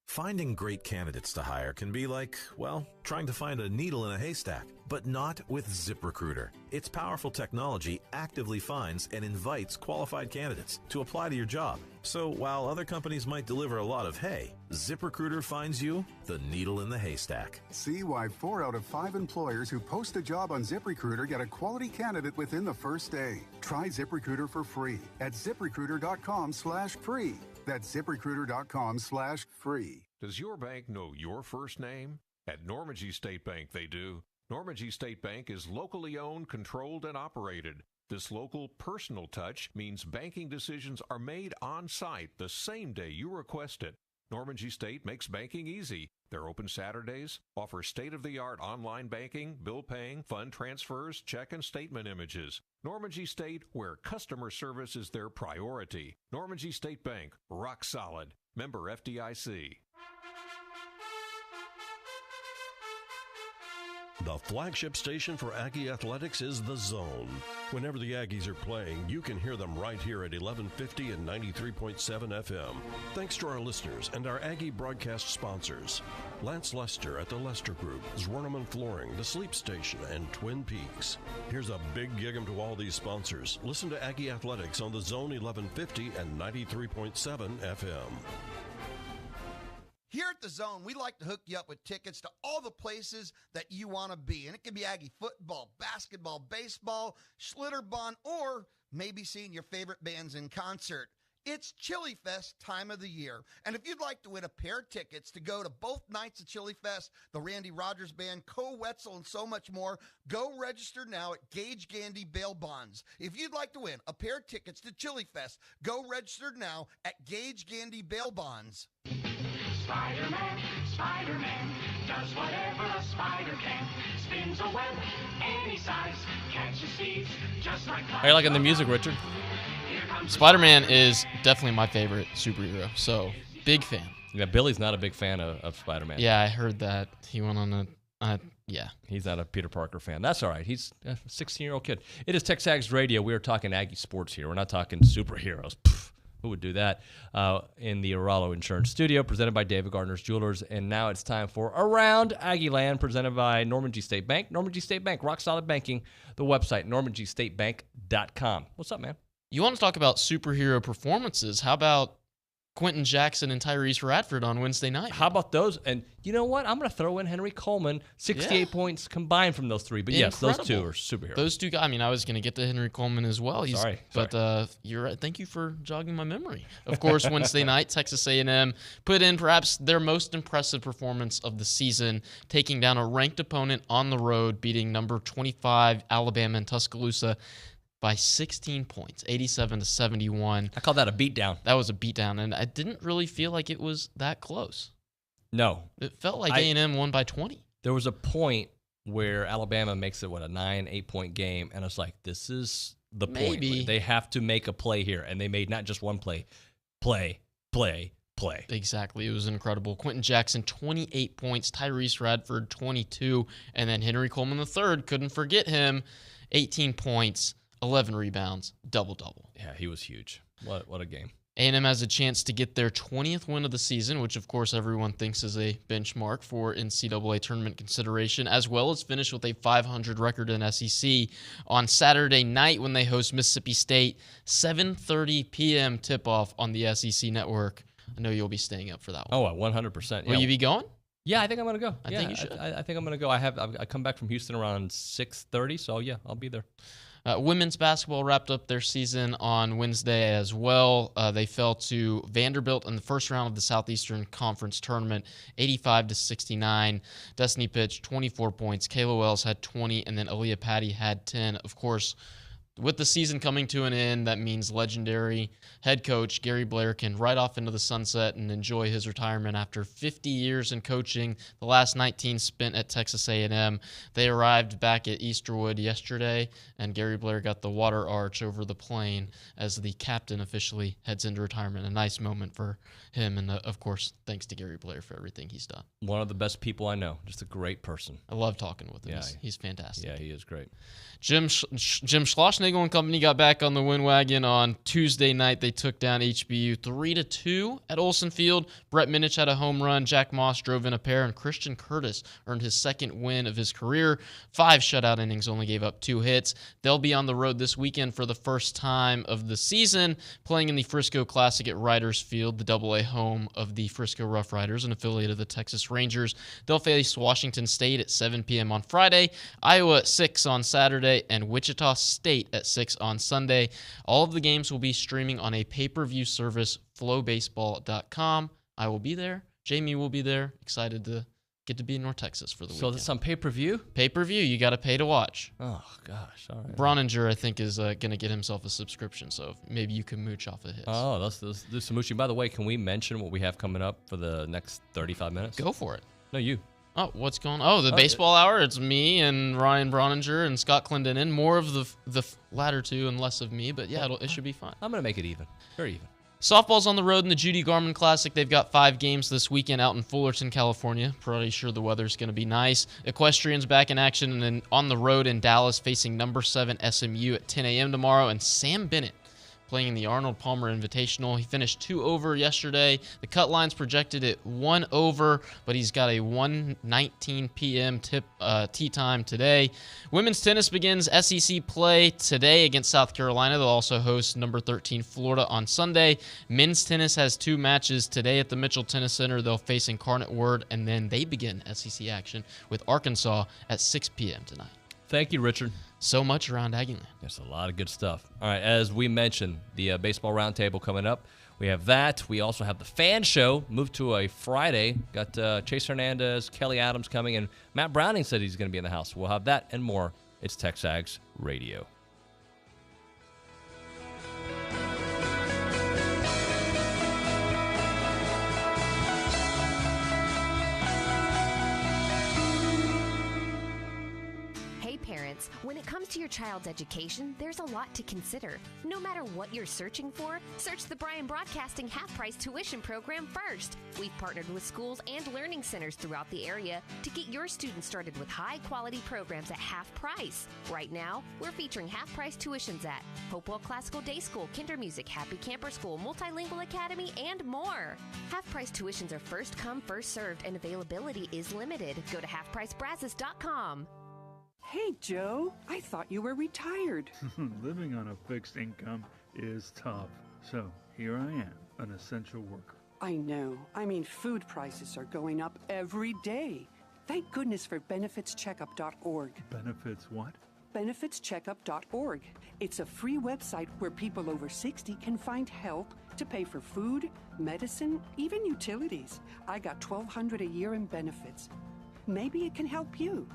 Finding great candidates to hire can be like, well, trying to find a needle in a haystack, but not with ZipRecruiter. Its powerful technology actively finds and invites qualified candidates to apply to your job. So while other companies might deliver a lot of hay, ZipRecruiter finds you the needle in the haystack. See why 4 out of 5 employers who post a job on ZipRecruiter get a quality candidate within the first day. Try ZipRecruiter for free at ZipRecruiter.com/free. That's ZipRecruiter.com/free. Does your bank know your first name? At Normandy State Bank, they do. Normandy State Bank is locally owned, controlled, and operated. This local personal touch means banking decisions are made on site the same day you request it. Normandy State makes banking easy. They're open Saturdays, offer state-of-the-art online banking, bill paying, fund transfers, check and statement images. Normandy State, where customer service is their priority. Normandy State Bank, rock solid. Member FDIC. The flagship station for Aggie Athletics is The Zone. Whenever the Aggies are playing, you can hear them right here at 1150 and 93.7 FM. Thanks to our listeners and our Aggie broadcast sponsors. Lance Lester at the Lester Group, Zwerneman Flooring, The Sleep Station, and Twin Peaks. Here's a big gig-em to all these sponsors. Listen to Aggie Athletics on The Zone 1150 and 93.7 FM. Here at The Zone, we like to hook you up with tickets to all the places that you want to be. And it can be Aggie football, basketball, baseball, Schlitterbahn, or maybe seeing your favorite bands in concert. It's Chili Fest time of the year. And if you'd like to win a pair of tickets to go to both nights of Chili Fest, the Randy Rogers Band, Co Wetzel, and so much more, go register now at Gage Gandy Bail Bonds. If you'd like to win a pair of tickets to Chili Fest, go register now at Gage Gandy Bail Bonds. Spider-Man does whatever a spider can. Spins a web any size, catches thieves just like. How are you liking the music, Richard? Spider-Man is definitely my favorite superhero, so big fan. Yeah, Billy's not a big fan of Spider-Man. Yeah, I heard that. He went on yeah. He's not a Peter Parker fan. That's all right. He's a 16-year-old kid. It is TexAgs Radio. We are talking Aggie sports here. We're not talking superheroes. Pfft. Who would do that? In the Aralo Insurance Studio, presented by David Gardner's Jewelers. And now it's time for Around Aggie Land, presented by Normandy State Bank. Normandy State Bank, rock solid banking. The website, normandystatebank.com. What's up, man? You want to talk about superhero performances? How about Quentin Jackson and Tyrese Radford on Wednesday night. How about those? And you know what? I'm going to throw in Henry Coleman, 68 points combined from those three. But yes, those two are superheroes. Those two guys. I mean, I was going to get to Henry Coleman as well. Sorry. But you're right. Thank you for jogging my memory. Of course, Wednesday night, Texas A&M put in perhaps their most impressive performance of the season, taking down a ranked opponent on the road, beating number 25 Alabama in Tuscaloosa by 16 points, 87-71. I call that a beatdown. That was a beatdown, and I didn't really feel like it was that close. No. It felt like A&M won by 20. There was a point where Alabama makes it, 9-8 point game, and it's like, this is the point. They have to make a play here, and they made not just one play. Play. Exactly. It was incredible. Quentin Jackson, 28 points. Tyrese Radford, 22. And then Henry Coleman III, couldn't forget him, 18 points. 11 rebounds, double-double. Yeah, he was huge. What a game. A&M has a chance to get their 20th win of the season, which, of course, everyone thinks is a benchmark for NCAA tournament consideration, as well as finish with a 500 record in SEC on Saturday night when they host Mississippi State, 7:30 p.m. tip-off on the SEC network. I know you'll be staying up for that one. Oh, 100%. Will you be going? Yeah, I think I'm going to go. I think you should. I think I'm going to go. I come back from Houston around 6:30, so yeah, I'll be there. Women's basketball wrapped up their season on Wednesday as well. They fell to Vanderbilt in the first round of the Southeastern Conference Tournament, 85-69. Destiny pitched 24 points. Kayla Wells had 20, and then Aaliyah Patty had 10. Of course, with the season coming to an end, that means legendary head coach Gary Blair can ride off into the sunset and enjoy his retirement after 50 years in coaching, the last 19 spent at Texas A&M. They arrived back at Easterwood yesterday, and Gary Blair got the water arch over the plane as the captain officially heads into retirement. A nice moment for him, and of course, thanks to Gary Blair for everything he's done. One of the best people I know. Just a great person. I love talking with him. Yeah, he's fantastic. Yeah, he is great. Jim Schlossnagle and company got back on the win wagon on Tuesday night. They took down HBU 3-2 at Olsen Field. Brett Minich had a home run. Jack Moss drove in a pair, and Christian Curtis earned his second win of his career. 5 shutout innings, only gave up 2 hits. They'll be on the road this weekend for the first time of the season, playing in the Frisco Classic at Riders Field, the AA home of the Frisco Rough Riders, an affiliate of the Texas Rangers. They'll face Washington State at 7 p.m. on Friday, Iowa at 6 on Saturday, and Wichita State at 6 on Sunday. All of the games will be streaming on a pay-per-view service, flowbaseball.com. I will be there. Jamie will be there. Excited to get to be in North Texas for the weekend. So this on pay-per-view? Pay-per-view. You got to pay to watch. Oh, gosh. All right. Broninger, I think, is going to get himself a subscription, so maybe you can mooch off of his. Oh, let's do some mooching. By the way, can we mention what we have coming up for the next 35 minutes? Go for it. No, you. Oh, what's going on? Oh, the baseball hour. It's me and Ryan Broninger and Scott Clendenin. More of the latter two and less of me, but yeah, it should be fun. I'm going to make it even. Very even. Softball's on the road in the Judy Garman Classic. They've got 5 games this weekend out in Fullerton, California. Pretty sure the weather's going to be nice. Equestrian's back in action and then on the road in Dallas facing number 7 SMU at 10 a.m. tomorrow. And Sam Bennett playing in the Arnold Palmer Invitational. He finished 2 over yesterday. The cut line's projected at 1 over, but he's got a 1:19 p.m. tee time today. Women's tennis begins SEC play today against South Carolina. They'll also host number 13 Florida on Sunday. Men's tennis has 2 matches today at the Mitchell Tennis Center. They'll face Incarnate Word, and then they begin SEC action with Arkansas at 6 p.m. tonight. Thank you, Richard. So much around Aggieland. There's a lot of good stuff. All right, as we mentioned, the baseball roundtable coming up. We have that. We also have the fan show moved to a Friday. Got Chase Hernandez, Kelly Adams coming, and Matt Browning said he's going to be in the house. We'll have that and more. It's TexAgs Radio. Parents, when it comes to your child's education, there's a lot to consider. No matter what you're searching for, search the Bryan Broadcasting half-price tuition program first. We've partnered with schools and learning centers throughout the area to get your students started with high-quality programs at half price. Right now, we're featuring half-price tuitions at Hopewell Classical Day School, Kinder Music, Happy Camper School, Multilingual Academy, and more. Half-price tuitions are first come, first served, and availability is limited. Go to halfpricebrazos.com. Hey, Joe, I thought you were retired. Living on a fixed income is tough. So here I am, an essential worker. I know. Food prices are going up every day. Thank goodness for benefitscheckup.org. Benefits what? Benefitscheckup.org. It's a free website where people over 60 can find help to pay for food, medicine, even utilities. I got $1,200 a year in benefits. Maybe it can help you.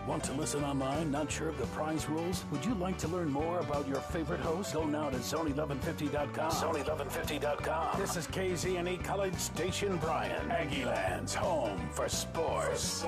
Want to listen online? Not sure of the prize rules? Would you like to learn more about your favorite host? Go now to Zone1150.com. Zone1150.com. This is KZNE College Station Bryan. Aggieland's home for sports.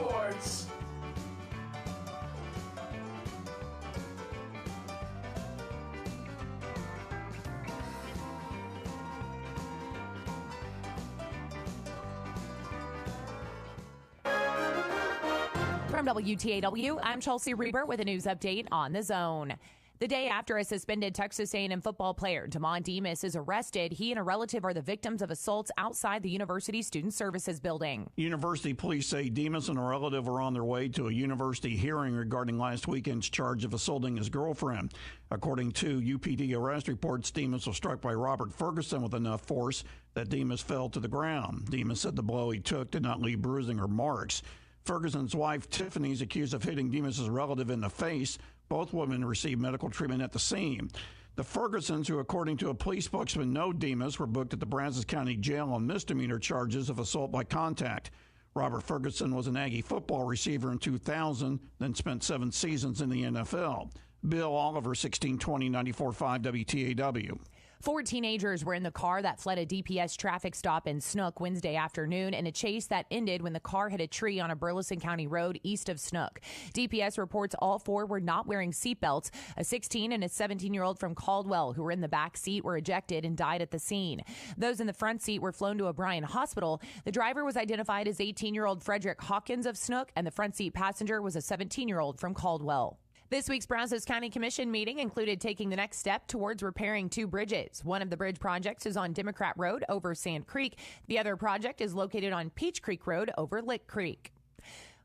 From WTAW, I'm Chelsea Reber with a news update on the Zone. The day after a suspended Texas A&M football player, Damon Demas, is arrested, he and a relative are the victims of assaults outside the university student services building. University police say Demas and a relative are on their way to a university hearing regarding last weekend's charge of assaulting his girlfriend. According to UPD arrest reports, Demas was struck by Robert Ferguson with enough force that Demas fell to the ground. Demas said the blow he took did not leave bruising or marks. Ferguson's wife, Tiffany, is accused of hitting Demas' relative in the face. Both women received medical treatment at the scene. The Fergusons, who according to a police spokesman know Demas, were booked at the Brazos County Jail on misdemeanor charges of assault by contact. Robert Ferguson was an Aggie football receiver in 2000, then spent 7 seasons in the NFL. Bill Oliver, 1620-94.5 WTAW. 4 teenagers were in the car that fled a DPS traffic stop in Snook Wednesday afternoon in a chase that ended when the car hit a tree on a Burleson County road east of Snook. DPS reports all 4 were not wearing seatbelts. A 16 and a 17-year-old from Caldwell who were in the back seat were ejected and died at the scene. Those in the front seat were flown to O'Brien Hospital. The driver was identified as 18-year-old Frederick Hawkins of Snook, and the front seat passenger was a 17-year-old from Caldwell. This week's Brazos County Commission meeting included taking the next step towards repairing 2 bridges. One of the bridge projects is on Democrat Road over Sand Creek. The other project is located on Peach Creek Road over Lick Creek.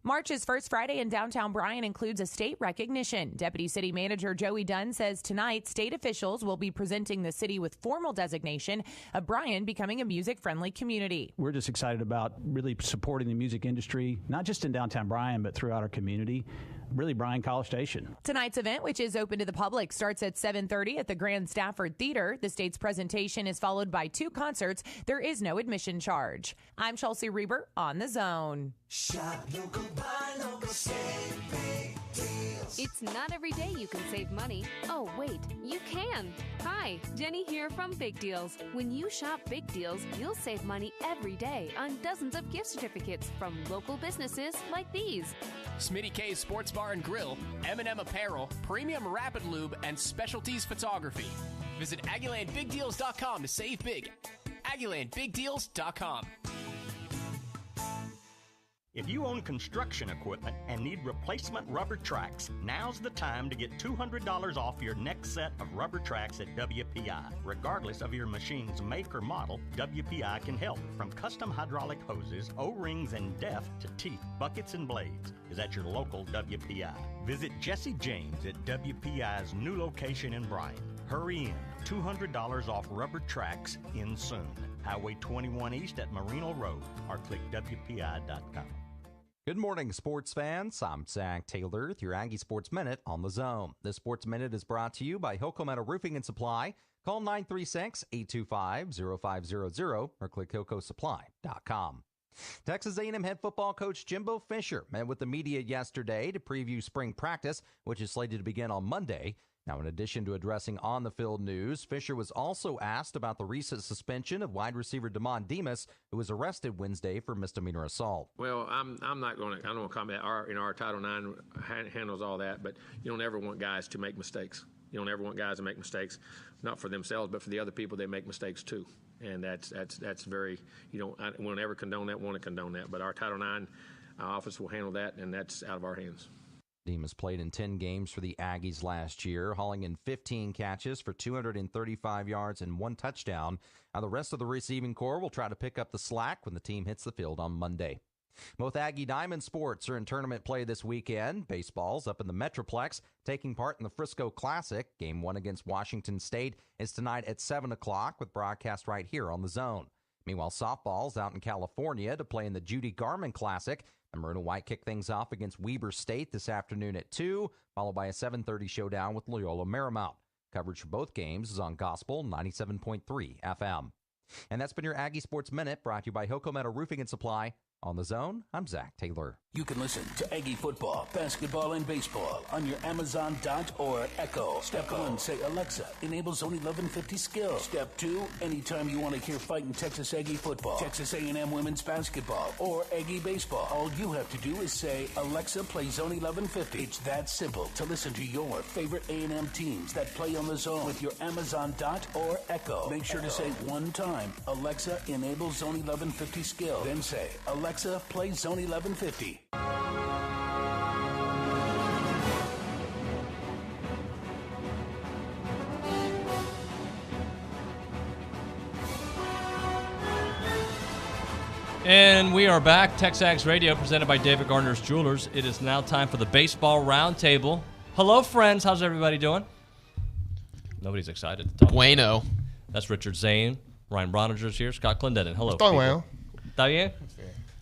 March's first Friday in downtown Bryan includes a state recognition. Deputy City Manager Joey Dunn says tonight state officials will be presenting the city with formal designation of Bryan becoming a music-friendly community. We're just excited about really supporting the music industry, not just in downtown Bryan, but throughout our community. Really, Bryan College Station. Tonight's event, which is open to the public, starts at 7:30 at the Grand Stafford Theater. The state's presentation is followed by 2 concerts. There is no admission charge. I'm Chelsea Reber on The Zone. Shop local, buy local, save big deals. It's not every day you can save money. Oh, wait, you can. Hi, Jenny here from Big Deals. When you shop Big Deals, you'll save money every day on dozens of gift certificates from local businesses like these. Smitty K's Sports Bar and Grill, M&M Apparel, Premium Rapid Lube, and Specialties Photography. Visit AggielandBigDeals.com to save big. AggielandBigDeals.com. If you own construction equipment and need replacement rubber tracks, now's the time to get $200 off your next set of rubber tracks at WPI. Regardless of your machine's make or model, WPI can help. From custom hydraulic hoses, O-rings, and depth to teeth, buckets, and blades is at your local WPI. Visit Jesse James at WPI's new location in Bryan. Hurry in. $200 off rubber tracks in soon. Highway 21 East at Marino Road or click WPI.com. Good morning, sports fans. I'm Zach Taylor with your Aggie Sports Minute on the Zone. This Sports Minute is brought to you by Hilco Metal Roofing and Supply. Call 936-825-0500 or click HilcoSupply.com. Texas A&M head football coach Jimbo Fisher met with the media yesterday to preview spring practice, which is slated to begin on Monday. Now, in addition to addressing on-the-field news, Fisher was also asked about the recent suspension of wide receiver Damon Demas, who was arrested Wednesday for misdemeanor assault. Well, I'm not going to. I don't want to comment. Our Title IX handles all that, but you don't ever want guys to make mistakes. You don't ever want guys to make mistakes, not for themselves, but for the other people. They make mistakes too, and that's very. You don't. I won't ever condone that. Want to condone that, but our Title IX office will handle that, and that's out of our hands. Demas played in 10 games for the Aggies last year, hauling in 15 catches for 235 yards and 1 touchdown. Now, the rest of the receiving corps will try to pick up the slack when the team hits the field on Monday. Both Aggie Diamond sports are in tournament play this weekend. Baseball's up in the Metroplex, taking part in the Frisco Classic. Game 1 against Washington State is tonight at 7 o'clock with broadcast right here on The Zone. Meanwhile, softball's out in California to play in the Judy Garman Classic. The Maroon and White kick things off against Weber State this afternoon at 2, followed by a 7:30 showdown with Loyola Marymount. Coverage for both games is on Gospel 97.3 FM. And that's been your Aggie Sports Minute, brought to you by Hilco Metal Roofing and Supply. On The Zone, I'm Zach Taylor. You can listen to Aggie football, basketball, and baseball on your Amazon Dot or Echo. Step 1, say, Alexa, enable Zone 1150 skill. Step 2, anytime you want to hear fighting Texas Aggie football, Texas A&M women's basketball, or Aggie baseball, all you have to do is say, Alexa, play Zone 1150. It's that simple to listen to your favorite A&M teams that play on the Zone with your Amazon Dot or Echo. Make sure to say one time, Alexa, enable Zone 1150 skill. Then say, Alexa, play Zone 1150. And we are back. TexAgs Radio presented by David Gardner's Jewelers. It is now time for the Baseball Roundtable. Hello, friends. How's everybody doing? Nobody's excited to talk. Bueno. That's Richard Zane. Ryan Broninger's here. Scott Clendenin. Hello. Está bueno. Está bien?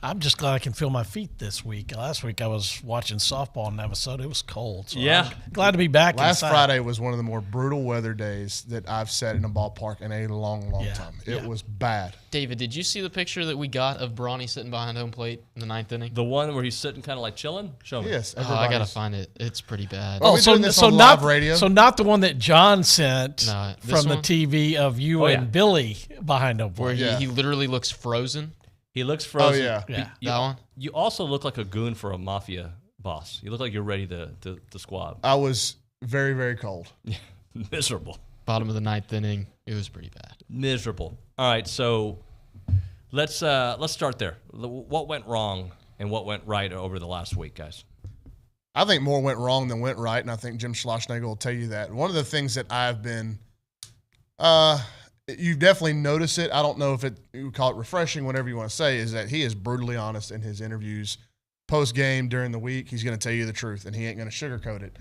I'm just glad I can feel my feet this week. Last week I was watching softball in Navasota. It was cold. So yeah. I'm glad to be back Last inside. Friday was one of the more brutal weather days that I've sat in a ballpark in a long time. It was bad. David, did you see the picture that we got of Bronny sitting behind home plate in the 9th inning? The one where he's sitting kind of like chilling? Show me. Yes. Oh, I got to find it. It's pretty bad. So not the one that John sent from the TV of you and Billy behind home plate. Where he literally looks frozen. He looks frozen. Oh, yeah. That one? You also look like a goon for a mafia boss. You look like you're ready to squab. I was very, very cold. Miserable. Bottom of the 9th inning. It was pretty bad. Miserable. All right, so let's start there. What went wrong and what went right over the last week, guys? I think more went wrong than went right, and I think Jim Schlossnagle will tell you that. One of the things that I've been you've definitely noticed it. I don't know if you call it refreshing, whatever you want to say, is that he is brutally honest in his interviews post-game during the week. He's going to tell you the truth, and he ain't going to sugarcoat it.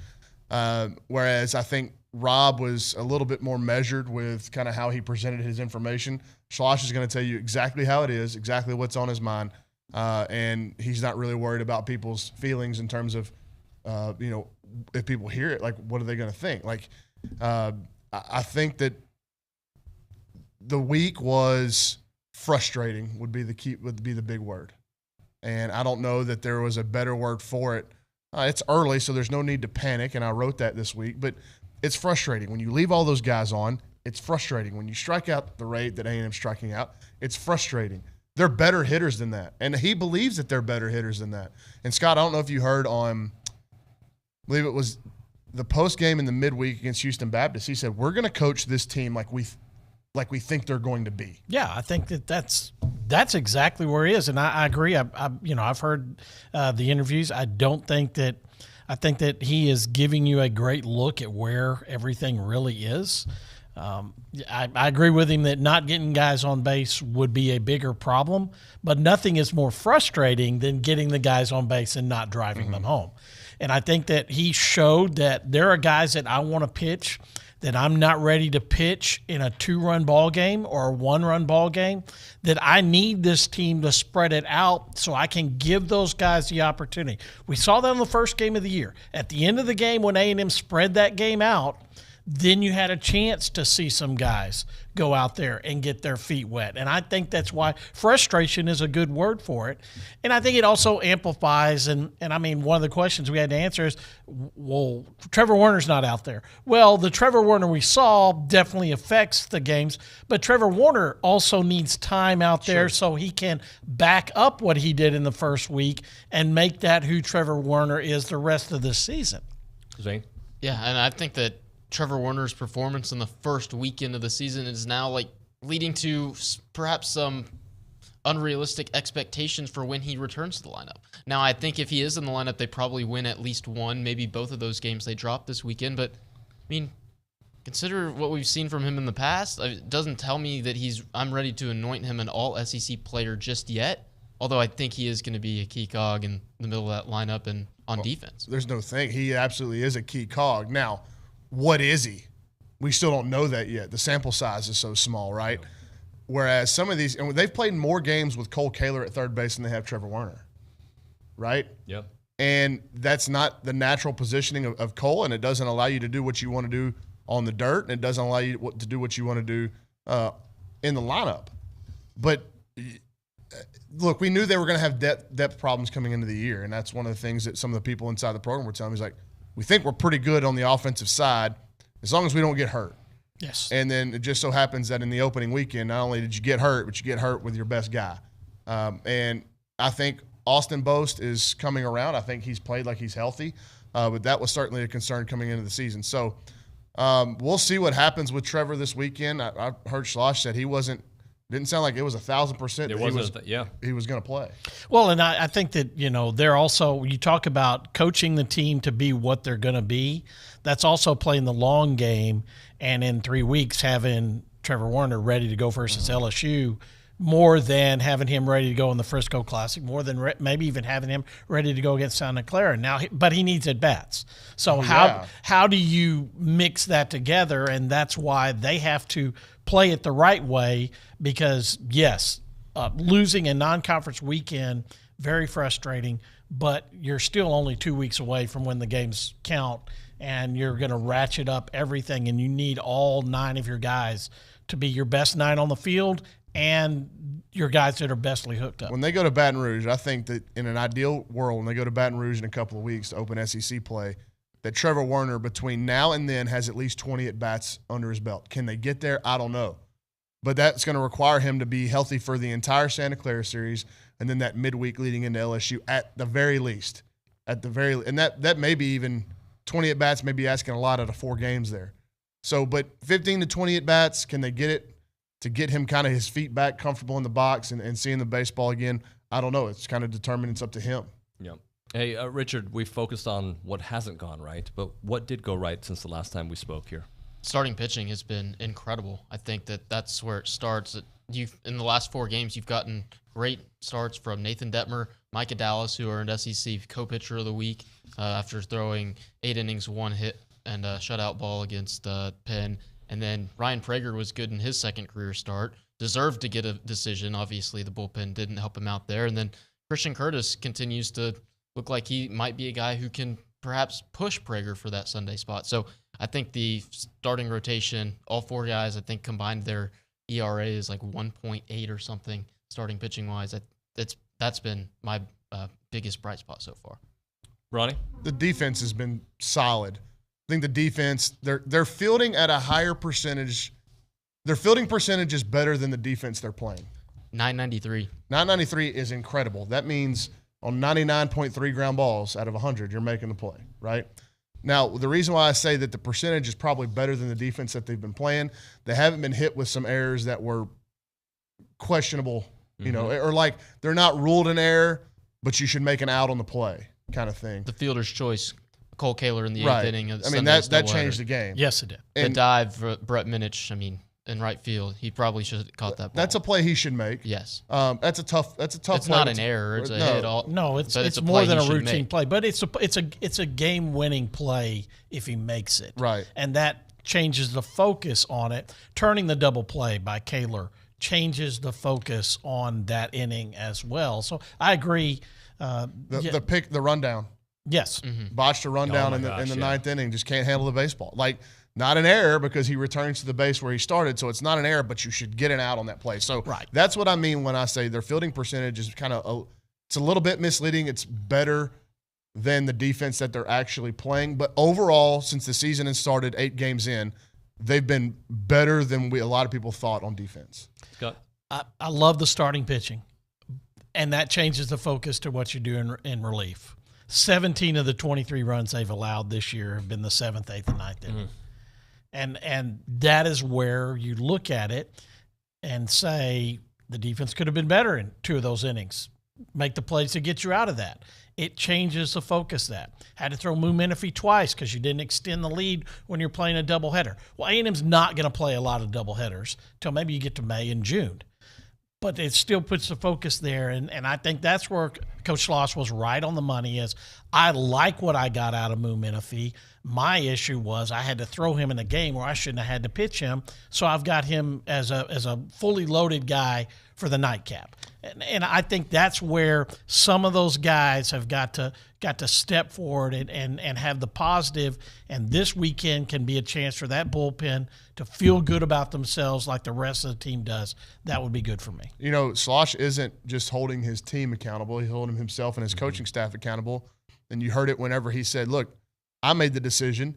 Whereas I think Rob was a little bit more measured with kind of how he presented his information. Schloss is going to tell you exactly how it is, exactly what's on his mind, and he's not really worried about people's feelings in terms of, if people hear it, like, what are they going to think? Like, I think that the week was frustrating would be the big word. And I don't know that there was a better word for it. It's early, so there's no need to panic, and I wrote that this week. But it's frustrating. When you leave all those guys on, it's frustrating. When you strike out the rate that A&M's striking out, it's frustrating. They're better hitters than that. And he believes that they're better hitters than that. And, Scott, I don't know if you heard on, I believe it was the post game in the midweek against Houston Baptist. He said, we're going to coach this team like we think they're going to be. Yeah, I think that's exactly where he is, and I agree. I've heard the interviews. I think that he is giving you a great look at where everything really is. I agree with him that not getting guys on base would be a bigger problem, but nothing is more frustrating than getting the guys on base and not driving them home. And I think that he showed that there are guys that I want to pitch that I'm not ready to pitch in a 2-run ball game or a 1-run ball game, that I need this team to spread it out so I can give those guys the opportunity. We saw that in the first game of the year. At the end of the game when A&M spread that game out, then you had a chance to see some guys go out there and get their feet wet. And I think that's why frustration is a good word for it. And I think it also amplifies, and I mean, one of the questions we had to answer is, well, Trevor Warner's not out there. Well, the Trevor Warner we saw definitely affects the games, but Trevor Warner also needs time out there so he can back up what he did in the first week and make that who Trevor Warner is the rest of the season. Zane? Yeah, and I think that Trevor Warner's performance in the first weekend of the season is now leading to perhaps some unrealistic expectations for when he returns to the lineup. Now, I think if he is in the lineup, they probably win at least one, maybe both of those games they dropped this weekend. But, I mean, consider what we've seen from him in the past. It doesn't tell me that I'm ready to anoint him an all-SEC player just yet. Although I think he is going to be a key cog in the middle of that lineup and on defense. There's no thing. He absolutely is a key cog. Now, what is he? We still don't know that yet. The sample size is so small, right? Whereas some of these, and they've played more games with Cole Kaler at third base than they have Trevor Werner, right? Yep. And that's not the natural positioning of Cole, and it doesn't allow you to do what you want to do on the dirt, and it doesn't allow you to do what you want to do in the lineup. But look, we knew they were going to have depth problems coming into the year, and that's one of the things that some of the people inside the program were telling me. Is like, we think we're pretty good on the offensive side as long as we don't get hurt. Yes. And then it just so happens that in the opening weekend, not only did you get hurt, but you get hurt with your best guy. And I think Austin Boast is coming around. I think he's played like he's healthy, but that was certainly a concern coming into the season. So we'll see what happens with Trevor this weekend. I heard Schloss said didn't sound like it was 1,000% he was going to play. Well, and I think that, they're also, you talk about coaching the team to be what they're going to be. That's also playing the long game, and in 3 weeks having Trevor Werner ready to go versus LSU more than having him ready to go in the Frisco Classic, more than maybe even having him ready to go against Santa Clara. Now, but he needs at-bats. So how do you mix that together? And that's why they have to play it the right way because, yes, losing a non-conference weekend, very frustrating, but you're still only 2 weeks away from when the games count, and you're going to ratchet up everything, and you need all 9 of your guys to be your best 9 on the field and your guys that are bestly hooked up. When they go to Baton Rouge, I think that in an ideal world, when they go to Baton Rouge in a couple of weeks to open SEC play, that Trevor Werner between now and then has at least 20 at-bats under his belt. Can they get there? I don't know. But that's going to require him to be healthy for the entire Santa Clara series and then that midweek leading into LSU at the very least. And that may be even 20 at-bats, may be asking a lot out of 4 games there. So, but 15 to 20 at-bats, can they get it to get him kind of his feet back comfortable in the box and seeing the baseball again? I don't know. It's kind of determined. It's up to him. Yeah. Hey, Richard, we focused on what hasn't gone right, but what did go right since the last time we spoke here? Starting pitching has been incredible. I think that's where it starts. In the last 4 games, you've gotten great starts from Nathan Detmer, Micah Dallas, who earned SEC co-pitcher of the week after throwing 8 innings, 1 hit, and a shutout ball against Penn. And then Ryan Prager was good in his second career start, deserved to get a decision. Obviously, the bullpen didn't help him out there. And then Christian Curtis continues to look like he might be a guy who can perhaps push Prager for that Sunday spot. So I think the starting rotation, all 4 guys, I think combined their ERA is like 1.8 or something starting pitching-wise. That's been my biggest bright spot so far. Ronnie? The defense has been solid. I think the defense, they're fielding at a higher percentage. Their fielding percentage is better than the defense they're playing. 993. 993 is incredible. That means on 99.3 ground balls out of 100, you're making the play, right? Now, the reason why I say that the percentage is probably better than the defense that they've been playing, they haven't been hit with some errors that were questionable, or like they're not ruled an error, but you should make an out on the play kind of thing. The fielder's choice. Cole Kaler in the 8th inning. I mean, that changed the game. Yes, it did. The dive for Brett Minich, in right field, he probably should have caught that ball. That's a play he should make. Yes. That's a tough It's play. not an error. It's a hit. No, it's more than a routine play, but it's a game-winning play if he makes it. Right. And that changes the focus on it. Turning the double play by Kaler changes the focus on that inning as well. So I agree. The rundown. Yes. Botched a rundown in the 9th inning, just can't handle the baseball. Like, not an error because he returns to the base where he started, so it's not an error, but you should get an out on that play. So that's what I mean when I say their fielding percentage is kind of it's a little bit misleading. It's better than the defense that they're actually playing. But overall, since the season has started 8 games in, they've been better than a lot of people thought on defense. Scott? I love the starting pitching, and that changes the focus to what you do in relief. 17 of the 23 runs they've allowed this year have been the 7th, 8th, and 9th inning. And that is where you look at it and say the defense could have been better in 2 of those innings. Make the plays to get you out of that. It changes the focus that. Had to throw Moo Menifee twice because you didn't extend the lead when you're playing a doubleheader. Well, A&M's not going to play a lot of doubleheaders until maybe you get to May and June. but it still puts the focus there. And I think that's where Coach Schloss was right on the money is I like what I got out of Moo Menifee. My issue was I had to throw him in a game where I shouldn't have had to pitch him. So I've got him as a fully loaded guy for the nightcap. And I think that's where some of those guys have got to step forward and have the positive. And this weekend can be a chance for that bullpen to feel good about themselves like the rest of the team does. That would be good for me. You know, Slosh isn't just holding his team accountable. He's holding himself and his coaching staff accountable. And you heard it whenever he said, look, I made the decision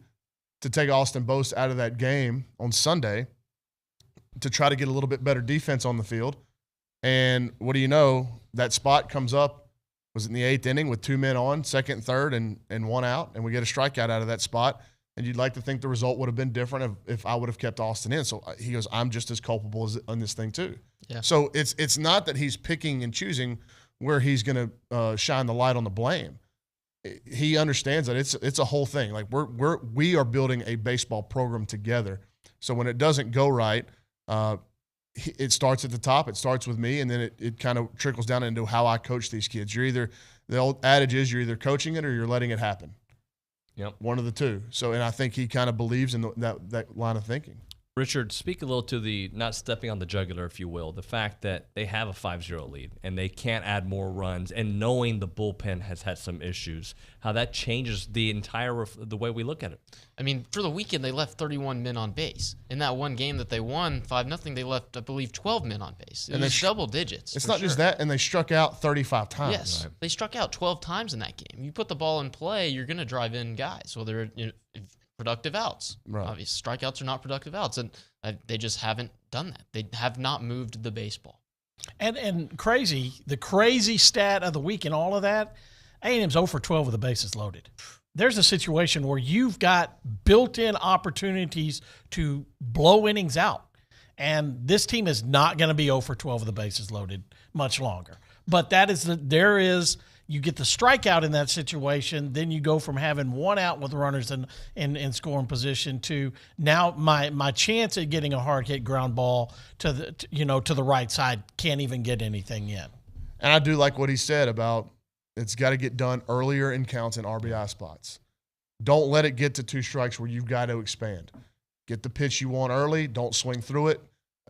to take Austin Bose out of that game on Sunday to try to get a little bit better defense on the field. And what do you know? That spot comes up, was in the 8th inning with 2 men on, second, third, and 1 out, and we get a strikeout out of that spot. And you'd like to think the result would have been different if I would have kept Austin in. So he goes, I'm just as culpable on this thing too. Yeah. So it's not that he's picking and choosing where he's going to shine the light on the blame. He understands that it's a whole thing. Like we are building a baseball program together. So when it doesn't go right, it starts at the top. It starts with me, and then it kind of trickles down into how I coach these kids. The old adage is you're either coaching it or you're letting it happen. Yep. One of the two. So, and I think he kind of believes in that line of thinking. Richard, speak a little to the not stepping on the jugular, if you will, the fact that they have a 5-0 lead and they can't add more runs, and knowing the bullpen has had some issues, how that changes the way we look at it. I mean, for the weekend, they left 31 men on base. In that one game that they won 5-0, they left, I believe, 12 men on base. It was double digits. It's not just that, and they struck out 35 times. Yes, they struck out 12 times in that game. You put the ball in play, you're going to drive in guys, whether productive outs. Right. Obviously, strikeouts are not productive outs, and they just haven't done that. They have not moved the baseball. And the crazy stat of the week and all of that, A&M's 0 for 12 with the bases loaded. There's a situation where you've got built-in opportunities to blow innings out, and this team is not going to be 0 for 12 with the bases loaded much longer. But you get the strikeout in that situation, then you go from having 1 out with runners in scoring position to now my chance at getting a hard hit ground ball to the right side can't even get anything in. And I do like what he said about it's got to get done earlier in counts and RBI spots. Don't let it get to 2 strikes where you've got to expand. Get the pitch you want early. Don't swing through it.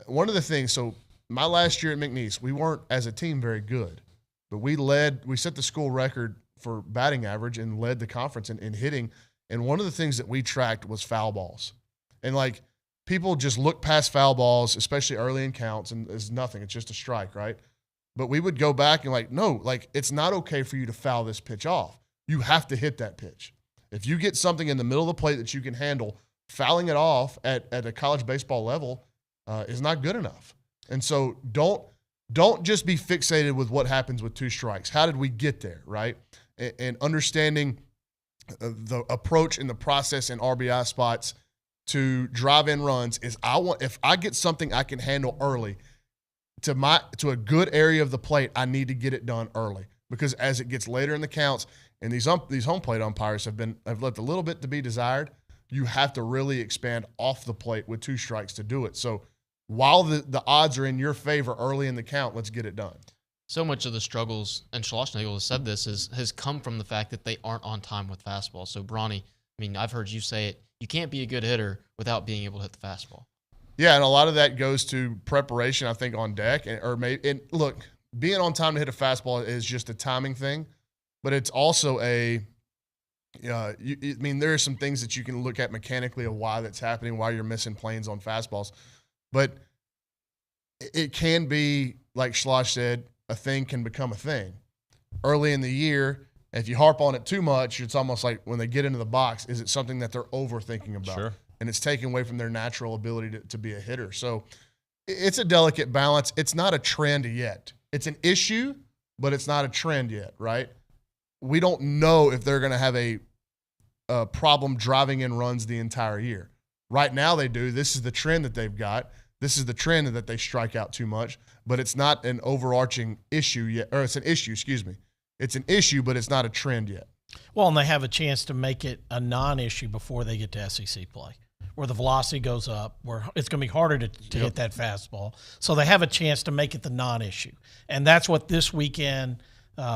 One of the things, so my last year at McNeese, we weren't as a team very good. But we set the school record for batting average and led the conference in hitting. And one of the things that we tracked was foul balls. And people just look past foul balls, especially early in counts, and it's nothing. It's just a strike, right? But we would go back and no, it's not okay for you to foul this pitch off. You have to hit that pitch. If you get something in the middle of the plate that you can handle, fouling it off at a college baseball level is not good enough. And so don't just be fixated with what happens with 2 strikes. How did we get there, right? And understanding the approach and the process in RBI spots to drive in runs is if I get something I can handle early to a good area of the plate, I need to get it done early, because as it gets later in the counts and these home plate umpires have left a little bit to be desired, you have to really expand off the plate with 2 strikes to do it. So while the odds are in your favor early in the count, let's get it done. So much of the struggles, and Schlossnagel has said this, has come from the fact that they aren't on time with fastball. So, Bronny, I've heard you say it. You can't be a good hitter without being able to hit the fastball. Yeah, and a lot of that goes to preparation, I think, on deck. Look, being on time to hit a fastball is just a timing thing, but it's also there are some things that you can look at mechanically of why that's happening, why you're missing planes on fastballs. But it can be, like Schloss said, a thing can become a thing. Early in the year, if you harp on it too much, it's almost like when they get into the box, is it something that they're overthinking about? Sure. And it's taken away from their natural ability to be a hitter. So it's a delicate balance. It's not a trend yet. It's an issue, but it's not a trend yet, right? We don't know if they're going to have a problem driving in runs the entire year. Right now they do. This is the trend that they've got. This is the trend that they strike out too much, but it's not an overarching issue yet. Or it's an issue, excuse me. It's an issue, but it's not a trend yet. Well, and they have a chance to make it a non-issue before they get to SEC play, where the velocity goes up, where it's going to be harder to hit that fastball. So they have a chance to make it the non-issue. And that's what this weekend,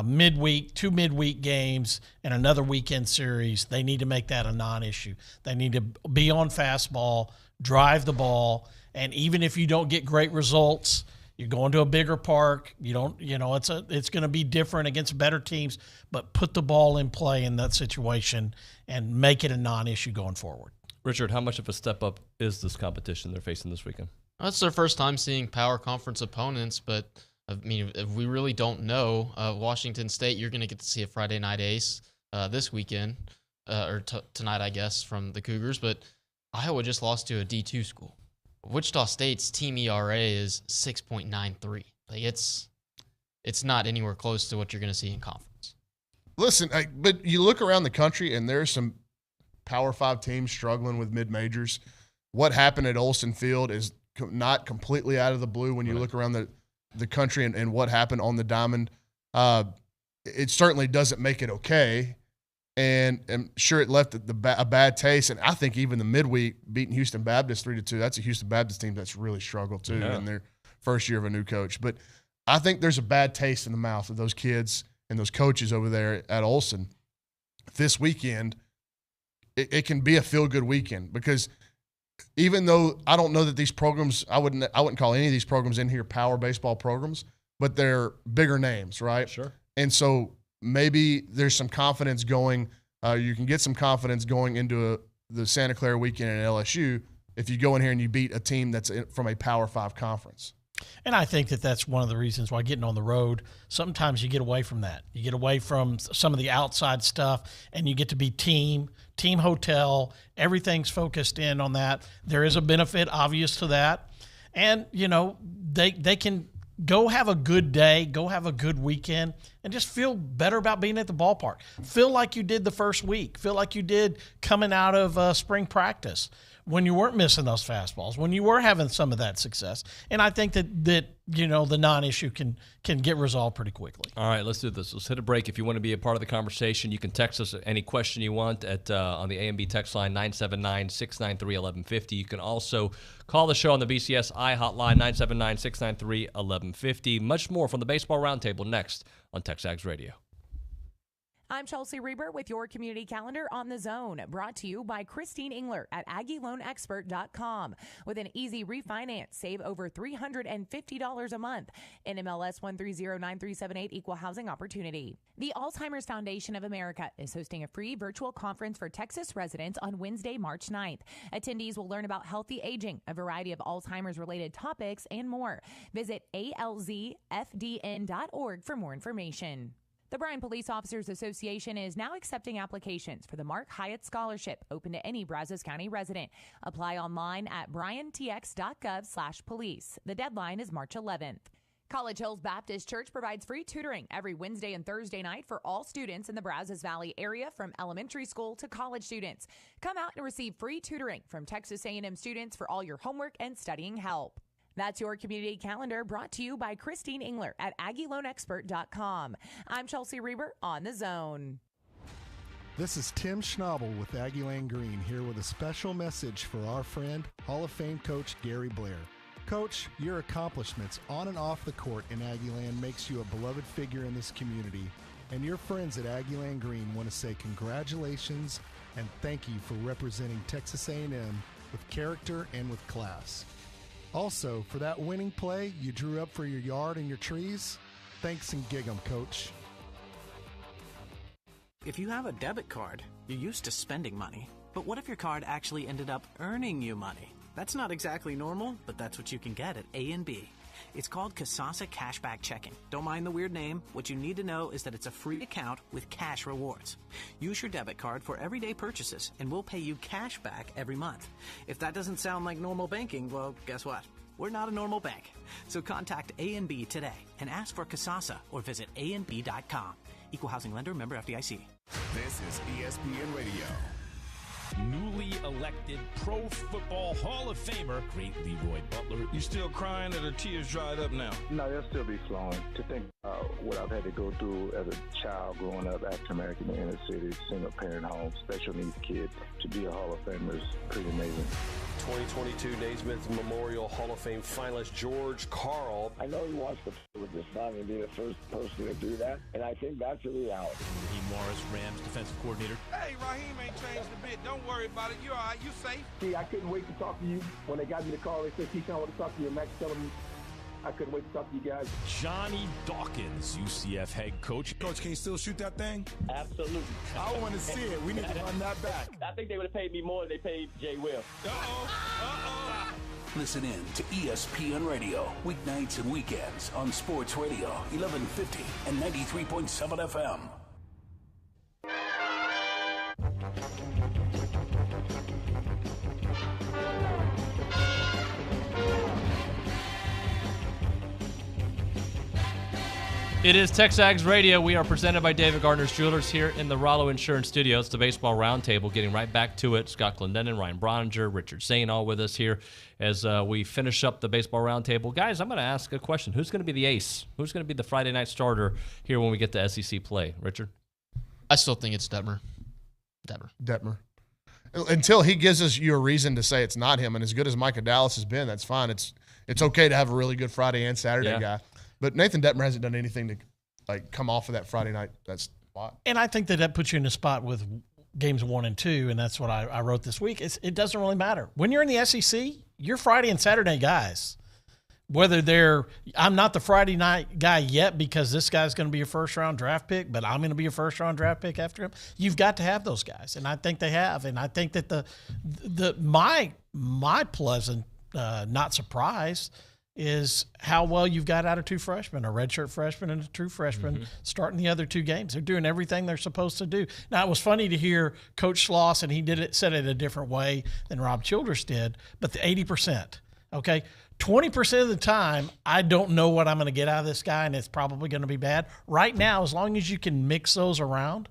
midweek, 2 midweek games and another weekend series, they need to make that a non-issue. They need to be on fastball, drive the ball, and even if you don't get great results, you're going to a bigger park. You don't, it's going to be different against better teams, but put the ball in play in that situation and make it a non-issue going forward. Richard, how much of a step up is this competition they're facing this weekend? Well, it's their first time seeing power conference opponents, but I mean, if we really don't know. Washington State, you're going to get to see a Friday night ace this weekend, or tonight, I guess, from the Cougars. But Iowa just lost to a D2 school. Wichita State's team ERA is 6.93. Like it's not anywhere close to what you're going to see in conference. Listen, but you look around the country, and there's some Power 5 teams struggling with mid-majors. What happened at Olsen Field is not completely out of the blue when you look around the country and what happened on the diamond. It certainly doesn't make it okay. And I'm sure it left a bad taste. And I think even the midweek beating Houston Baptist 3-2, that's a Houston Baptist team that's really struggled too in their first year of a new coach. But I think there's a bad taste in the mouth of those kids and those coaches over there at Olsen. This weekend, it can be a feel-good weekend because even though I don't know that these programs, I wouldn't call any of these programs in here power baseball programs, but they're bigger names, right? Sure. And so maybe there's some confidence going. You can get some confidence going into the Santa Clara weekend at LSU if you go in here and you beat a team that's from a Power 5 conference. And I think that that's one of the reasons why getting on the road, sometimes you get away from that. You get away from some of the outside stuff, and you get to be team hotel. Everything's focused in on that. There is a benefit, obvious, to that. And, they can go have a good day, go have a good weekend, and just feel better about being at the ballpark. Feel like you did the first week. Feel like you did coming out of spring practice when you weren't missing those fastballs, when you were having some of that success. And I think that the non-issue can get resolved pretty quickly. All right, let's do this. Let's hit a break. If you want to be a part of the conversation, you can text us any question you want at on the A&B text line 979-693-1150. You can also call the show on the BCSI hotline 979-693-1150. Much more from the Baseball Roundtable next on TexAgs Radio. I'm Chelsea Reber with your community calendar on the Zone, brought to you by Christine Engler at AggieLoanExpert.com. With an easy refinance, save over $350 a month. NMLS 1309378, Equal Housing Opportunity. The Alzheimer's Foundation of America is hosting a free virtual conference for Texas residents on Wednesday, March 9th. Attendees will learn about healthy aging, a variety of Alzheimer's-related topics, and more. Visit alzfdn.org for more information. The Bryan Police Officers Association is now accepting applications for the Mark Hyatt Scholarship, open to any Brazos County resident. Apply online at bryantx.gov/police. The deadline is March 11th. College Hills Baptist Church provides free tutoring every Wednesday and Thursday night for all students in the Brazos Valley area, from elementary school to college students. Come out and receive free tutoring from Texas A&M students for all your homework and studying help. That's your community calendar, brought to you by Christine Engler at AggieLoanExpert.com. I'm Chelsea Reber on the Zone. This is Tim Schnabel with Aggie Land Green, here with a special message for our friend, Hall of Fame coach Gary Blair. Coach, your accomplishments on and off the court in Aggie Land makes you a beloved figure in this community, and your friends at Aggie Land Green want to say congratulations and thank you for representing Texas A&M with character and with class. Also, for that winning play you drew up for your yard and your trees, thanks and gig 'em, Coach. If you have a debit card, you're used to spending money. But what if your card actually ended up earning you money? That's not exactly normal, but that's what you can get at A&B. It's called Kasasa Cashback Checking. Don't mind the weird name. What you need to know is that it's a free account with cash rewards. Use your debit card for everyday purchases, and we'll pay you cash back every month. If that doesn't sound like normal banking, well, guess what? We're not a normal bank. So contact A&B today and ask for Kasasa or visit ANB.com. Equal housing lender, member FDIC. This is ESPN Radio. Newly elected Pro Football Hall of Famer, great Leroy Butler. You still crying or the tears dried up now? No, they'll still be flowing. To think what I've had to go through as a child growing up, African American in the inner city, single parent home, special needs kid, to be a Hall of Famer is pretty amazing. 2022 Naismith Memorial Hall of Fame finalist George Karl. I know he wants to play with his son and be the first person to do that, and I think that's a reality. Raheem Morris, Rams defensive coordinator. Hey, Raheem ain't changed a bit. Don't worry about it. You all right. You safe. See, I couldn't wait to talk to you. When they got me the call, they said, Keyshawn, I want to talk to you. And Max telling me I couldn't wait to talk to you guys. Johnny Dawkins, UCF head coach. Coach, can you still shoot that thing? Absolutely. I want to see it. We need to run that back. I think they would have paid me more than they paid Jay Will. Listen in to ESPN Radio, weeknights and weekends on Sports Radio, 1150 and 93.7 FM. It is TexAgs Radio. We are presented by David Gardner's Jewelers here in the Rollo Insurance Studios. The Baseball Roundtable, getting right back to it. Scott Glendenon, Ryan Broniger, Richard Zane, all with us here as we finish up the Baseball Roundtable. Guys, I'm going to ask a question. Who's going to be the ace? Who's going to be the Friday night starter here when we get to SEC play? Richard? I still think it's Detmer. Detmer. Until he gives us you a reason to say it's not him, and as good as Micah Dallas has been, that's fine. It's okay to have a really good Friday and Saturday guy. But Nathan Detmer hasn't done anything to come off of that Friday night spot. And I think that puts you in a spot with games 1 and 2, and that's what I wrote this week. It doesn't really matter. When you're in the SEC, you're Friday and Saturday guys. Whether I'm not the Friday night guy yet because this guy's going to be a first-round draft pick, but I'm going to be a first-round draft pick after him. You've got to have those guys, and I think they have. And I think that my pleasant not surprise is how well you've got out of 2 freshmen, a redshirt freshman and a true freshman, starting the other 2 games. They're doing everything they're supposed to do. Now, it was funny to hear Coach Schloss, and he said it a different way than Rob Childress did, but the 80%, okay? 20% of the time, I don't know what I'm going to get out of this guy, and it's probably going to be bad. Right now, as long as you can mix those around,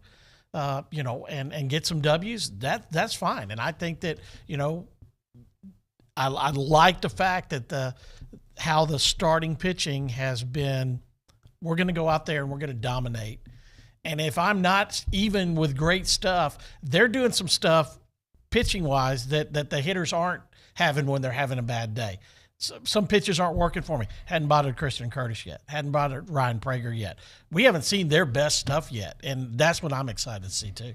and get some W's, that's fine. And I think that, I like the fact that how the starting pitching has been, we're going to go out there and we're going to dominate. And if I'm not even with great stuff, they're doing some stuff pitching-wise that the hitters aren't having when they're having a bad day. Some pitches aren't working for me. Hadn't bothered Christian Curtis yet. Hadn't bothered Ryan Prager yet. We haven't seen their best stuff yet, and that's what I'm excited to see too.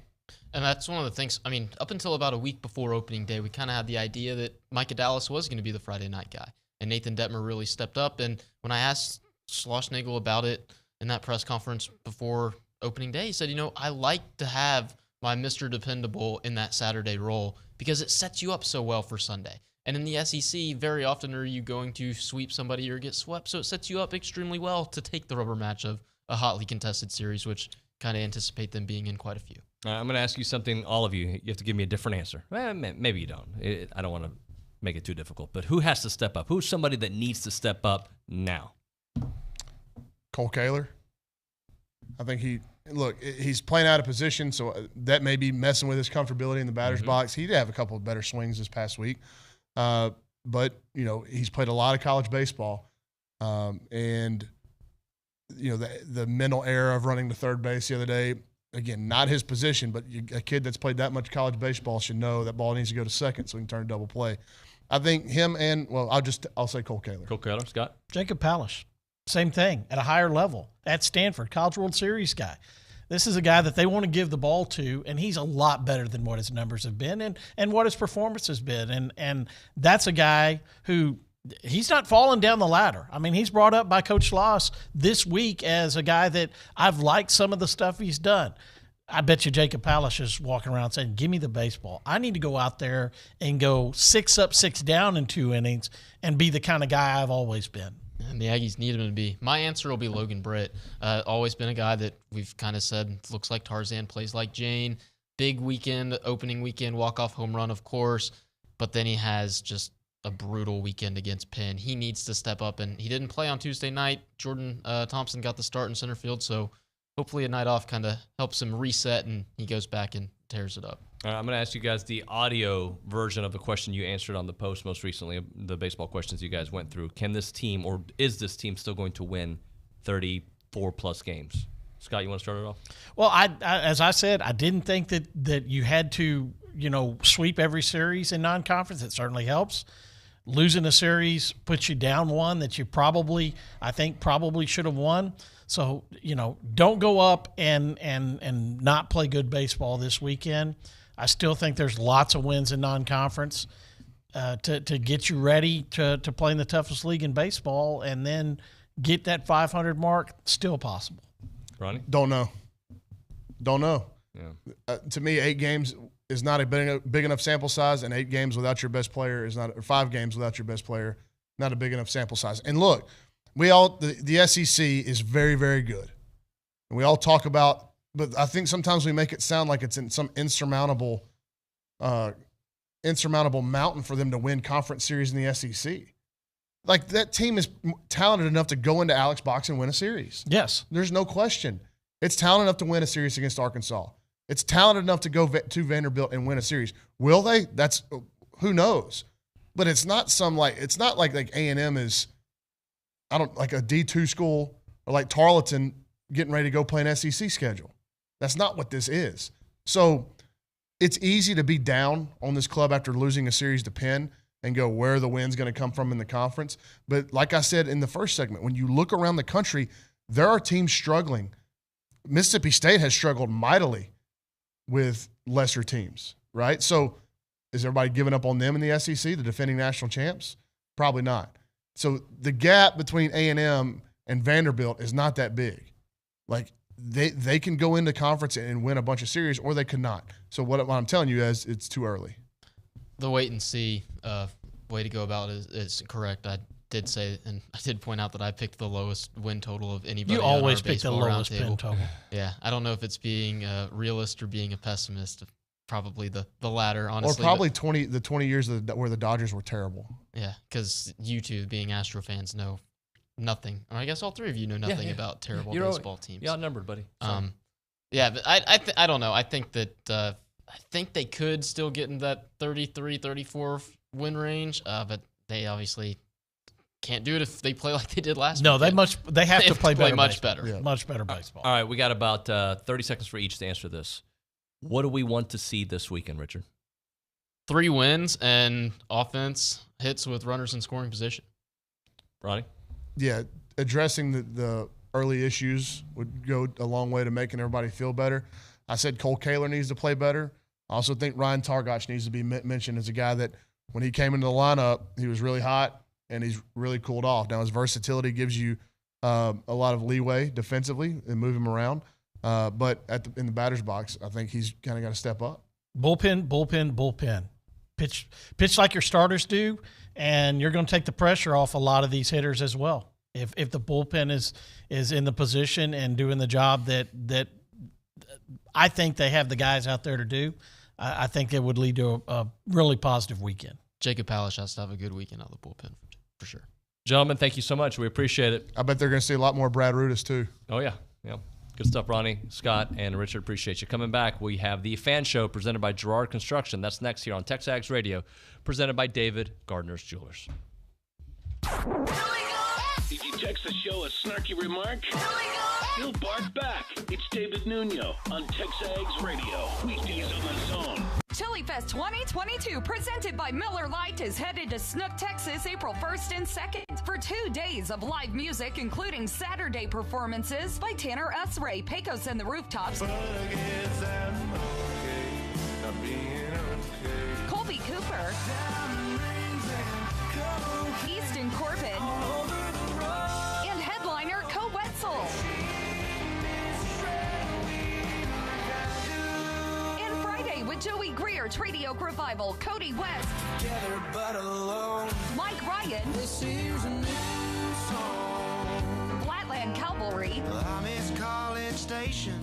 And that's one of the things, up until about a week before opening day, we kind of had the idea that Micah Dallas was going to be the Friday night guy. And Nathan Detmer really stepped up. And when I asked Schlossnagle about it in that press conference before opening day, he said, I like to have my Mr. Dependable in that Saturday role because it sets you up so well for Sunday. And in the SEC, very often are you going to sweep somebody or get swept. So it sets you up extremely well to take the rubber match of a hotly contested series, which kind of anticipate them being in quite a few. I'm going to ask you something, all of you. You have to give me a different answer. Maybe you don't. I don't want to make it too difficult. But who has to step up? Who's somebody that needs to step up now? Cole Kaler. I think he's playing out of position, so that may be messing with his comfortability in the batter's box. He did have a couple of better swings this past week. But, he's played a lot of college baseball. And, the mental error of running to third base the other day, again, not his position, but a kid that's played that much college baseball should know that ball needs to go to second so he can turn a double play. I think him and, I'll say Cole Kaler. Cole Kaler, Scott? Jacob Palish. Same thing, at a higher level, at Stanford, College World Series guy. This is a guy that they want to give the ball to, and he's a lot better than what his numbers have been and what his performance has been. And that's a guy who he's not falling down the ladder. He's brought up by Coach Schloss this week as a guy that I've liked some of the stuff he's done. I bet you Jacob Palish is walking around saying, give me the baseball. I need to go out there and go 6 up, 6 down in 2 innings and be the kind of guy I've always been. And the Aggies need him to be. My answer will be Logan Britt. Always been a guy that we've kind of said looks like Tarzan, plays like Jane. Big weekend, opening weekend, walk-off home run, of course. But then he has just a brutal weekend against Penn. He needs to step up, and he didn't play on Tuesday night. Jordan Thompson got the start in center field, so hopefully a night off kind of helps him reset, and he goes back and tears it up. All right, I'm going to ask you guys the audio version of the question you answered on the post most recently, the baseball questions you guys went through. Can this team, or is this team still going to win 34-plus games? Scott, you want to start it off? Well, as I said, I didn't think that you had to, sweep every series in non-conference. It certainly helps. Losing a series puts you down one that you probably should have won. So, don't go up and not play good baseball this weekend. I still think there's lots of wins in non-conference to get you ready to play in the toughest league in baseball, and then get that 500 mark. Still possible. Ronnie? Don't know. Yeah. To me, 8 games is not a big enough sample size, and 8 games without your best player is not, or 5 games without your best player, not a big enough sample size. And look, the SEC is very, very good, and we all talk about. But I think sometimes we make it sound like it's in some insurmountable mountain for them to win conference series in the SEC. Like, that team is talented enough to go into Alex Box and win a series. Yes. There's no question. It's talented enough to win a series against Arkansas. It's talented enough to go to Vanderbilt and win a series. Will they? That's who knows. But it's not it's not like A&M is, like a D2 school, or like Tarleton getting ready to go play an SEC schedule. That's not what this is. So it's easy to be down on this club after losing a series to Penn and go, where the win's going to come from in the conference. But like I said in the first segment, when you look around the country, there are teams struggling. Mississippi State has struggled mightily with lesser teams, right? So is everybody giving up on them in the SEC, the defending national champs? Probably not. So the gap between A&M and Vanderbilt is not that big. Like, they can go into conference and win a bunch of series, or they could not. So what I'm telling you is it's too early. The wait and see way to go about it is correct. I did say, and I did point out that I picked the lowest win total of anybody. You always pick the lowest win total. Yeah, I don't know if it's being a realist or being a pessimist. Probably the latter, honestly. Or probably 20 years where the Dodgers were terrible. Yeah, because you two, being Astro fans, know nothing. Or I guess all three of you know nothing about terrible baseball teams. You're outnumbered, buddy. Yeah, but I don't know. I think that they could still get in that 33, 34 win range, but they obviously can't do it if they play like they did last No, weekend. they have to play better much baseball. better. Yeah. Much better baseball. All right, we got about 30 seconds for each to answer this. What do we want to see this weekend, Richard? 3 wins and offense hits with runners in scoring position. Ronnie? Yeah, addressing the early issues would go a long way to making everybody feel better. I said Cole Kaler needs to play better. I also think Ryan Targac needs to be mentioned as a guy that when he came into the lineup, he was really hot and he's really cooled off. Now, his versatility gives you a lot of leeway defensively and move him around. But in the batter's box, I think he's kind of got to step up. Bullpen. Pitch like your starters do, and you're going to take the pressure off a lot of these hitters as well. If the bullpen is in the position and doing the job that I think they have the guys out there to do, I think it would lead to a really positive weekend. Jacob Palish has to have a good weekend out of the bullpen for sure. Gentlemen, thank you so much. We appreciate it. I bet they're going to see a lot more Brad Rudis too. Oh, yeah. Yeah. Good stuff, Ronnie, Scott, and Richard. Appreciate you. Coming back, we have the Fan Show presented by Girard Construction. That's next here on TexAgs Radio, presented by David Gardner's Jewelers. If you text the show a snarky remark, he'll bark back. It's David Nuño on TexAgs Radio. Weekdays on the Zone. Chili Fest 2022, presented by Miller Lite, is headed to Snook, Texas, April 1st and 2nd for 2 days of live music, including Saturday performances by Tanner S. Ray, Pecos and the Rooftops, Colby Cooper, Easton Corbin, and headliner Co Wetzel. With Joey Greer, Treaty Oak Revival, Cody West, Mike Ryan, Flatland Cavalry, College Station.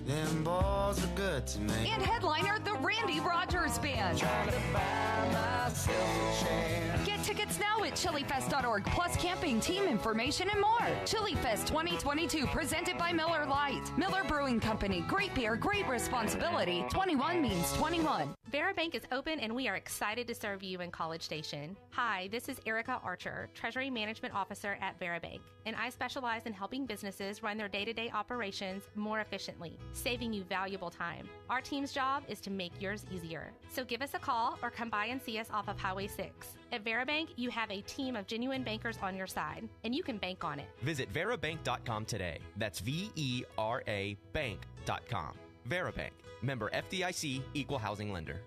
Them balls are good to me. And headliner, the Randy Rogers Band. Trying to buy myself a chance. Get tickets now at chilifest.org, plus camping, team information, and more. Chili Fest 2022, presented by Miller Lite. Miller Brewing Company. Great beer, great responsibility. 21 means 21. VeraBank is open and we are excited to serve you in College Station. Hi, this is Erica Archer, Treasury Management Officer at VeraBank, and I specialize in helping businesses run their day-to-day operations more efficiently, saving you valuable time. Our team's job is to make yours easier. So give us a call or come by and see us off of Highway 6. At VeraBank, you have a team of genuine bankers on your side, and you can bank on it. Visit verabank.com today. That's VERA bank.com. VeraBank. Member FDIC, Equal Housing Lender.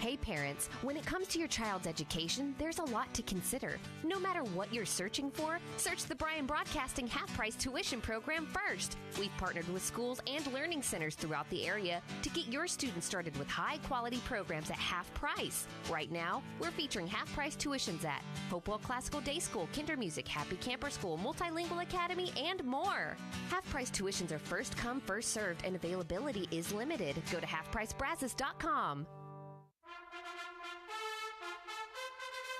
Hey parents, when it comes to your child's education, there's a lot to consider. No matter what you're searching for, search the Bryan Broadcasting half-price tuition program first. We've partnered with schools and learning centers throughout the area to get your students started with high-quality programs at half price. Right now, we're featuring half-price tuitions at Hopewell Classical Day School, Kinder Music, Happy Camper School, Multilingual Academy, and more. Half-price tuitions are first come, first served, and availability is limited. Go to halfpricebrazos.com.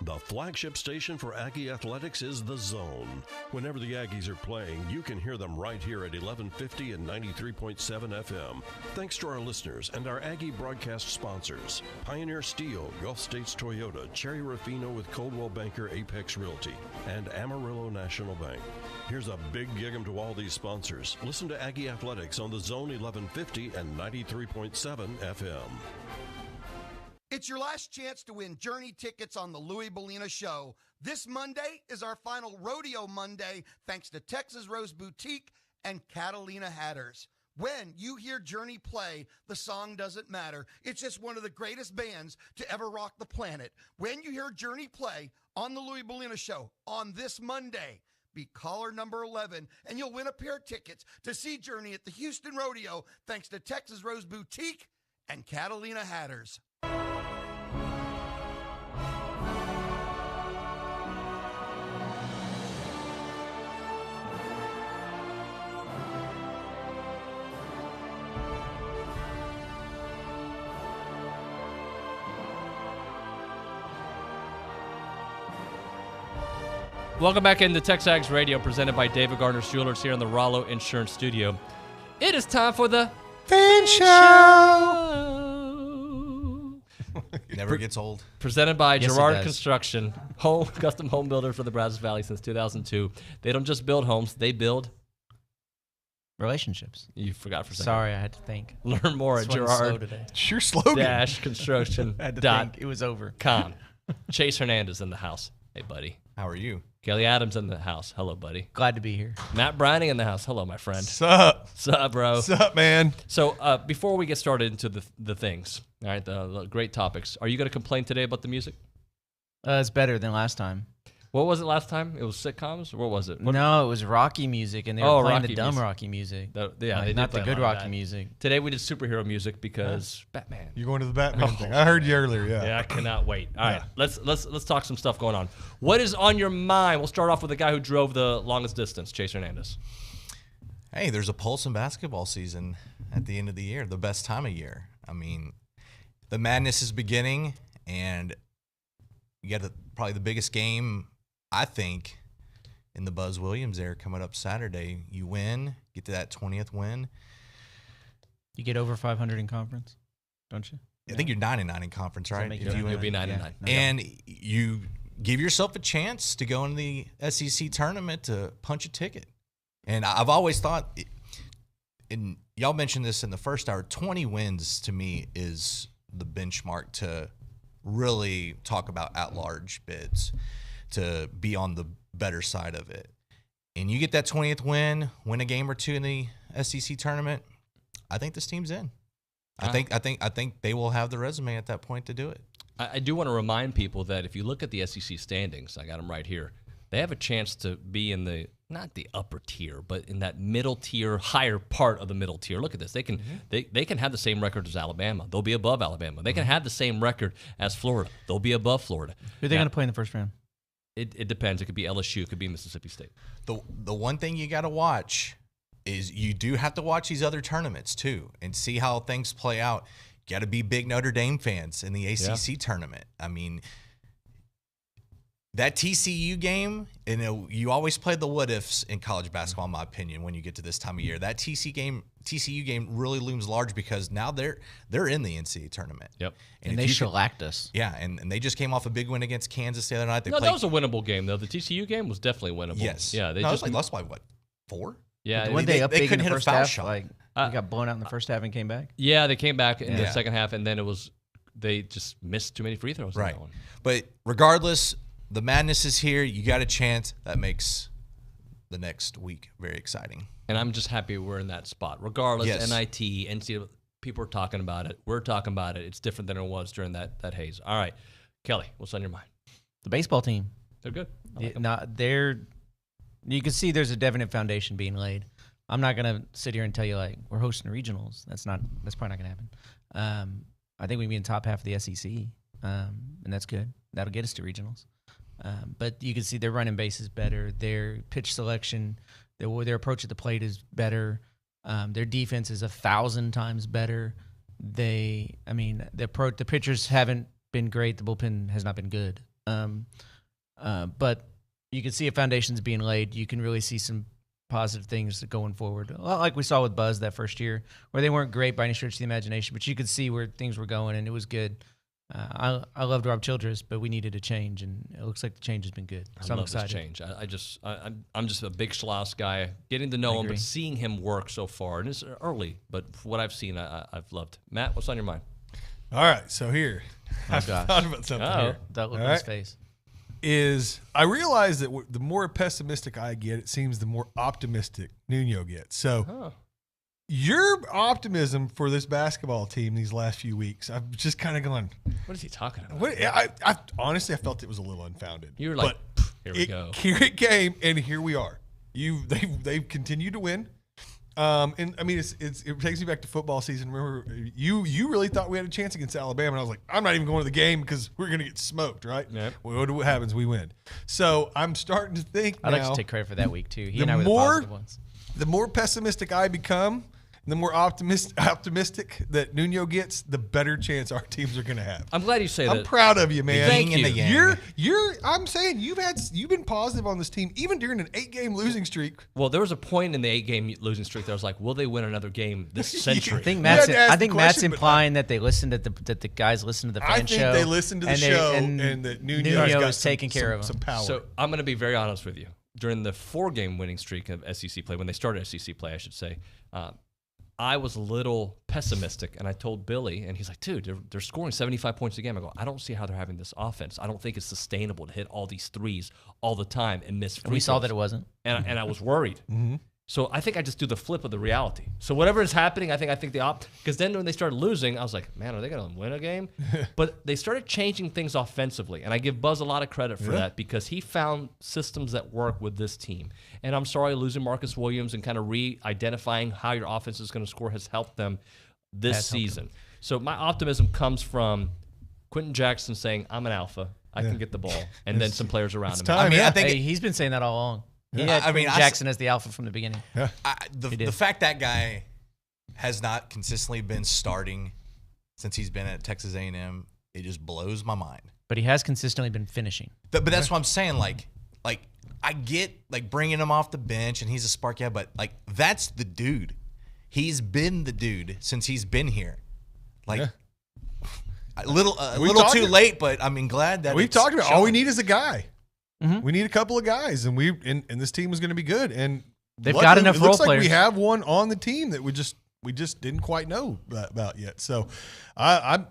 The flagship station for Aggie Athletics is The Zone. Whenever the Aggies are playing, you can hear them right here at 1150 and 93.7 FM. Thanks to our listeners and our Aggie broadcast sponsors, Pioneer Steel, Gulf States Toyota, Cherry Rafino with Coldwell Banker Apex Realty, and Amarillo National Bank. Here's a big gig 'em to all these sponsors. Listen to Aggie Athletics on The Zone 1150 and 93.7 FM. It's your last chance to win Journey tickets on the Louis Bellina Show. This Monday is our final Rodeo Monday, thanks to Texas Rose Boutique and Catalina Hatters. When you hear Journey play, the song doesn't matter. It's just one of the greatest bands to ever rock the planet. When you hear Journey play on the Louis Bellina Show on this Monday, be caller number 11, and you'll win a pair of tickets to see Journey at the Houston Rodeo, thanks to Texas Rose Boutique and Catalina Hatters. Welcome back into TexAgs Radio, presented by David Gardner's Jewelers here in the Rollo Insurance Studio. It is time for the Fin Show. Never gets old. Presented by Yes, it Gerard does. Construction, custom home builder for the Brazos Valley since 2002. They don't just build homes; they build relationships. You forgot for a second. Sorry, I had to think. Learn more at This one's slow today. Gerard. It's your slogan. Dash construction. I had to think. It was over. Com. Chase Hernandez in the house. Hey, buddy. How are you? Kelly Adams in the house. Hello, buddy. Glad to be here. Matt Browning in the house. Hello, my friend. Sup? Sup, bro? Sup, man? So before we get started into the things, all right, the great topics, are you going to complain today about the music? It's better than last time. What was it last time? It was sitcoms? What was it? No, it was Rocky music, and they were playing the Rocky dumb music. Rocky music. Yeah, they not did the play a good lot of Rocky that. music. Today we did superhero music because Batman. You're going to the Batman thing. I heard you earlier, yeah. Yeah, I cannot wait. All right, let's talk some stuff going on. What is on your mind? We'll start off with the guy who drove the longest distance, Chase Hernandez. Hey, there's a pulse in basketball season at the end of the year, the best time of year. I mean, the madness is beginning, and you got probably the biggest game, I think, in the Buzz Williams era coming up Saturday. You win, get to that 20th win. You get over 500 in conference, don't you? I think you're 9-9 in conference, right? make If you- you You'll be win. 9-9. And you give yourself a chance to go in the SEC tournament to punch a ticket. And I've always thought, and y'all mentioned this in the first hour, 20 wins to me is the benchmark to really talk about at-large bids, to be on the better side of it. And you get that 20th win a game or two in the SEC tournament, I think this team's in. I think they will have the resume at that point to do it. I do want to remind people that if you look at the SEC standings, I got them right here, they have a chance to be in the, not the upper tier, but in that middle tier, higher part of the middle tier. Look at this. They can they can have the same record as Alabama. They'll be above Alabama. They can have the same record as Florida. They'll be above Florida. Who are they going to play in the first round? It depends. It could be LSU. It could be Mississippi State. The one thing you got to watch is you do have to watch these other tournaments too and see how things play out. You got to be big Notre Dame fans in the ACC tournament. I mean, that TCU game, and you always play the what ifs in college basketball, in my opinion, when you get to this time of year. That TCU game really looms large because now they're in the NCAA tournament. Yep. And they shellacked us. Yeah, and they just came off a big win against Kansas the other night. That was a winnable game, though. The TCU game was definitely winnable. Yes. Yeah. They just lost by what, 4? Yeah. When they big couldn't in the hit first a foul half, shot. like we got blown out in the first half and came back. Yeah, they came back in the second half, and then they just missed too many free throws. Right. In that one. But regardless, the madness is here. You got a chance. That makes the next week very exciting. And I'm just happy we're in that spot. Regardless, Yes. NIT, NCAA, people are talking about it. We're talking about it. It's different than it was during that haze. All right. Kelly, what's on your mind? The baseball team. They're good. You can see there's a definite foundation being laid. I'm not gonna sit here and tell you like we're hosting regionals. That's probably not gonna happen. I think we'd be in top half of the SEC, and that's good. That'll get us to regionals. But you can see their running base is better. Their pitch selection, their approach at the plate is better. Their defense is 1,000 times better. The pitchers haven't been great. The bullpen has not been good. But you can see a foundation's being laid. You can really see some positive things going forward. Like we saw with Buzz that first year, where they weren't great by any stretch of the imagination, but you could see where things were going, and it was good. I loved Rob Childress, but we needed a change, and it looks like the change has been good. So I'm excited. This change. I'm just a big Schloss guy, getting to know him, but seeing him work so far, and it's early, but what I've seen, I've loved. Matt, what's on your mind? All right, so here, I gosh. thought about something here. That look on his face. I realize that the more pessimistic I get, it seems the more optimistic Nuño gets. So your optimism for this basketball team these last few weeks, I've just kind of gone, what is he talking about? I honestly, I felt it was a little unfounded. You were like, here we go. Here it came, and here we are. They've continued to win. And I mean, it takes me back to football season. Remember, you really thought we had a chance against Alabama, and I was like, I'm not even going to the game because we're going to get smoked, right? Yep. Well, what happens? We win. So I'm starting to think I'd now. like to take credit for that week too. He and I were the positive ones. The more pessimistic I become, the more optimistic that Nuño gets, the better chance our teams are going to have. I'm glad you say that. I'm proud of you, man. Thank you. I'm saying you've been positive on this team even during an 8-game losing streak. Well, there was a point in the 8-game losing streak that I was like, will they win another game this century? I think Matt's implying that they listened that the guys listened to the fan show. I think they listened to the show and that Nuño is taking care of them. Some power. So I'm going to be very honest with you. During the 4-game winning streak of SEC play, when they started SEC play, I should say, I was a little pessimistic, and I told Billy, and he's like, dude, they're scoring 75 points a game. I go, I don't see how they're having this offense. I don't think it's sustainable to hit all these threes all the time and miss free throws. We saw that it wasn't. And I was worried. Mm-hmm. So I think I just do the flip of the reality. So whatever is happening, I think because then when they started losing, I was like, man, are they going to win a game? But they started changing things offensively, and I give Buzz a lot of credit for that because he found systems that work with this team. And I'm sorry losing Marcus Williams and kind of re-identifying how your offense is going to score has helped them this season. So my optimism comes from Quentin Jackson saying, I'm an alpha. I can get the ball. And then some players around him. I mean, I think he's been saying that all along. Yeah, Jackson as the alpha from the beginning. Yeah. The fact that guy has not consistently been starting since he's been at Texas A&M, it just blows my mind. But he has consistently been finishing. But that's what I'm saying. Like I get like bringing him off the bench and he's a spark, but like that's the dude. He's been the dude since he's been here. Like a little too late, but I mean glad that we've talked about all we need is a guy. Mm-hmm. We need a couple of guys, and this team is going to be good. And they've got enough role players. It looks like we have one on the team that we just didn't quite know about yet. So, I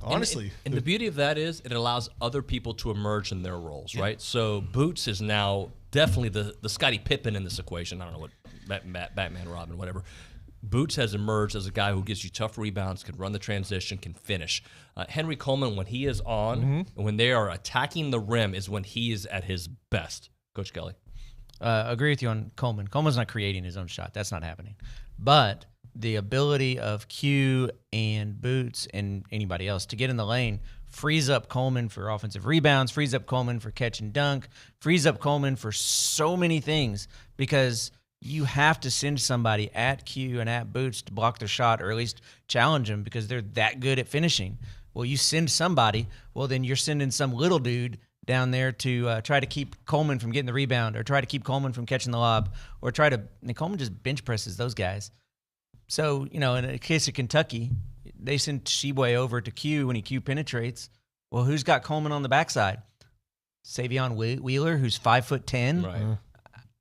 honestly, and the beauty of that is it allows other people to emerge in their roles, right? So Boots is now definitely the Scottie Pippen in this equation. I don't know what Batman, Robin, whatever. Boots has emerged as a guy who gives you tough rebounds, can run the transition, can finish. Henry Coleman, when he is on, and when they are attacking the rim, is when he is at his best. Coach Kelly. Agree with you on Coleman. Coleman's not creating his own shot. That's not happening. But the ability of Q and Boots and anybody else to get in the lane frees up Coleman for offensive rebounds, frees up Coleman for catch and dunk, frees up Coleman for so many things because you have to send somebody at Q and at Boots to block their shot or at least challenge them because they're that good at finishing. Well, you send somebody, well, then you're sending some little dude down there to try to keep Coleman from getting the rebound or try to keep Coleman from catching the lob or Coleman just bench presses those guys. So, in the case of Kentucky, they send Sheboy over to Q when Q penetrates. Well, who's got Coleman on the backside? Savion Wheeler, who's 5'10". Right.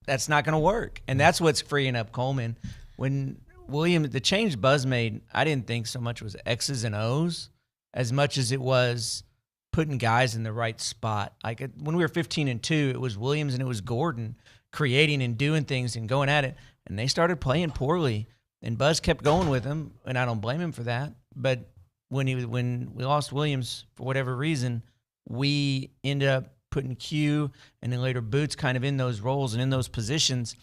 That's not going to work. And that's what's freeing up Coleman. When the change Buzz made, I didn't think so much was X's and O's as much as it was putting guys in the right spot. Like when we were 15-2, it was Williams and it was Gordon creating and doing things and going at it, and they started playing poorly. And Buzz kept going with him, and I don't blame him for that. But when we lost Williams for whatever reason, we ended up putting Q and then later Boots kind of in those roles and in those positions.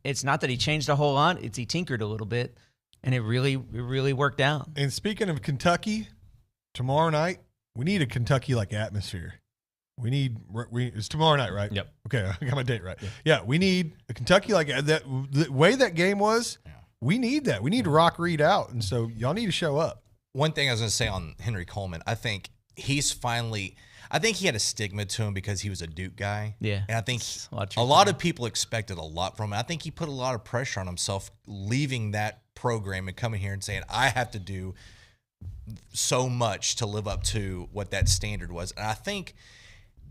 It's not that he changed a whole lot; it's he tinkered a little bit, and it really worked out. And speaking of Kentucky, tomorrow night we need a Kentucky-like atmosphere. It's tomorrow night, right? Yep. Okay, I got my date right. Yeah, we need a Kentucky-like that. The way that game was, we need that. We need to rock Reed out, and so y'all need to show up. One thing I was going to say on Henry Coleman, I think he had a stigma to him because he was a Duke guy. Yeah. And I think a lot of people expected a lot from him. I think he put a lot of pressure on himself leaving that program and coming here and saying, I have to do so much to live up to what that standard was. And I think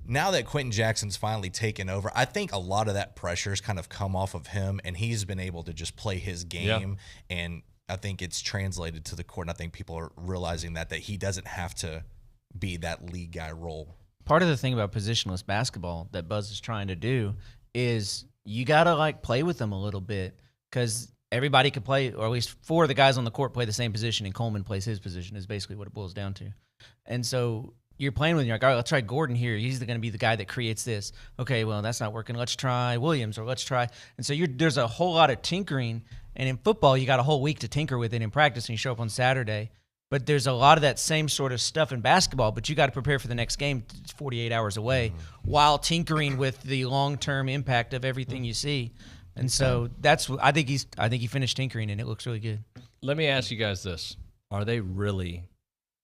now that Quentin Jackson's finally taken over, I think a lot of that pressure's kind of come off of him, and he's been able to just play his game. Yeah. And I think it's translated to the court, and I think people are realizing that he doesn't have to be that lead guy role. Part of the thing about positionless basketball that Buzz is trying to do is you got to play with them a little bit, because everybody could play, or at least 4 of the guys on the court play the same position, and Coleman plays his position is basically what it boils down to. And so you're playing with, you're like, all right, let's try Gordon here. He's going to be the guy that creates this. Okay, well, that's not working. Let's try Williams, or let's try. And so there's a whole lot of tinkering. And in football, you got a whole week to tinker with it in practice, and you show up on Saturday. But there's a lot of that same sort of stuff in basketball, but you got to prepare for the next game. It's 48 hours away while tinkering with the long-term impact of everything you see. And so I think he finished tinkering, and it looks really good. Let me ask you guys this. Are they really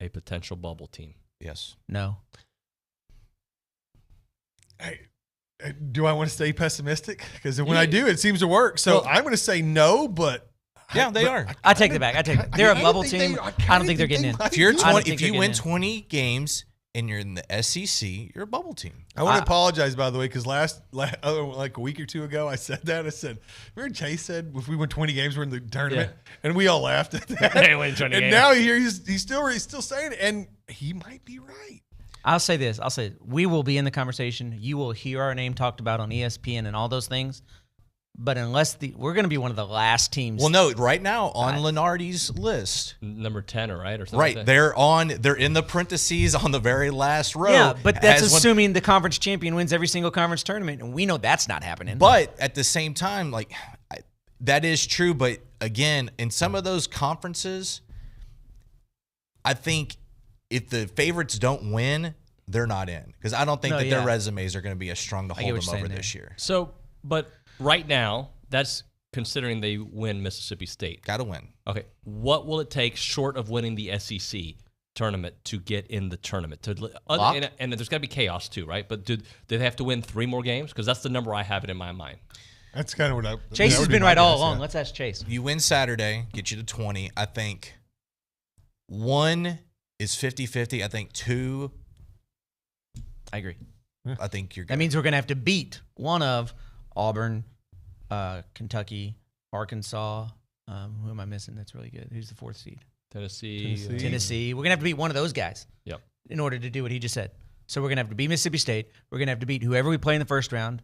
a potential bubble team? Yes. No. Hey, do I want to stay pessimistic? Because when I do, it seems to work. So I'm going to say no, but yeah, they are. I take it back. They're a bubble team. I don't think they're getting in. If you win 20 games and you're in the SEC, you're a bubble team. I want to apologize, by the way, because last like a week or two ago, I said that. I said, remember Chase said if we win 20 games, we're in the tournament, and we all laughed at that. And now he's still saying it, and he might be right. I'll say this. We will be in the conversation. You will hear our name talked about on ESPN and all those things. But we're going to be one of the last teams. Well, no, right now on Lenardi's list, number 10 or something. Right, like that. They're in the parentheses on the very last row. Yeah, but that's assuming the conference champion wins every single conference tournament, and we know that's not happening. But at the same time, that is true. But again, in some of those conferences, I think if the favorites don't win, they're not in, because I don't think their resumes are going to be as strong to hold them over this year. So, but right now, that's considering they win Mississippi State. Got to win. Okay. What will it take short of winning the SEC tournament to get in the tournament? And there's got to be chaos too, right? But do they have to win 3 more games? Because that's the number I have it in my mind. That's kind of what Chase has been right all along. Yeah. Let's ask Chase. You win Saturday, get you to 20. I think 1 is 50-50. I think 2. I agree. I think you're good. That means we're going to have to beat one of Auburn, Kentucky, Arkansas. Who am I missing that's really good? Who's the 4th seed? Tennessee. We're going to have to beat one of those guys in order to do what he just said. So we're going to have to beat Mississippi State. We're going to have to beat whoever we play in the first round.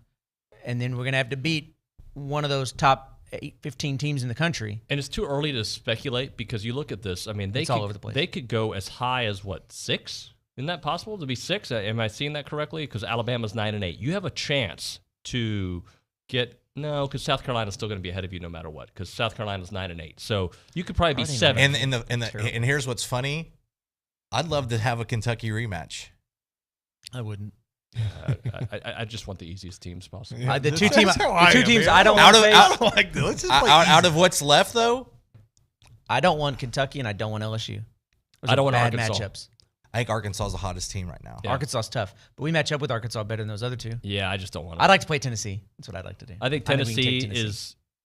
And then we're going to have to beat one of those top 15 teams in the country. And it's too early to speculate, because you look at this. I mean, all over the place. They could go as high as, 6? Isn't that possible to be 6? Am I seeing that correctly? Because Alabama's 9-8. You have a chance to get because South Carolina's still going to be ahead of you no matter what. Because South Carolina's 9-8, so you could probably be 7. And here's what's funny: I'd love to have a Kentucky rematch. I wouldn't. I just want the easiest teams possible. Yeah, the two teams I don't want to face. Out of what's left, though, I don't want Kentucky and I don't want LSU. I don't want bad Arkansas. matchups. I think Arkansas is the hottest team right now. Yeah. Arkansas is tough, but we match up with Arkansas better than those other two. Yeah, I just don't want to. I'd like to play Tennessee. That's what I'd like to do. I think Tennessee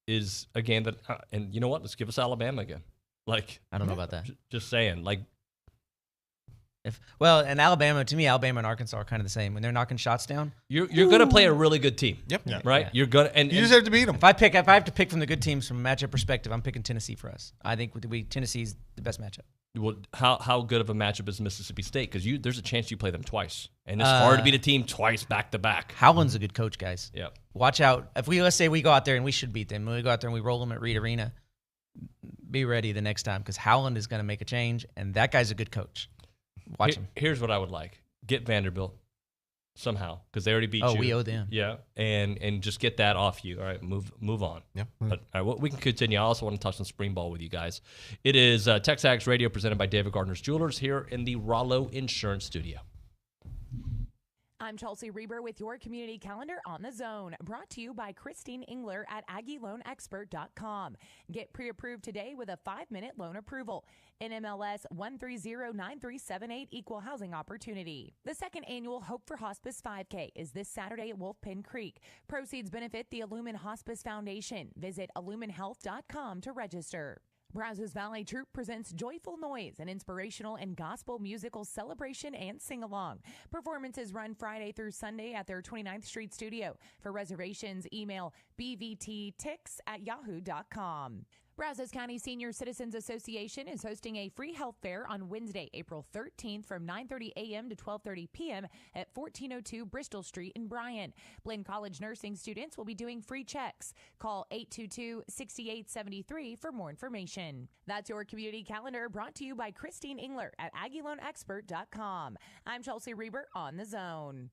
is a game that, and you know what? Let's give us Alabama again. Like, I don't know about that. Just saying, like. And Alabama, to me, Alabama and Arkansas are kind of the same. When they're knocking shots down, you're going to play a really good team. Yep. Yeah. Right. Yeah. You're gonna, and you just have to beat them. If I have to pick from the good teams from a matchup perspective, I'm picking Tennessee for us. I think Tennessee's the best matchup. Well, how good of a matchup is Mississippi State? Because there's a chance you play them twice, and it's hard to beat a team twice back to back. Howland's a good coach, guys. Yeah. Watch out. Let's say we go out there and we should beat them. We go out there and we roll them at Reed Arena. Be ready the next time because Howland is going to make a change, and that guy's a good coach. Watch him. Here's what I would like: get Vanderbilt somehow because they already beat you. Oh, we owe them. Yeah, and just get that off you. All right, move on. Yeah. But all right, we can continue. I also want to touch on spring ball with you guys. It is TexAgs Radio presented by David Gardner's Jewelers here in the Rollo Insurance Studio. I'm Chelsea Reber with your community calendar on the zone, brought to you by Christine Engler at AggieLoanExpert.com. Get pre-approved today with a 5-minute loan approval. NMLS 1309378 Equal Housing Opportunity. The second annual Hope for Hospice 5K is this Saturday at Wolfpen Creek. Proceeds benefit the Illumin Hospice Foundation. Visit illuminhealth.com to register. Brazos Valley Troop presents Joyful Noise, an inspirational and gospel musical celebration and sing-along. Performances run Friday through Sunday at their 29th Street studio. For reservations, email bvttix@yahoo.com. Brazos County Senior Citizens Association is hosting a free health fair on Wednesday, April 13th from 9:30 a.m. to 12:30 p.m. at 1402 Bristol Street in Bryan. Blinn College nursing students will be doing free checks. Call 822-6873 for more information. That's your community calendar brought to you by Christine Engler at AggieLoanExpert.com. I'm Chelsea Reber on The Zone.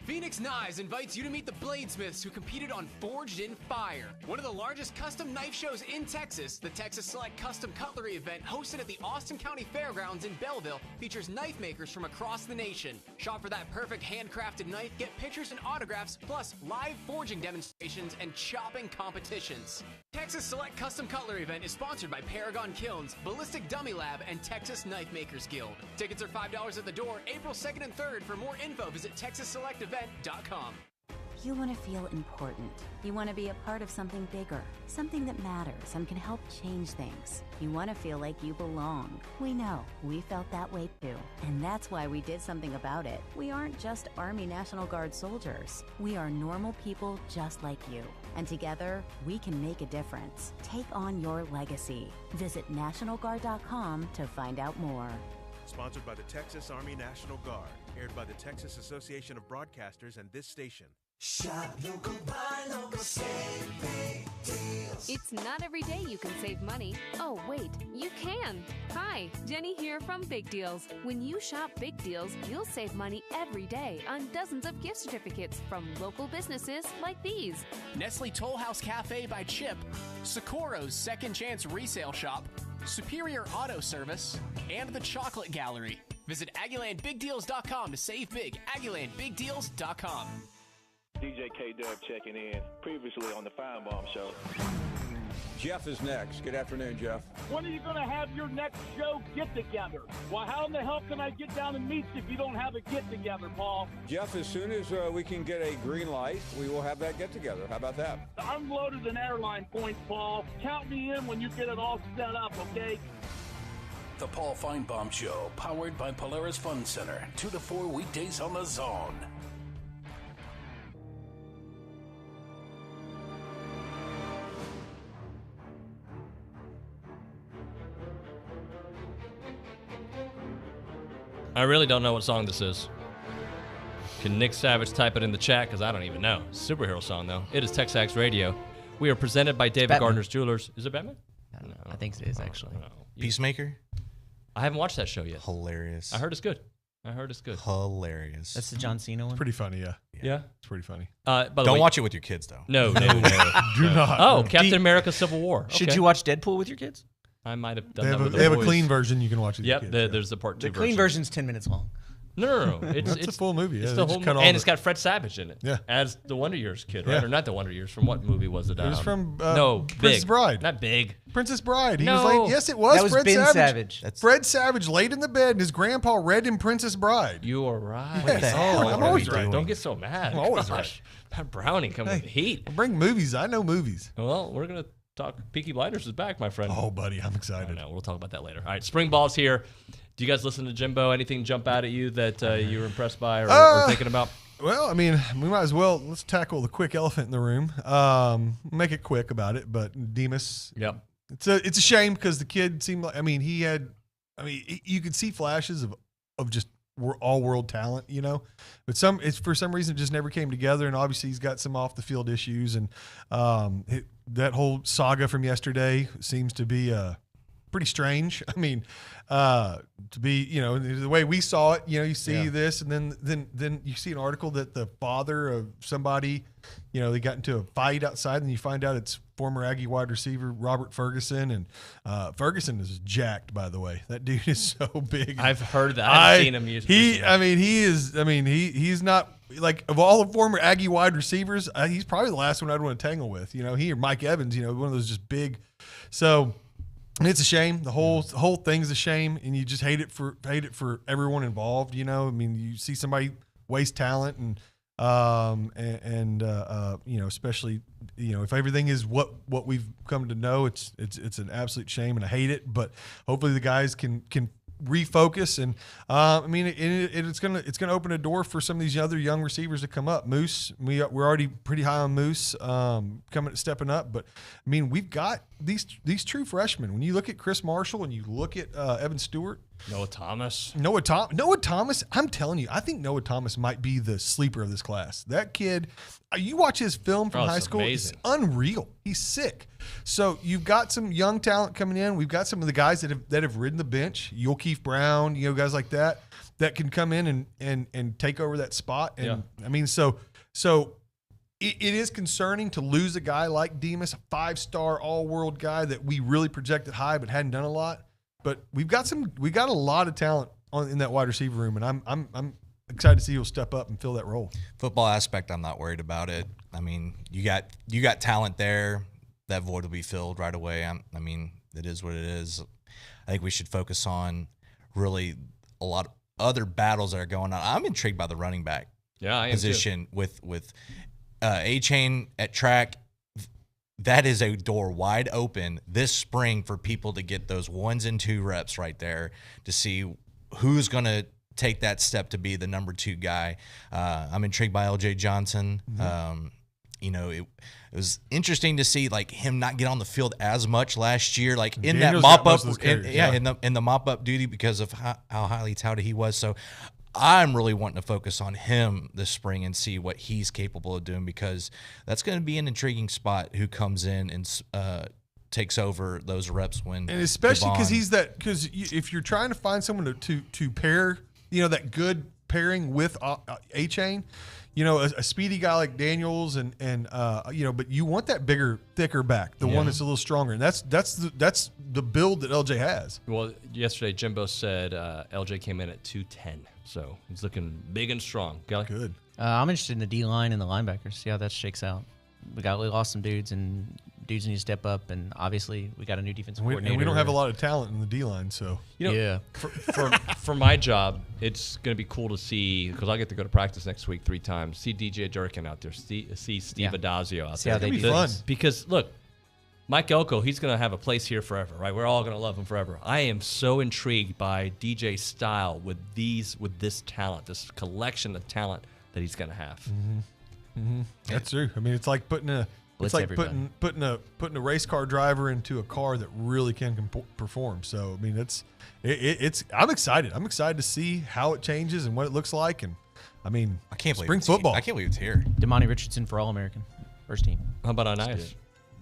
Phoenix Knives invites you to meet the bladesmiths who competed on Forged in Fire, one of the largest custom knife shows in Texas. The Texas Select Custom Cutlery event, hosted at the Austin County Fairgrounds in Belleville, features knife makers from across the nation. Shop for that perfect handcrafted knife, get pictures and autographs, plus live forging demonstrations and chopping competitions. Texas Select Custom Cutlery event is sponsored by Paragon Kilns, Ballistic Dummy Lab, and Texas Knife Makers Guild. Tickets are $5 at the door, April 2nd and 3rd. For more info, visit TexasSelectEvent.com. You want to feel important. You want to be a part of something bigger, something that matters and can help change things. You want to feel like you belong. We know. We felt that way too. And that's why we did something about it. We aren't just Army National Guard soldiers. We are normal people just like you. And together, we can make a difference. Take on your legacy. Visit NationalGuard.com to find out more. Sponsored by the Texas Army National Guard. Aired by the Texas Association of Broadcasters and this station. Shop local, buy local, save big deals. It's not every day you can save money. Oh, wait, you can. Hi, Jenny here from Big Deals. When you shop Big Deals, you'll save money every day on dozens of gift certificates from local businesses like these. Nestle Toll House Cafe by Chip, Socorro's Second Chance Resale Shop, Superior Auto Service, and the Chocolate Gallery. Visit AggielandBigDeals.com to save big. AggielandBigDeals.com. DJ K-Dub checking in, previously on the Fine Bomb Show. Jeff is next. Good afternoon, Jeff. When are you going to have your next show get-together? Well, how in the hell can I get down and meet you if you don't have a get-together, Paul? Jeff, as soon as we can get a green light, we will have that get-together. How about that? Unloaded an airline points, Paul. Count me in when you get it all set up, okay? The Paul Feinbaum Show, powered by Polaris Fun Center, 2 to 4 weekdays on the Zone. I really don't know what song this is. Can Nick Savage type it in the chat? Because I don't even know. Superhero song, though. It is TexAgs Radio. We are presented by David Gardner's Jewelers. Is it Batman? I don't know. I think it is, actually. Peacemaker? I haven't watched that show yet. Hilarious. I heard it's good. Hilarious. That's the John Cena one? Pretty funny, yeah. Yeah? It's pretty funny. By the Don't way, watch it with your kids, though. No. Do not. Oh, Captain America Civil War. Should Okay. you watch Deadpool with your kids? I might have done They that with have the a clean version you can watch with your Yep, kids. there's the part 2 The clean version's 10 minutes long. No. It's a full movie. It's Yeah, the they whole just cut all and the- it's got Fred Savage in it. Yeah. As the Wonder Years kid, right? Yeah. Or not the Wonder Years. From what movie was it? It was from no, Princess Big. Bride. Not Big. Princess Bride. He No. was late. Yes, it was. That was Fred Ben Savage. Savage. Fred Savage laid in the bed, and his grandpa read him Princess Bride. You are right. What the hell I'm are always we right. doing? Don't get so mad. I'm always Gosh. That Brownie coming with heat. Bring movies. I know movies. Well, we're gonna talk. Peaky Blinders is back, my friend. Oh, buddy, I'm excited. I know. We'll talk about that later. All right, spring ball's here. Do you guys listen to Jimbo? Anything jump out at you that you were impressed by or thinking about? Well, I mean, we might as well let's tackle the quick elephant in the room. Make it quick about it, but Demas. Yep. It's a shame because the kid seemed like you could see flashes of just all world talent, but for some reason it just never came together, and obviously he's got some off the field issues, and that whole saga from yesterday seems to be pretty strange. I mean, to be, the way we saw it, you see this, and then you see an article that the father of somebody, they got into a fight outside, and you find out it's former Aggie wide receiver Robert Ferguson, and Ferguson is jacked, by the way. That dude is so big. I've heard that. I've seen him use. He's not like, of all the former Aggie wide receivers, he's probably the last one I'd want to tangle with. He or Mike Evans, one of those just big. So. And it's a shame. The whole thing's a shame, and you just hate it for everyone involved. You see somebody waste talent, and especially if everything is what we've come to know, it's an absolute shame, and I hate it. But hopefully the guys can refocus, and it's gonna open a door for some of these other young receivers to come up. Moose, we're already pretty high on Moose, stepping up, but I mean we've got these true freshmen. When you look at Chris Marshall and you look at Evan Stewart, Noah Thomas. I'm telling you, I think Noah Thomas might be the sleeper of this class. That kid, you watch his film from high school, amazing. It's unreal. He's sick. So you've got some young talent coming in. We've got some of the guys that have ridden the bench, Keith Brown, guys like that can come in and take over that spot. And I mean, so it is concerning to lose a guy like Demas, a 5-star all-world guy that we really projected high but hadn't done a lot. But we got a lot of talent in that wide receiver room, and I'm excited to see who'll step up and fill that role. Football aspect, I'm not worried about it. I mean, you got talent there. That void will be filled right away. I mean, it is what it is. I think we should focus on really a lot of other battles that are going on. I'm intrigued by the running back position with A-Chain at track. That is a door wide open this spring for people to get those 1s and 2 reps right there to see who's going to take that step to be the number 2 guy. I'm intrigued by LJ Johnson. Mm-hmm. It was interesting to see like him not get on the field as much last year, like in Daniel's that mop got up, most of those carries, in the mop up duty because of how highly touted he was. So I'm really wanting to focus on him this spring and see what he's capable of doing, because that's going to be an intriguing spot who comes in and takes over those reps when, and especially because if you're trying to find someone to pair, that good pairing with A-Chain, a speedy guy like Daniels and but you want that bigger, thicker back, the one that's a little stronger, and that's the build that LJ has. Well, yesterday Jimbo said LJ came in at 210, so he's looking big and strong. Good. I'm interested in the D-line and the linebackers, see how that shakes out. We lost some dudes, and dudes need to step up, and obviously we got a new defensive coordinator. And we don't have a lot of talent in the D-line, so. For my job, it's going to be cool to see, because I get to go to practice next week 3 times, see DJ Durkin out there, see Steve Adazio out there. It's going to be fun. Because, look, Mike Elko, he's going to have a place here forever, right? We're all going to love him forever. I am so intrigued by DJ's style with this talent, this collection of talent that he's going to have. Mm-hmm. Mm-hmm. That's true. I mean, it's like putting a race car driver into a car that really can perform. So I mean, it's I'm excited. I'm excited to see how it changes and what it looks like. And I mean, I can't believe spring football. I can't believe it's here. Damani Richardson for All-American, first team. How about Anias?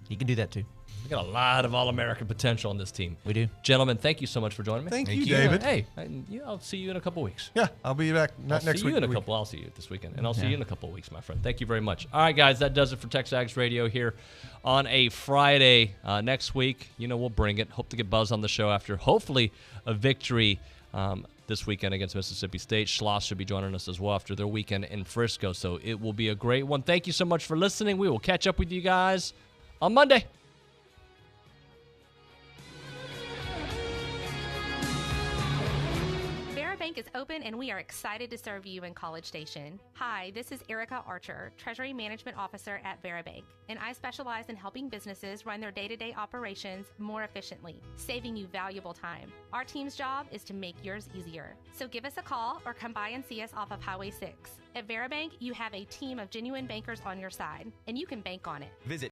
He can do that too. We got a lot of All-American potential on this team. We do. Gentlemen, thank you so much for joining me. Thank you, David. Hey, I'll see you in a couple weeks. Yeah, I'll be back next week. I'll see you this weekend, and I'll see you in a couple of weeks, my friend. Thank you very much. All right, guys, that does it for TexAgs Radio here on a Friday. Next week, we'll bring it. Hope to get Buzz on the show after, hopefully, a victory this weekend against Mississippi State. Schloss should be joining us as well after their weekend in Frisco, so it will be a great one. Thank you so much for listening. We will catch up with you guys on Monday. Bank is open and we are excited to serve you in College Station. Hi, this is Erica Archer, Treasury Management Officer at Bank, and I specialize in helping businesses run their day-to-day operations more efficiently, saving you valuable time. Our team's job is to make yours easier. So give us a call or come by and see us off of Highway 6. At Bank, you have a team of genuine bankers on your side, and you can bank on it. Visit